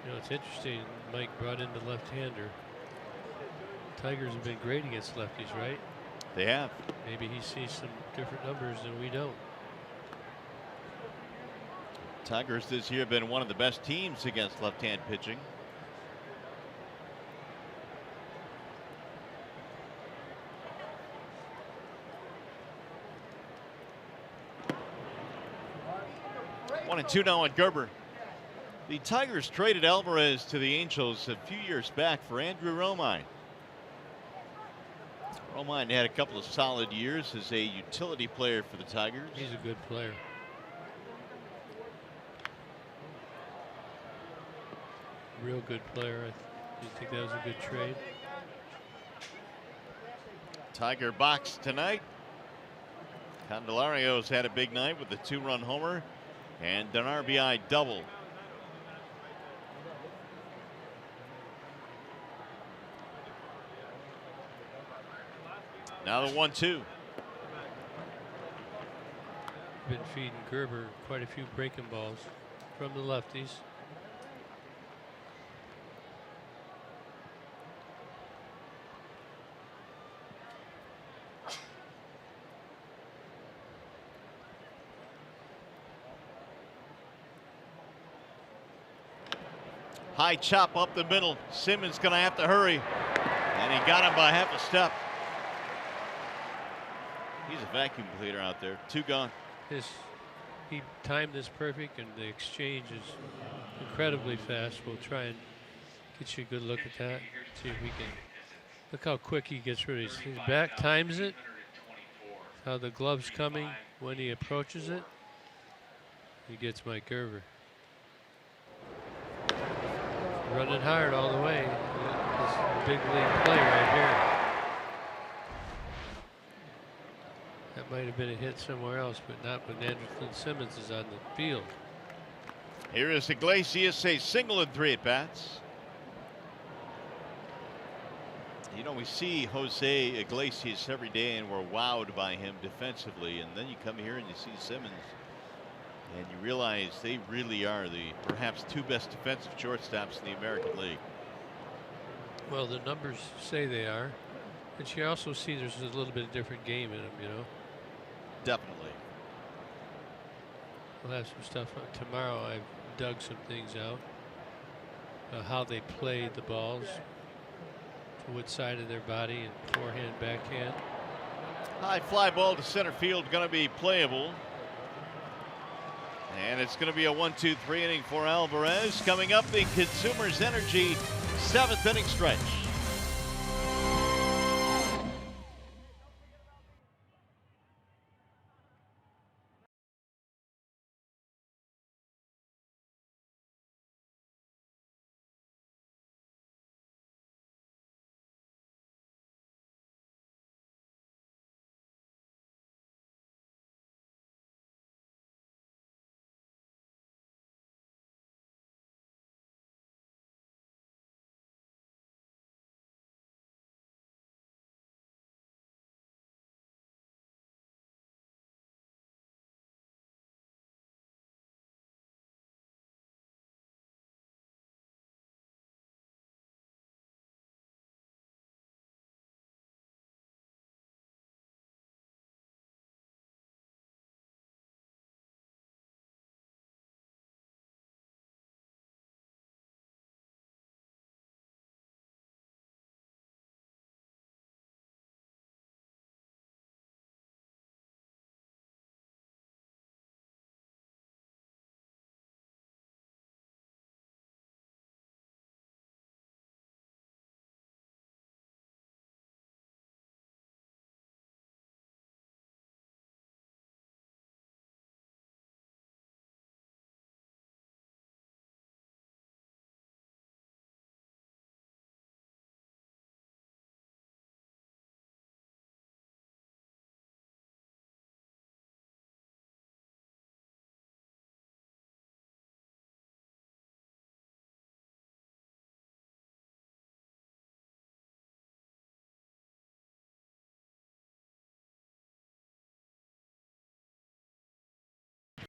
You know, it's interesting. Mike brought in the left-hander. Tigers have been great against lefties, right? They have. Maybe he sees some different numbers than we don't. Tigers this year have been one of the best teams against left-hand pitching. One and 2 now on Gerber. The Tigers traded Alvarez to the Angels a few years back for Andrew Romine. Romine had a couple of solid years as a utility player for the Tigers. He's a good player. Real good player. I think that was a good trade. Tiger box tonight. Candelario's had a big night with a 2-run homer and an RBI double. Now the 1-2. Been feeding Gerber quite a few breaking balls from the lefties. High chop up the middle. Simmons gonna have to hurry. And he got him by half a step. He's a vacuum cleaner out there. 2 gone. He timed this perfect, and the exchange is incredibly fast. We'll try and get you a good look at that. See if we can. Look how quick he gets rid of his back, times it. How the glove's coming when he approaches it. He gets Mike Gerber. Running hard all the way. This big league play right here. That might have been a hit somewhere else, but not when Andrelton Simmons is on the field. Here is Iglesias, a single in 3 at-bats. You know, we see Jose Iglesias every day and we're wowed by him defensively, and then you come here and you see Simmons and you realize they really are the perhaps 2 best defensive shortstops in the American League. Well, the numbers say they are, but you also see there's a little bit of different game in them, you know. Definitely. We'll have some stuff on tomorrow. I've dug some things out. How they play the balls, to what side of their body, and forehand, backhand. High fly ball to center field, going to be playable. And it's going to be a 1-2-3 inning for Alvarez. Coming up, the Consumers Energy 7th inning stretch.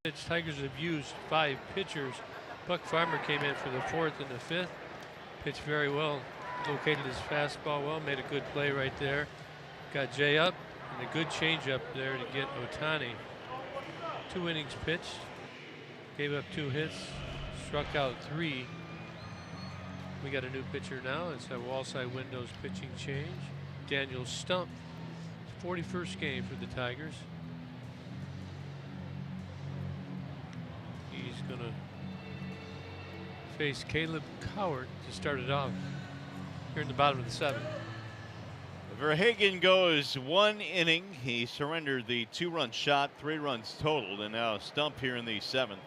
Tigers have used 5 pitchers. Buck Farmer came in for the 4th and the 5th. Pitched very well, located his fastball well, made a good play right there. Got Jay up, and a good changeup there to get Ohtani. 2 innings pitched, gave up 2 hits, struck out 3. We got a new pitcher now. It's a Wallside Windows pitching change. Daniel Stump, 41st game for the Tigers. He's gonna face Caleb Cowart to start it off here in the bottom of the 7th. Verhagen goes 1 inning. He surrendered the 2-run shot, 3 runs totaled, and now Stump here in the 7th.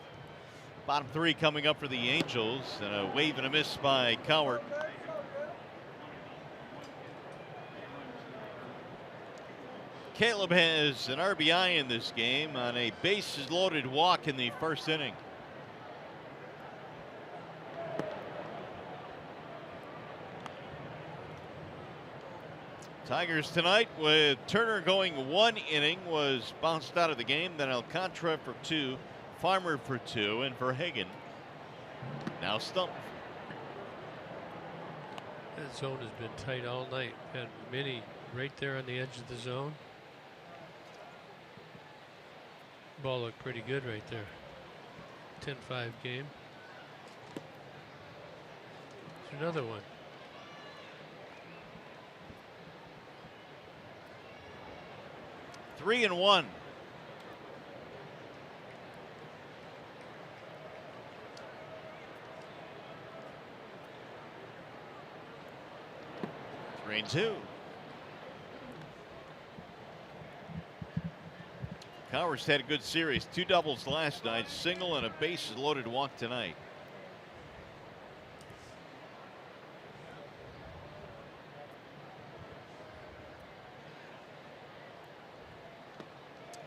Bottom 3 coming up for the Angels, and a wave and a miss by Cowart. Caleb has an RBI in this game on a bases loaded walk in the 1st inning. Tigers tonight with Turner going 1 inning, was bounced out of the game. Then Alcantara for 2, Farmer for 2, and Verhagen now Stump. That zone has been tight all night. Had Minnie right there on the edge of the zone. Ball looked pretty good right there. 10-5 game. There's another one. Three and 1. Three and 2. Cowart's had a good series. 2 doubles last night, single and a bases loaded walk tonight.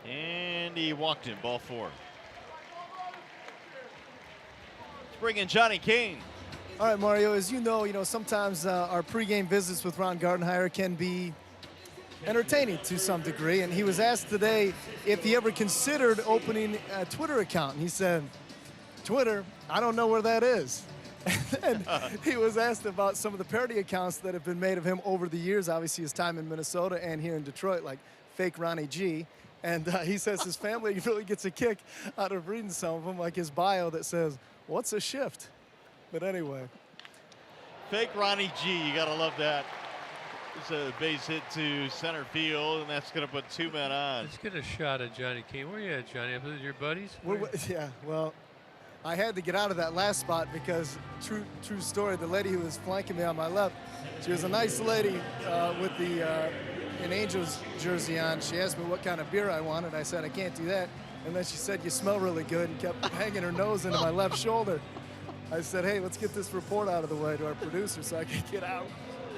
And he walked in, ball 4. Let's bring in Johnny Kane. All right, Mario, as you know, sometimes our pregame visits with Ron Gardenhire can be entertaining to some degree. And he was asked today if he ever considered opening a Twitter account. And he said, Twitter, I don't know where that is. And he was asked about some of the parody accounts that have been made of him over the years, obviously his time in Minnesota and here in Detroit, like Fake Ronnie G. And he says his family really gets a kick out of reading some of them, like his bio that says, what's a shift? But anyway. Fake Ronnie G, you gotta love that. It's a base hit to center field, and that's gonna put 2 men on. Let's get a shot at Johnny Kane. Where you at, Johnny? Up with your buddies? Yeah, well, I had to get out of that last spot because, true story, the lady who was flanking me on my left, she was a nice lady with the an Angels jersey on. She asked me what kind of beer I wanted. I said, I can't do that. And then she said, you smell really good, and kept hanging her nose into my left shoulder. I said, hey, let's get this report out of the way to our producer so I can get out.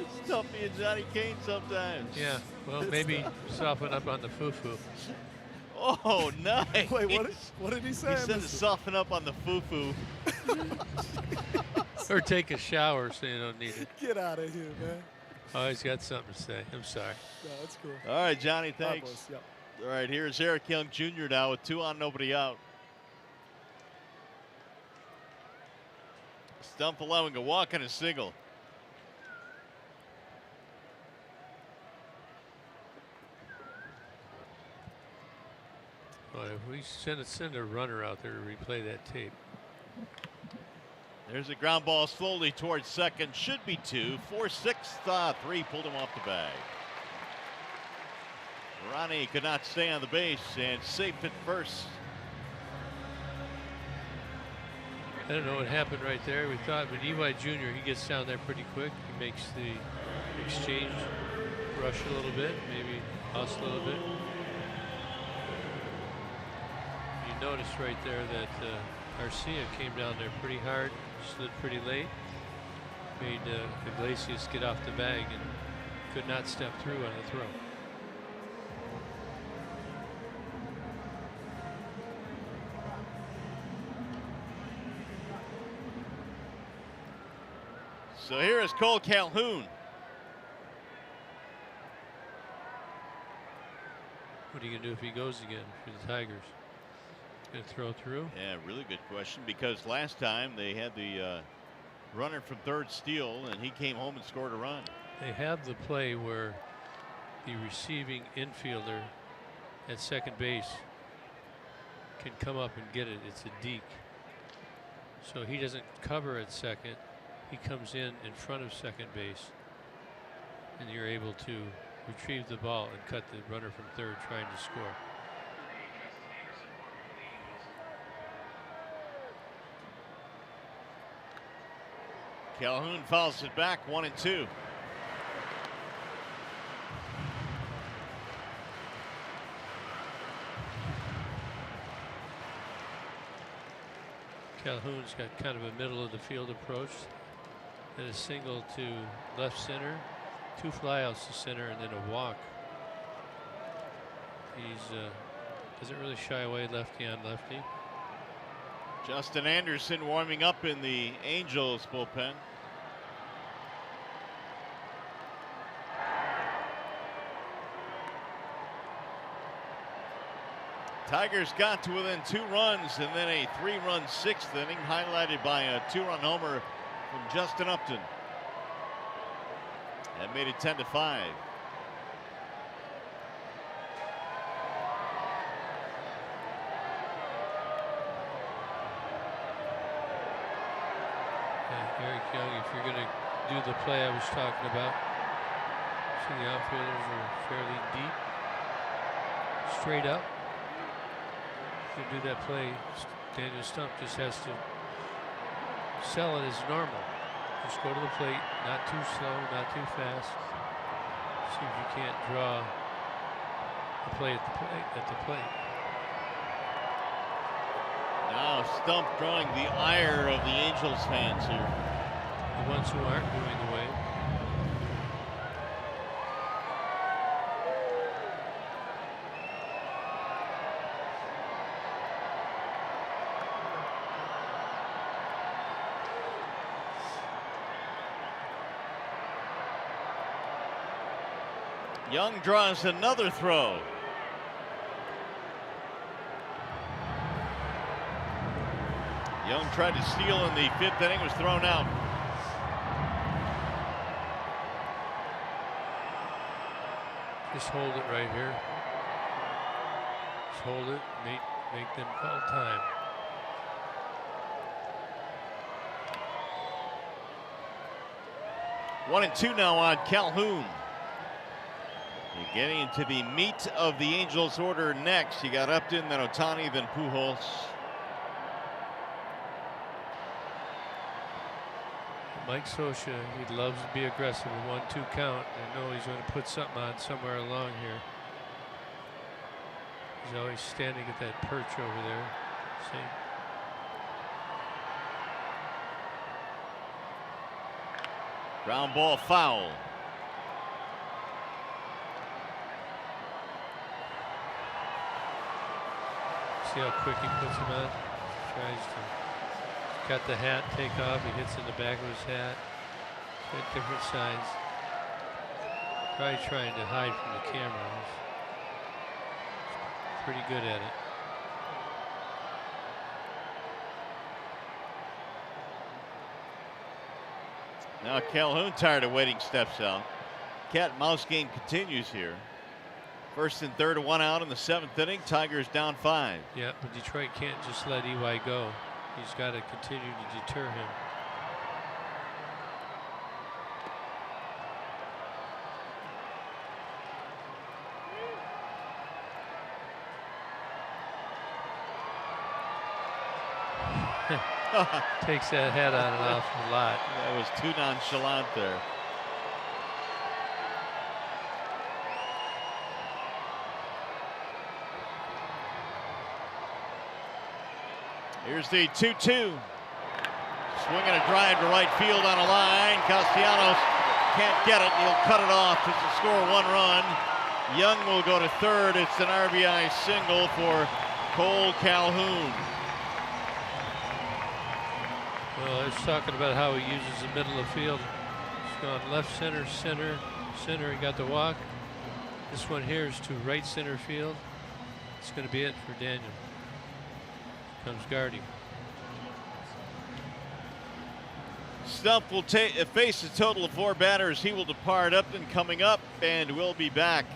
It's tough being Johnny Kane sometimes. Yeah, well, maybe soften up on the foo-foo. Oh, nice. Wait, what did he say? He said to soften up on the foo-foo. Or take a shower so you don't need it. Get out of here, man. Oh, he's got something to say. I'm sorry. No, that's cool. All right, Johnny, thanks. Yep. All right, here's Eric Young Jr. now with 2 on, nobody out. Stump allowing a walk and a single. Well, if we send a runner out there to replay that tape. There's a ground ball slowly towards second. Should be 2. 4-6, 3 pulled him off the bag. Ronnie could not stay on the base and safe at first. I don't know what happened right there. We thought, but EY Jr., he gets down there pretty quick. He makes the exchange rush a little bit, maybe us a little bit. You notice right there that Garcia came down there pretty hard, slid pretty late, made Iglesias get off the bag and could not step through on the throw. So here is Cole Calhoun. What are you going to do if he goes again for the Tigers? going to throw through. Yeah, really good question, because last time they had the runner from third steal, and he came home and scored a run. They have the play where the receiving infielder at second base can come up and get it. It's a deke. So he doesn't cover at second. He comes in front of second base, and you're able to retrieve the ball and cut the runner from third trying to score. Calhoun fouls it back, 1-2. Calhoun's got kind of a middle of the field approach, and a single to left center, 2 flyouts to center, and then a walk. He's doesn't really shy away lefty on lefty. Justin Anderson warming up in the Angels bullpen. Tigers got to within 2 runs, and then a 3-run 6th inning, highlighted by a 2-run homer from Justin Upton. That made it 10-5. Eric Young, if you're going to do the play I was talking about, see the outfielders are fairly deep, straight up. To do that play, Daniel Stump just has to sell it as normal. Just go to the plate, not too slow, not too fast. See if you can't draw the play at the plate. Now Stump drawing the ire of the Angels fans here. The ones who aren't doing the way. Young draws another throw. Young tried to steal in the 5th inning, was thrown out. Just hold it right here. Just hold it, make them call time. One and two now on Calhoun. You're getting into the meat of the Angels order next. You got Upton, then Ohtani, then Pujols. Mike Scioscia, he loves to be aggressive. A 1-2 count. I know he's going to put something on somewhere along here. He's always standing at that perch over there. See? Ground ball foul. See how quick he puts him on? Tries to cut the hat, take off. He hits in the back of his hat. Got different signs. Probably trying to hide from the camera. He's pretty good at it. Now Calhoun, tired of waiting, steps out. Cat and mouse game continues here. First and third, 1 out in the 7th inning. Tigers down 5. Yeah, but Detroit can't just let EY go. He's got to continue to deter him. Takes that head on an awful lot. That was too nonchalant there. Here's the 2-2. Swinging a drive to right field on a line. Castellanos can't get it. He'll cut it off to score 1 run. Young will go to third. It's an RBI single for Cole Calhoun. Well, I was talking about how he uses the middle of the field. He's gone left center, center, center. He got the walk. This one here is to right center field. It's going to be it for Daniel. comes Gardy. Stump will face a total of 4 batters. He will depart. Upton coming up, and we'll be back.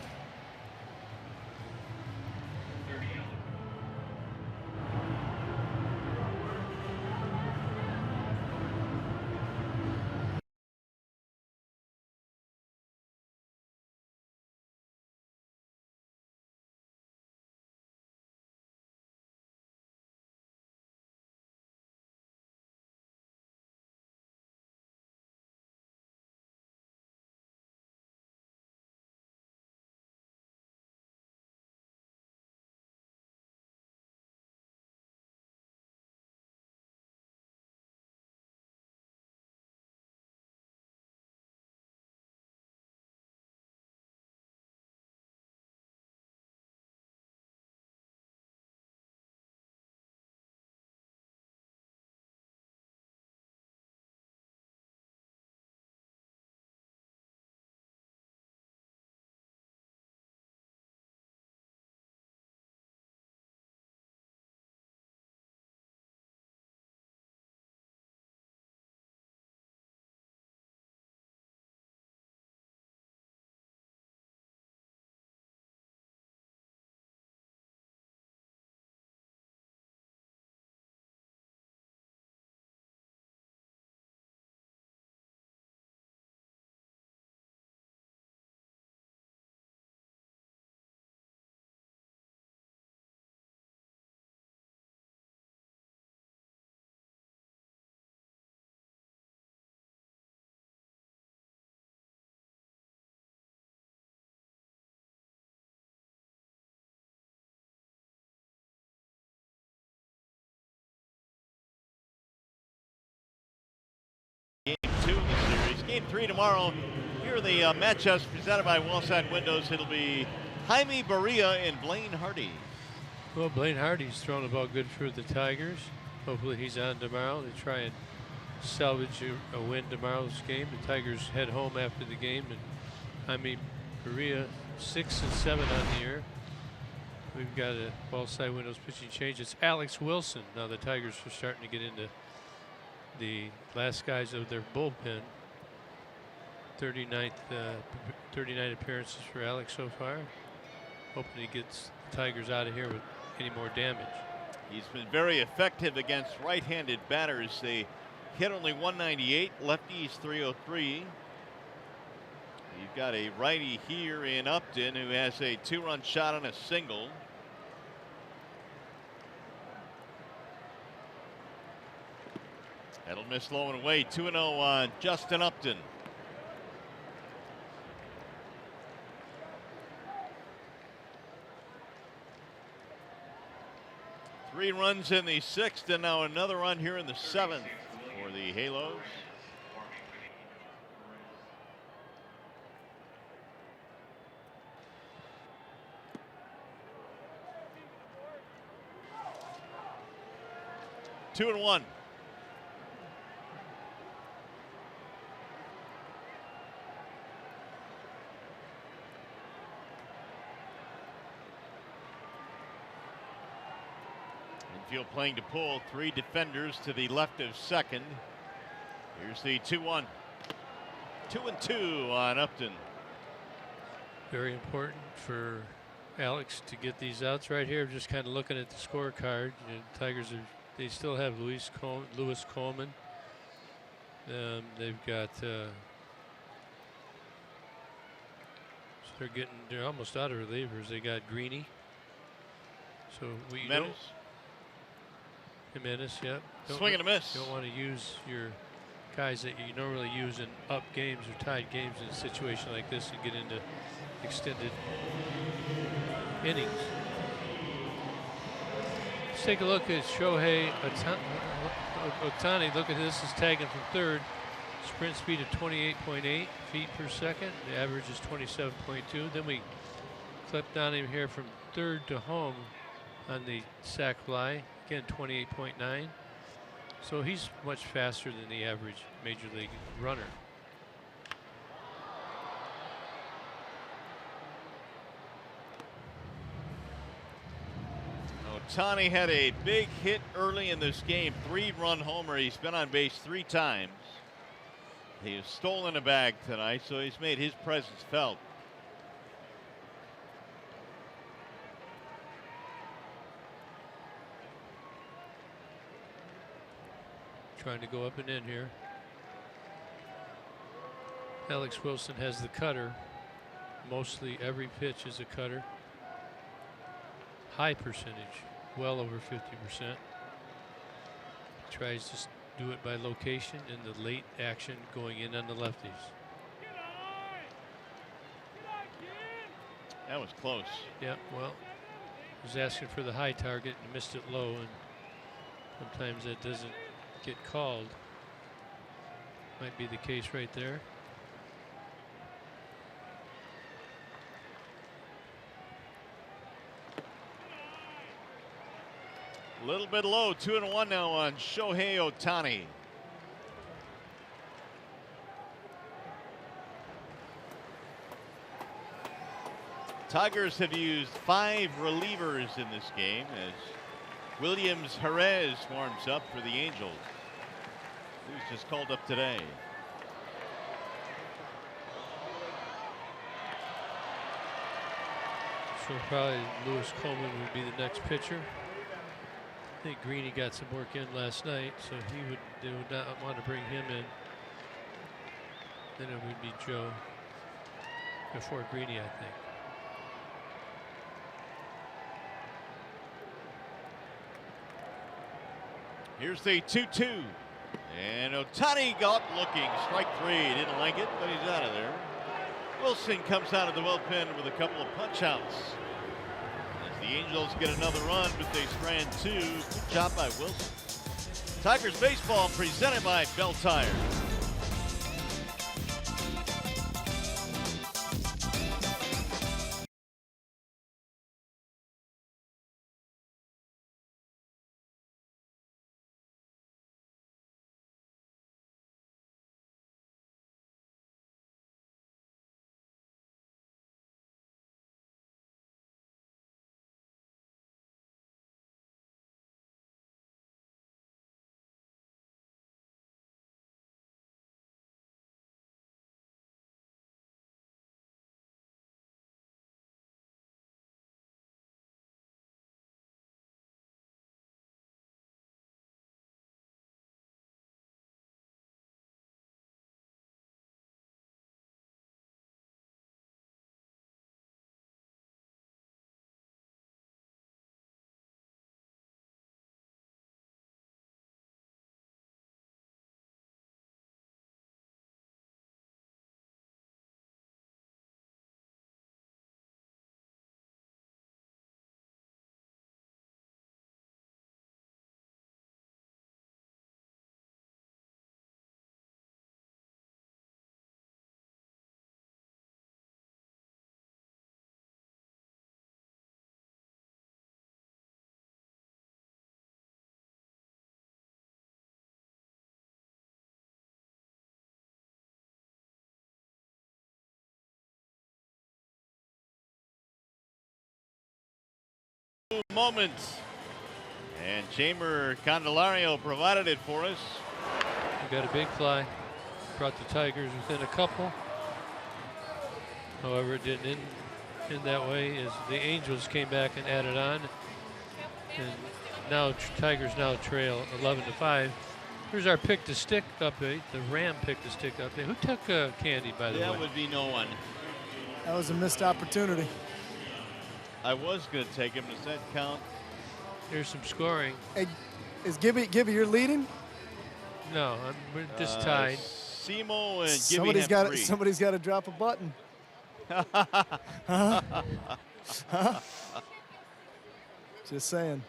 Game 2 of the series. Game 3 tomorrow. Here are the matchups presented by Wallside Windows. It'll be Jaime Barria and Blaine Hardy. Well, Blaine Hardy's thrown the ball good for the Tigers. Hopefully he's on tomorrow to try and salvage a win tomorrow's game. The Tigers head home after the game, and Jaime Barria 6 and 7 on the year. We've got a Wallside Windows pitching change. It's Alex Wilson. Now the Tigers are starting to get into the last guys of their bullpen. 39 appearances for Alex so far. Hoping he gets the Tigers out of here with any more damage. He's been very effective against right-handed batters. They hit only 198, lefties 303. You've got a righty here in Upton who has a 2-run shot on a single. That'll miss low and away. 2-0 on Justin Upton. Three runs in the 6th, and now another run here in the 7th for the Halos. Two and one. Infield playing to pull, 3 defenders to the left of second. Here's the 2-1. 2-2 on Upton. Very important for Alex to get these outs right here. Just kind of looking at the scorecard. You know, Tigers they still have Lewis Coleman. They've got so they're almost out of relievers. They got Greeny. So Jimenez, yep. Swing and a miss. Don't want to use your guys that you normally use in up games or tied games in a situation like this and get into extended innings. Let's take a look at Shohei Ohtani. Look at this, is tagging from third. Sprint speed of 28.8 feet per second. The average is 27.2. Then we clipped down him here from third to home on the sac fly. Again, 28.9. So he's much faster than the average major league runner. Ohtani had a big hit early in this game, 3-run homer. He's been on base 3 times. He has stolen a bag tonight, so he's made his presence felt. Trying to go up and in here. Alex Wilson has the cutter. Mostly every pitch is a cutter. High percentage, well over 50%. Tries to do it by location in the late action going in on the lefties. That was close. Yeah, well, he was asking for the high target and missed it low, and sometimes that doesn't get called. Might be the case right there. A little bit low, 2-1 now on Shohei Ohtani. Tigers have used 5 relievers in this game as Williams Jerez warms up for the Angels. He was just called up today. So probably Lewis Coleman would be the next pitcher. I think Greeny got some work in last night, so they would not want to bring him in. Then it would be Joe before Greeny, I think. Here's the 2-2. And Ohtani got looking. Strike 3. Didn't like it, but he's out of there. Wilson comes out of the bullpen with a couple of punch outs. As the Angels get another run, but they strand 2. Good job by Wilson. Tigers baseball presented by Bell Tire. Moments. And Chamber Candelario provided it for us. We got a big fly. Brought the Tigers within a couple. However, it didn't end that way as the Angels came back and added on. And now Tigers now trail 11-5. Here's our pick to stick update. The Ram pick to stick update. Who took Candy, by the way? That would be no one. That was a missed opportunity. I was going to take him. Does that count? Here's some scoring. Hey, is Gibby you're leading? No, we're just tied. Simo and Somebody's Gibby have 3. Somebody's got to drop a button. Just saying.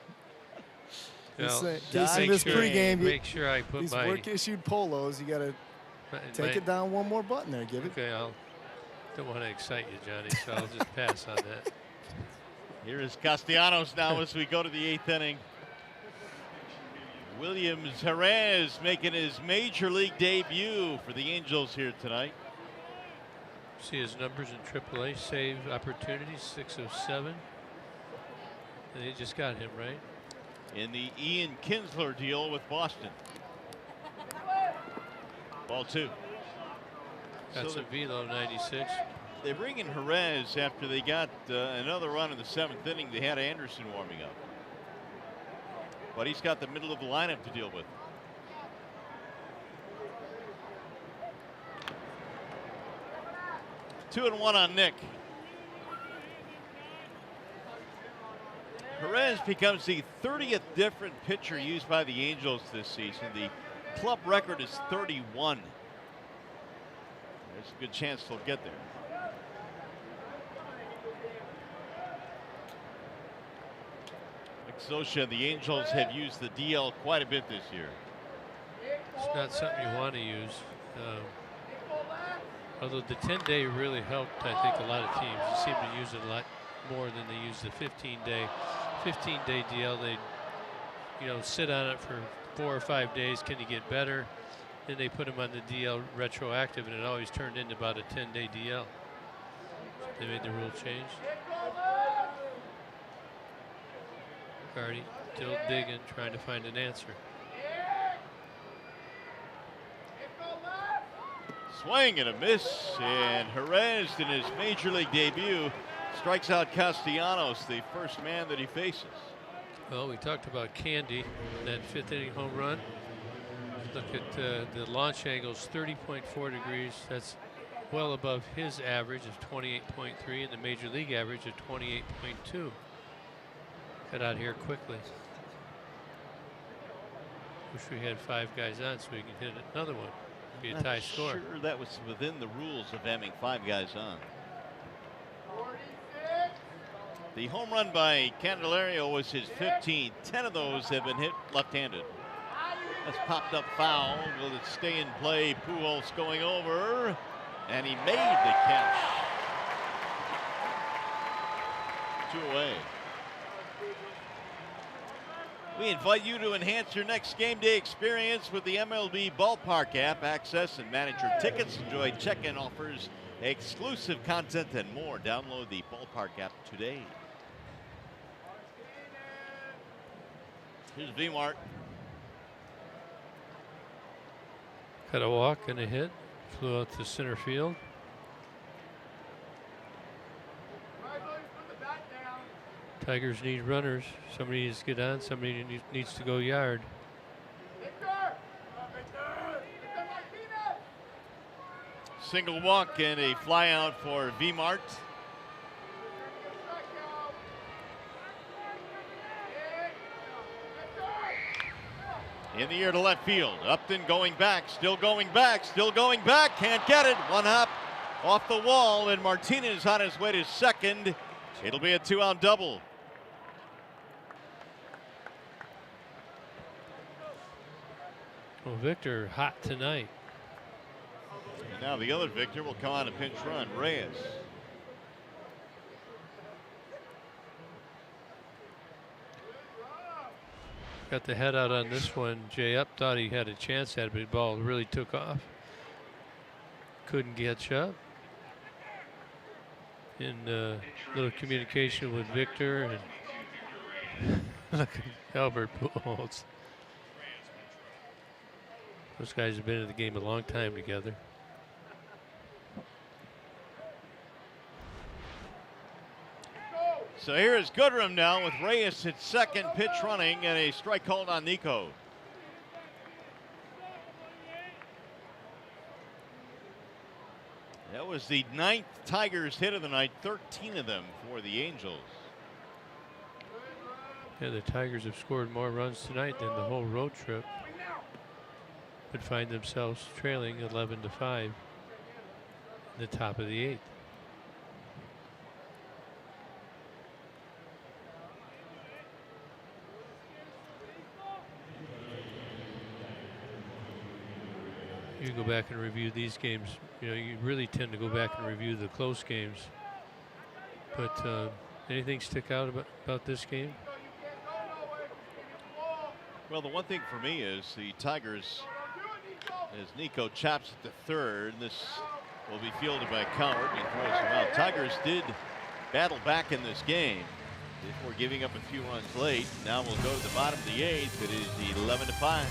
Just saying. In this pregame, make sure I put these my work-issued polos. You got to take it down one more button there, Gibby. Okay, don't want to excite you, Johnny, so I'll just pass on that. Here is Castellanos now as we go to the 8th inning. Williams Jerez making his major league debut for the Angels here tonight. See his numbers in AAA: save opportunities 6 of 7, They just got him, right? In the Ian Kinsler deal with Boston. Ball 2. Got some velo, 96. They bring in Jerez after they got another run in the 7th inning. They had Anderson warming up. But he's got the middle of the lineup to deal with. Two and one on Nick. Jerez becomes the 30th different pitcher used by the Angels this season. The club record is 31. There's a good chance they'll get there. Exocia, the Angels have used the DL quite a bit this year. It's not something you want to use. Although the 10-day really helped, I think, a lot of teams. They seem to use it a lot more than they use the 15-day. 15-day DL, they, sit on it for 4 or 5 days. Can you get better? Then they put them on the DL retroactive, and it always turned into about a 10-day DL. They made the rule change. Cardi still digging, trying to find an answer. Swing and a miss, and Jerez in his major league debut strikes out Castellanos, the first man that he faces. Well, we talked about Candy, that 5th inning home run. Look at the launch angle's 30.4 degrees. That's well above his average of 28.3 and the major league average of 28.2. Got out here quickly. Wish we had 5 guys on so we could hit another one. Be a tie score. Sure, that was within the rules of having 5 guys on. The home run by Candelario was his 15th. 10 of those have been hit left-handed. That's popped up foul. Will it stay in play? Pujols going over, and he made the catch. 2 away. We invite you to enhance your next game day experience with the MLB Ballpark app. Access and manage your tickets. Enjoy check-in offers, exclusive content, and more. Download the Ballpark app today. Here's V-Mart. Got a walk and a hit. Flew out to center field. Tigers need runners. Somebody needs to get on. Somebody needs to go yard. Single walk and a fly out for V-Mart. In the air to left field. Upton going back, still going back, still going back. Can't get it. One hop off the wall, and Martinez on his way to second. It'll be a 2-out double. Well, Victor hot tonight. And now the other Victor will come on a pinch run, Reyes. Got the head out on this one. Jay Up thought he had a chance at it, but the ball really took off. Couldn't catch up. In little communication with Victor, and look at Albert Pujols. Those guys have been in the game a long time together. So here is Goodrum now with Reyes at second, pitch running, and a strike called on Nico. That was the 9th Tigers hit of the night, 13 of them for the Angels. Yeah, the Tigers have scored more runs tonight than the whole road trip, but find themselves trailing 11-5 in the top of the 8th. You go back and review these games. You know, you really tend to go back and review the close games. But anything stick out about this game? Well, the one thing for me is the Tigers, as Nico chops at the third, this will be fielded by Coward. He throws him out. Tigers did battle back in this game. before giving up a few runs late. Now we'll go to the bottom of the 8th. It is 11-5.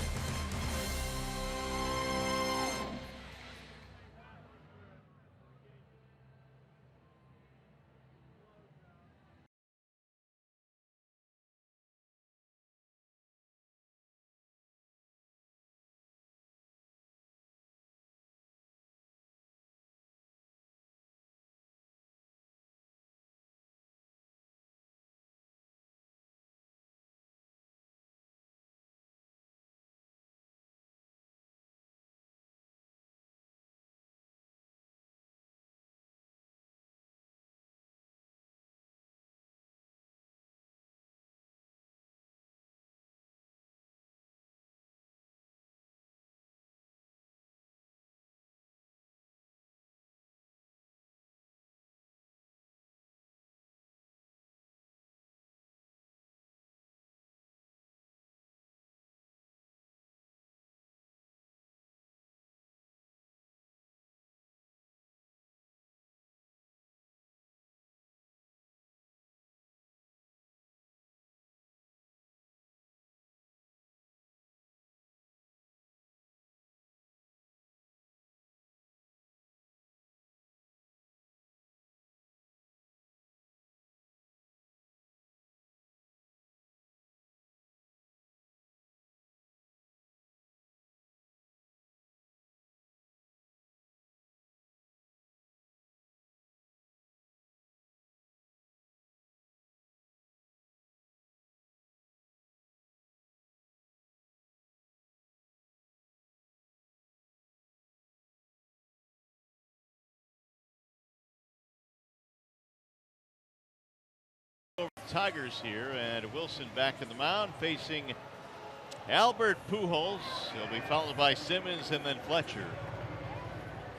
Tigers here, and Wilson back in the mound facing Albert Pujols. He'll be followed by Simmons and then Fletcher.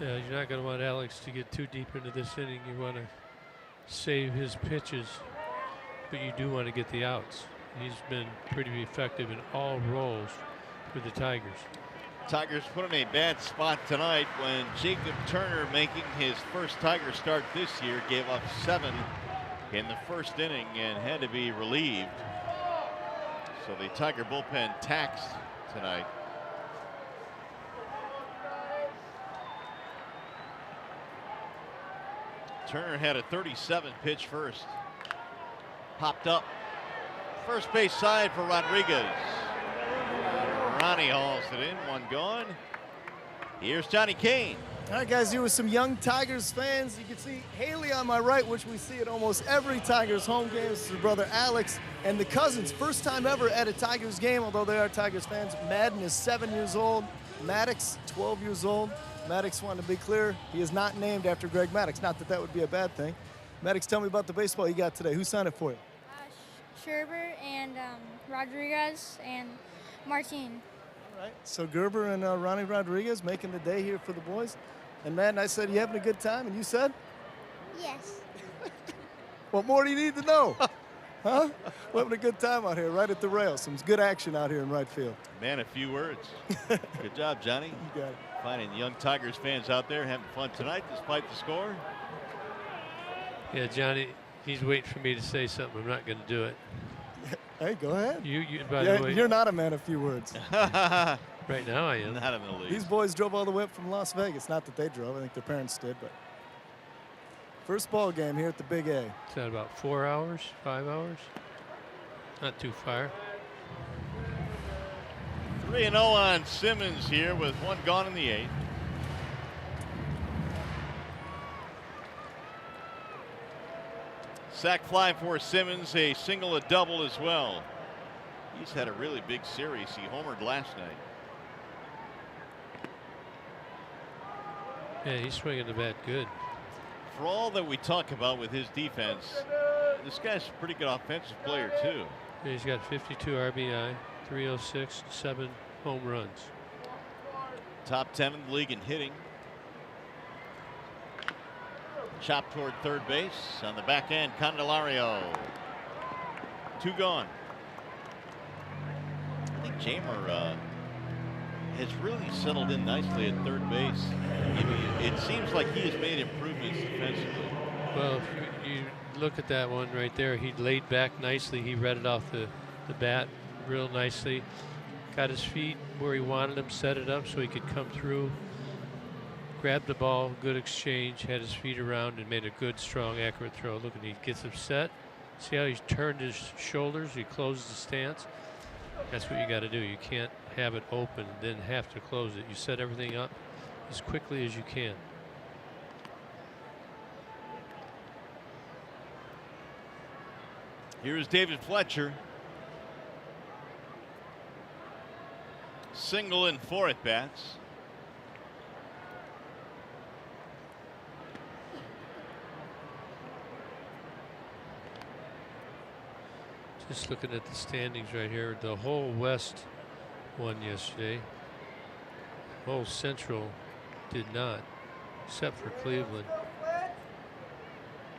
Yeah, you're not going to want Alex to get too deep into this inning. You want to save his pitches, but you do want to get the outs. He's been pretty effective in all roles for the Tigers. Tigers put in a bad spot tonight when Jacob Turner, making his first Tiger start this year, gave up 7 in the first inning and had to be relieved. So the Tiger bullpen taxed tonight. Turner had a 37 pitch first. Popped up. First base side for Rodriguez. Ronnie hauls it in, one gone. Here's Johnny Kane. All right, guys, here with some young Tigers fans. You can see Haley on my right, which we see at almost every Tigers home game. This is her brother Alex and the cousins. First time ever at a Tigers game, although they are Tigers fans. Madden is 7 years old. Maddox, 12 years old. Maddox, wanted to be clear, he is not named after Greg Maddox. Not that that would be a bad thing. Maddox, tell me about the baseball you got today. Who signed it for you? Scherber and Rodriguez and Martin. All right, so Gerber and Ronnie Rodriguez making the day here for the boys. And Madden, I said, you having a good time? And you said? Yes. What more do you need to know? Huh? We're having a good time out here, right at the rail. Some good action out here in right field. Man, a few words. Good job, Johnny. You got it. Finding young Tigers fans out there having fun tonight despite the score. Yeah, Johnny, he's waiting for me to say something. I'm not going to do it. Hey, go ahead. By the way, you're not a man of few words. right now I am. Not in the league. These boys drove all the way up from Las Vegas. Not that they drove. I think their parents did. But first ball game here at the Big A. Is that about 4 hours, 5 hours? Not too far. 3-0 on Simmons here with one gone in the 8th. Sac fly for Simmons, a single, a double as well. He's had a really big series. He homered last night. Yeah, he's swinging the bat good. For all that we talk about with his defense, this guy's a pretty good offensive player too. Yeah, he's got 52 RBI, 306, 7 home runs. Top 10 in the league in hitting. Chop toward third base on the back end. Candelario. 2 gone. I think Jamer has really settled in nicely at third base. It seems like he has made improvements defensively. Well, if you look at that one right there. He laid back nicely. He read it off the bat real nicely. Got his feet where he wanted them, set it up so he could come through. Grabbed the ball, good exchange, had his feet around and made a good, strong, accurate throw. Look at he gets him set. See how he's turned his shoulders, he closes the stance. That's what you got to do. You can't have it open and then have to close it. You set everything up as quickly as you can. Here's David Fletcher. Single and 4 at bats. Just looking at the standings right here, the whole West won yesterday. Whole Central did not, except for Cleveland.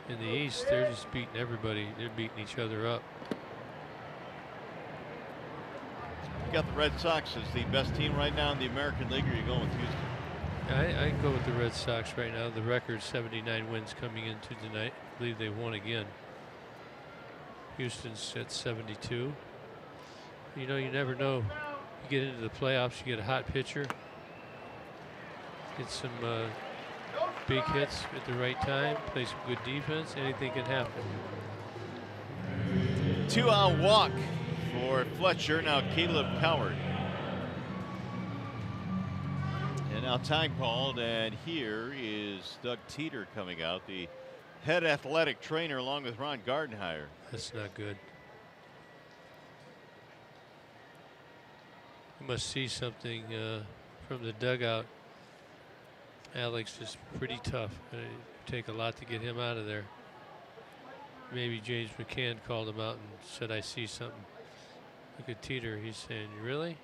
In the East, they're just beating everybody. They're beating each other up. You got the Red Sox as the best team right now in the American League, or are you going with Houston? I go with the Red Sox right now. The record 79 wins coming into tonight. I believe they won again. Houston's at 72. You know, you never know. You get into the playoffs, you get a hot pitcher, get some big hits at the right time, play some good defense, anything can happen. 2-out walk for Fletcher. Now Caleb Coward. And now time called, and here is Doug Teeter coming out, the head athletic trainer, along with Ron Gardenhire. That's not good. You must see something from the dugout. Alex is pretty tough. It'd take a lot to get him out of there. Maybe James McCann called him out and said, I see something. Look at Teeter. He's saying, really?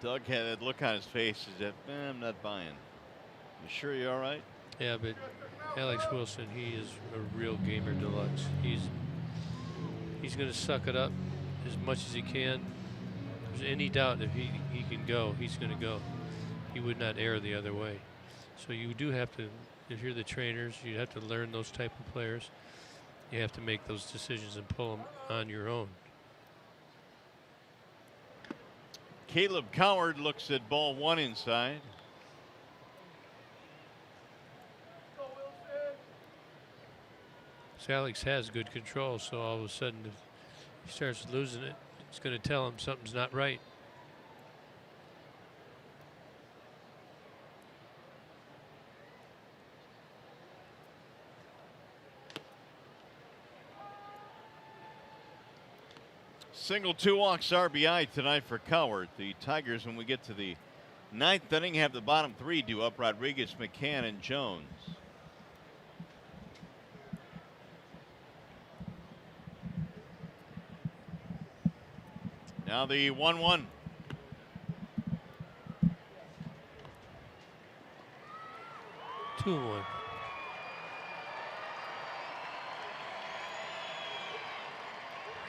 Doug had that look on his face as if, I'm not buying. You sure you're all right? Yeah, but Alex Wilson, he is a real gamer deluxe. He's going to suck it up as much as he can. If there's any doubt if he can go, he's going to go. He would not err the other way. So you do have to, if you're the trainers, you have to learn those type of players. You have to make those decisions and pull them on your own. Caleb Coward looks at ball 1 inside. So Alex has good control, so all of a sudden if he starts losing it, it's going to tell him something's not right. Single, 2 walks, RBI tonight for Coward. The Tigers, when we get to the 9th inning, have the bottom 3 due up: Rodriguez, McCann, and Jones. Now the 1-1. Two and one.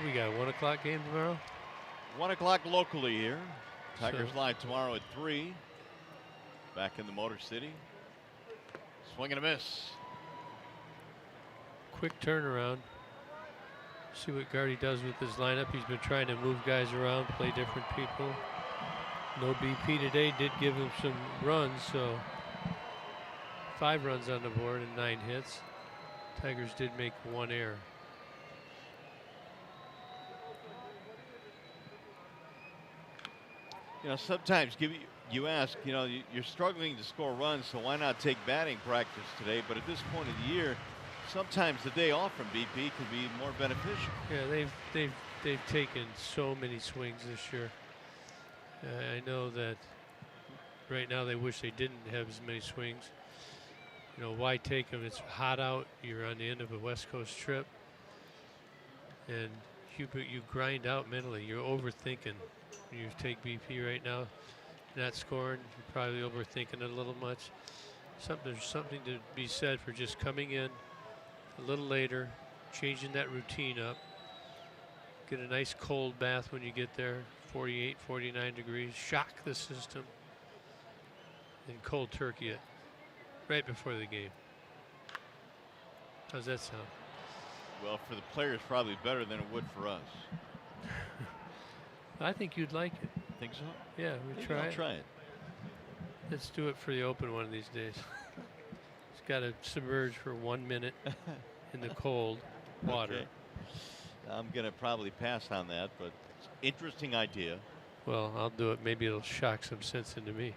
We got a 1 o'clock game tomorrow. 1 o'clock locally here. Tigers So- live tomorrow at 3. Back in the Motor City. Swing and a miss. Quick turnaround. See what Gardy does with his lineup. He's been trying to move guys around, play different people. No BP today, did give him some runs, so 5 runs on the board and 9 hits. Tigers did make 1 error. You know, sometimes you ask, you know, you're struggling to score runs, so why not take batting practice today? But at this point of the year, sometimes the day off from BP could be more beneficial. Yeah, they've taken so many swings this year. I know that right now they wish they didn't have as many swings. You know, why take them? It's hot out. You're on the end of a West Coast trip, and you grind out mentally. You're overthinking. You take BP right now, not scoring, you're probably overthinking it a little much. There's something to be said for just coming in a little later, changing that routine up. Get a nice cold bath when you get there, 48, 49 degrees, shock the system, and cold turkey it. right before the game. How's that sound? Well, for the players, probably better than it would for us. I think you'd like it. Think so? Yeah, we Maybe try I'll it. try it. Let's do it for the Open one of these days. It's got to submerge for 1 minute in the cold water. Okay. I'm going to probably pass on that, but it's an interesting idea. Well, I'll do it. Maybe it'll shock some sense into me.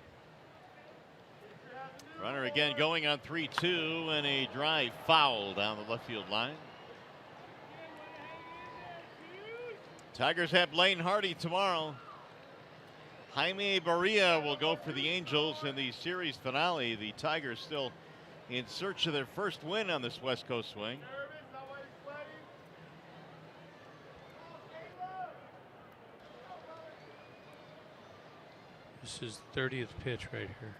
Runner again going on 3-2, and a drive foul down the left field line. Tigers have Blaine Hardy tomorrow. Jaime Barria will go for the Angels in the series finale. The Tigers still in search of their first win on this West Coast swing. This is the 30th pitch right here.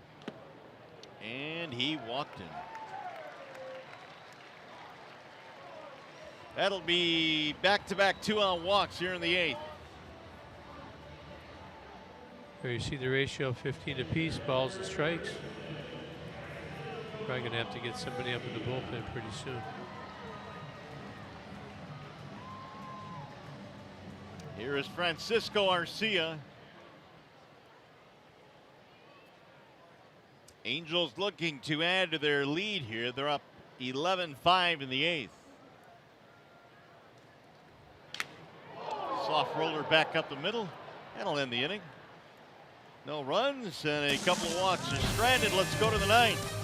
And he walked him. That'll be back-to-back 2-out walks here in the 8th. There you see the ratio, 15 apiece, balls and strikes. Probably going to have to get somebody up in the bullpen pretty soon. Here is Francisco Arcia. Angels looking to add to their lead here. They're up 11-5 in the 8th. Soft roller back up the middle. That'll end the inning. No runs and a couple of walks are stranded. Let's go to the 9th.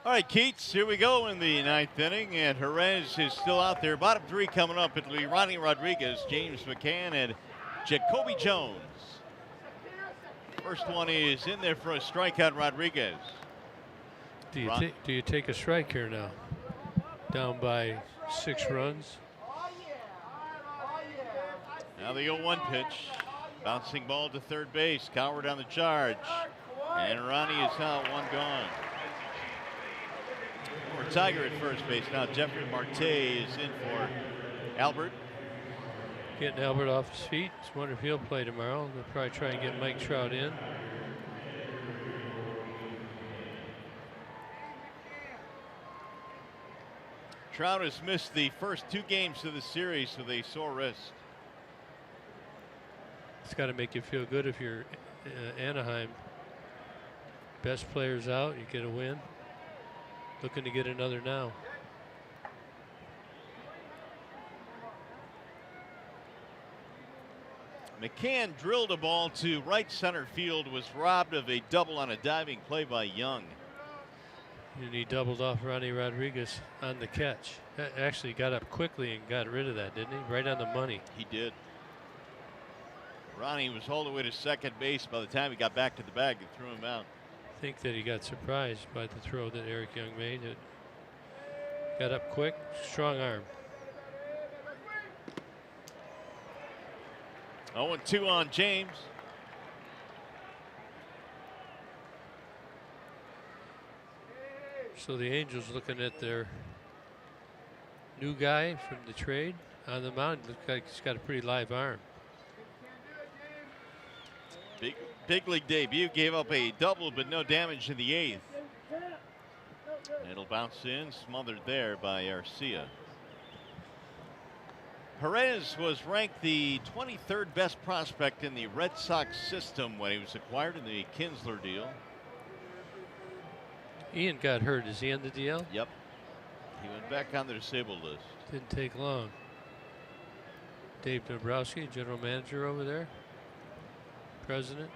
All right, Keats, here we go in the 9th inning, and Jerez is still out there. Bottom 3 coming up. It'll be Ronnie Rodriguez, James McCann, and Jacoby Jones. First one is in there for a strikeout, Rodriguez. Do you take a strike here now? Down by 6 runs. Now the 0-1 pitch. Bouncing ball to third base. Coward on the charge. And Ronnie is out, 1 gone. For Tiger at first base. Now Jeffrey Marte is in for Albert. Getting Albert off his feet. It's wonder if he'll play tomorrow. They'll probably try and get Mike Trout in. Trout has missed the first 2 games of the series with a sore wrist. It's got to make you feel good if you're Anaheim. Best players out, you get a win. Looking to get another now. McCann drilled a ball to right center field, was robbed of a double on a diving play by Young. And he doubled off Ronnie Rodriguez on the catch. Actually got up quickly and got rid of that, didn't he? Right on the money. He did. Ronnie was all the way to second base by the time he got back to the bag and threw him out. I think that he got surprised by the throw that Eric Young made. It got up quick, strong arm. 0-2 on James. So the Angels looking at their new guy from the trade on the mound. Looks like he's got a pretty live arm. Big league debut, gave up a double, but no damage in the 8th. It'll bounce in, smothered there by Arcia. Perez was ranked the 23rd best prospect in the Red Sox system when he was acquired in the Kinsler deal. Ian got hurt. Is he on the DL? Yep. He went back on the disabled list. Didn't take long. Dave Dombrowski, general manager over there, president,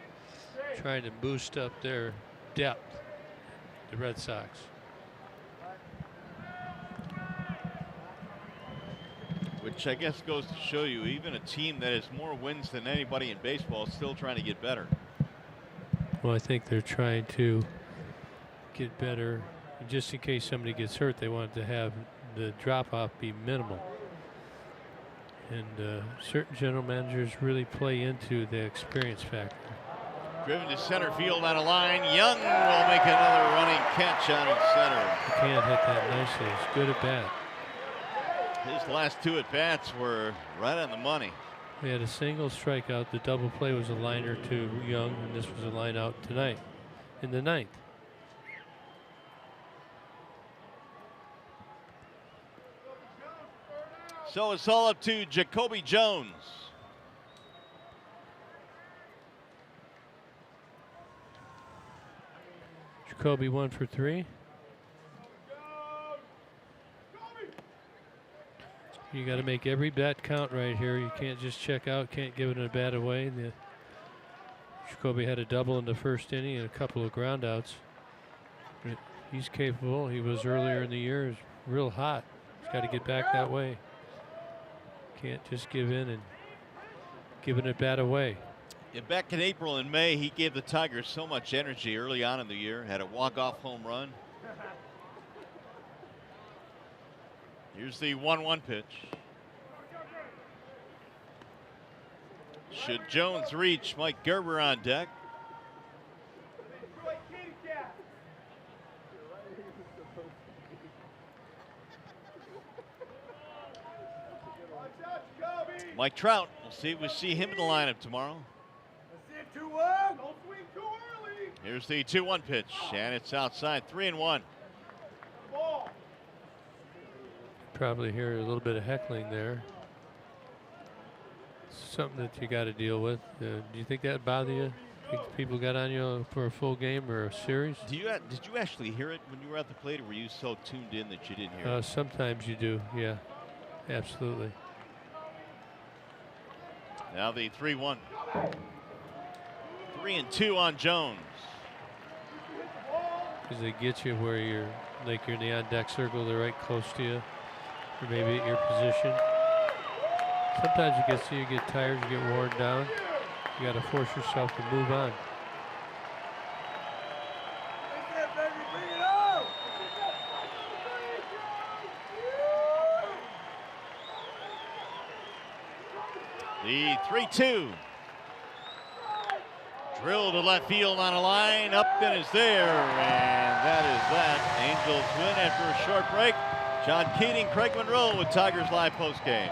trying to boost up their depth, the Red Sox. Which I guess goes to show you, even a team that has more wins than anybody in baseball is still trying to get better. Well, I think they're trying to get better. Just in case somebody gets hurt, they want to have the drop-off be minimal. And certain general managers really play into the experience factor. Driven to center field on a line. Young will make another running catch out of center. You can't hit that nicely. It's good at bat. His last 2 at-bats were right on the money. We had a single strikeout. The double play was a liner to Young, and this was a line out tonight in the 9th. So it's all up to Jacoby Jones. Jacoby 1 for 3. You got to make every bat count right here. You can't just check out, can't give it a bat away. Jacoby had a double in the first inning and a couple of groundouts. He's capable. He was earlier in the year. He's real hot. He's got to get back that way. Can't just give in and giving it bat away. Yeah, back in April and May, he gave the Tigers so much energy early on in the year. Had a walk-off home run. Here's the 1-1 pitch. Should Jones reach, Mike Gerber on deck. Mike Trout, we'll see him in the lineup tomorrow. Here's the 2-1 pitch, and it's outside, 3-1. Probably hear a little bit of heckling there. Something that you got to deal with. Do you think that bother you? Think people got on you for a full game or a series? Did you actually hear it when you were at the plate, or were you so tuned in that you didn't hear it? Sometimes you do, yeah, absolutely. Now the 3-1. 3-2 on Jones. Because they get you where you're in the on-deck circle, they're right close to you, or maybe at your position. Sometimes you get tired, you get worn down. You got to force yourself to move on. The 3-2. Drill to left field on a line. Up and is there. And that is that. Angels win after a short break. John Keating, Craig Monroe with Tigers Live postgame.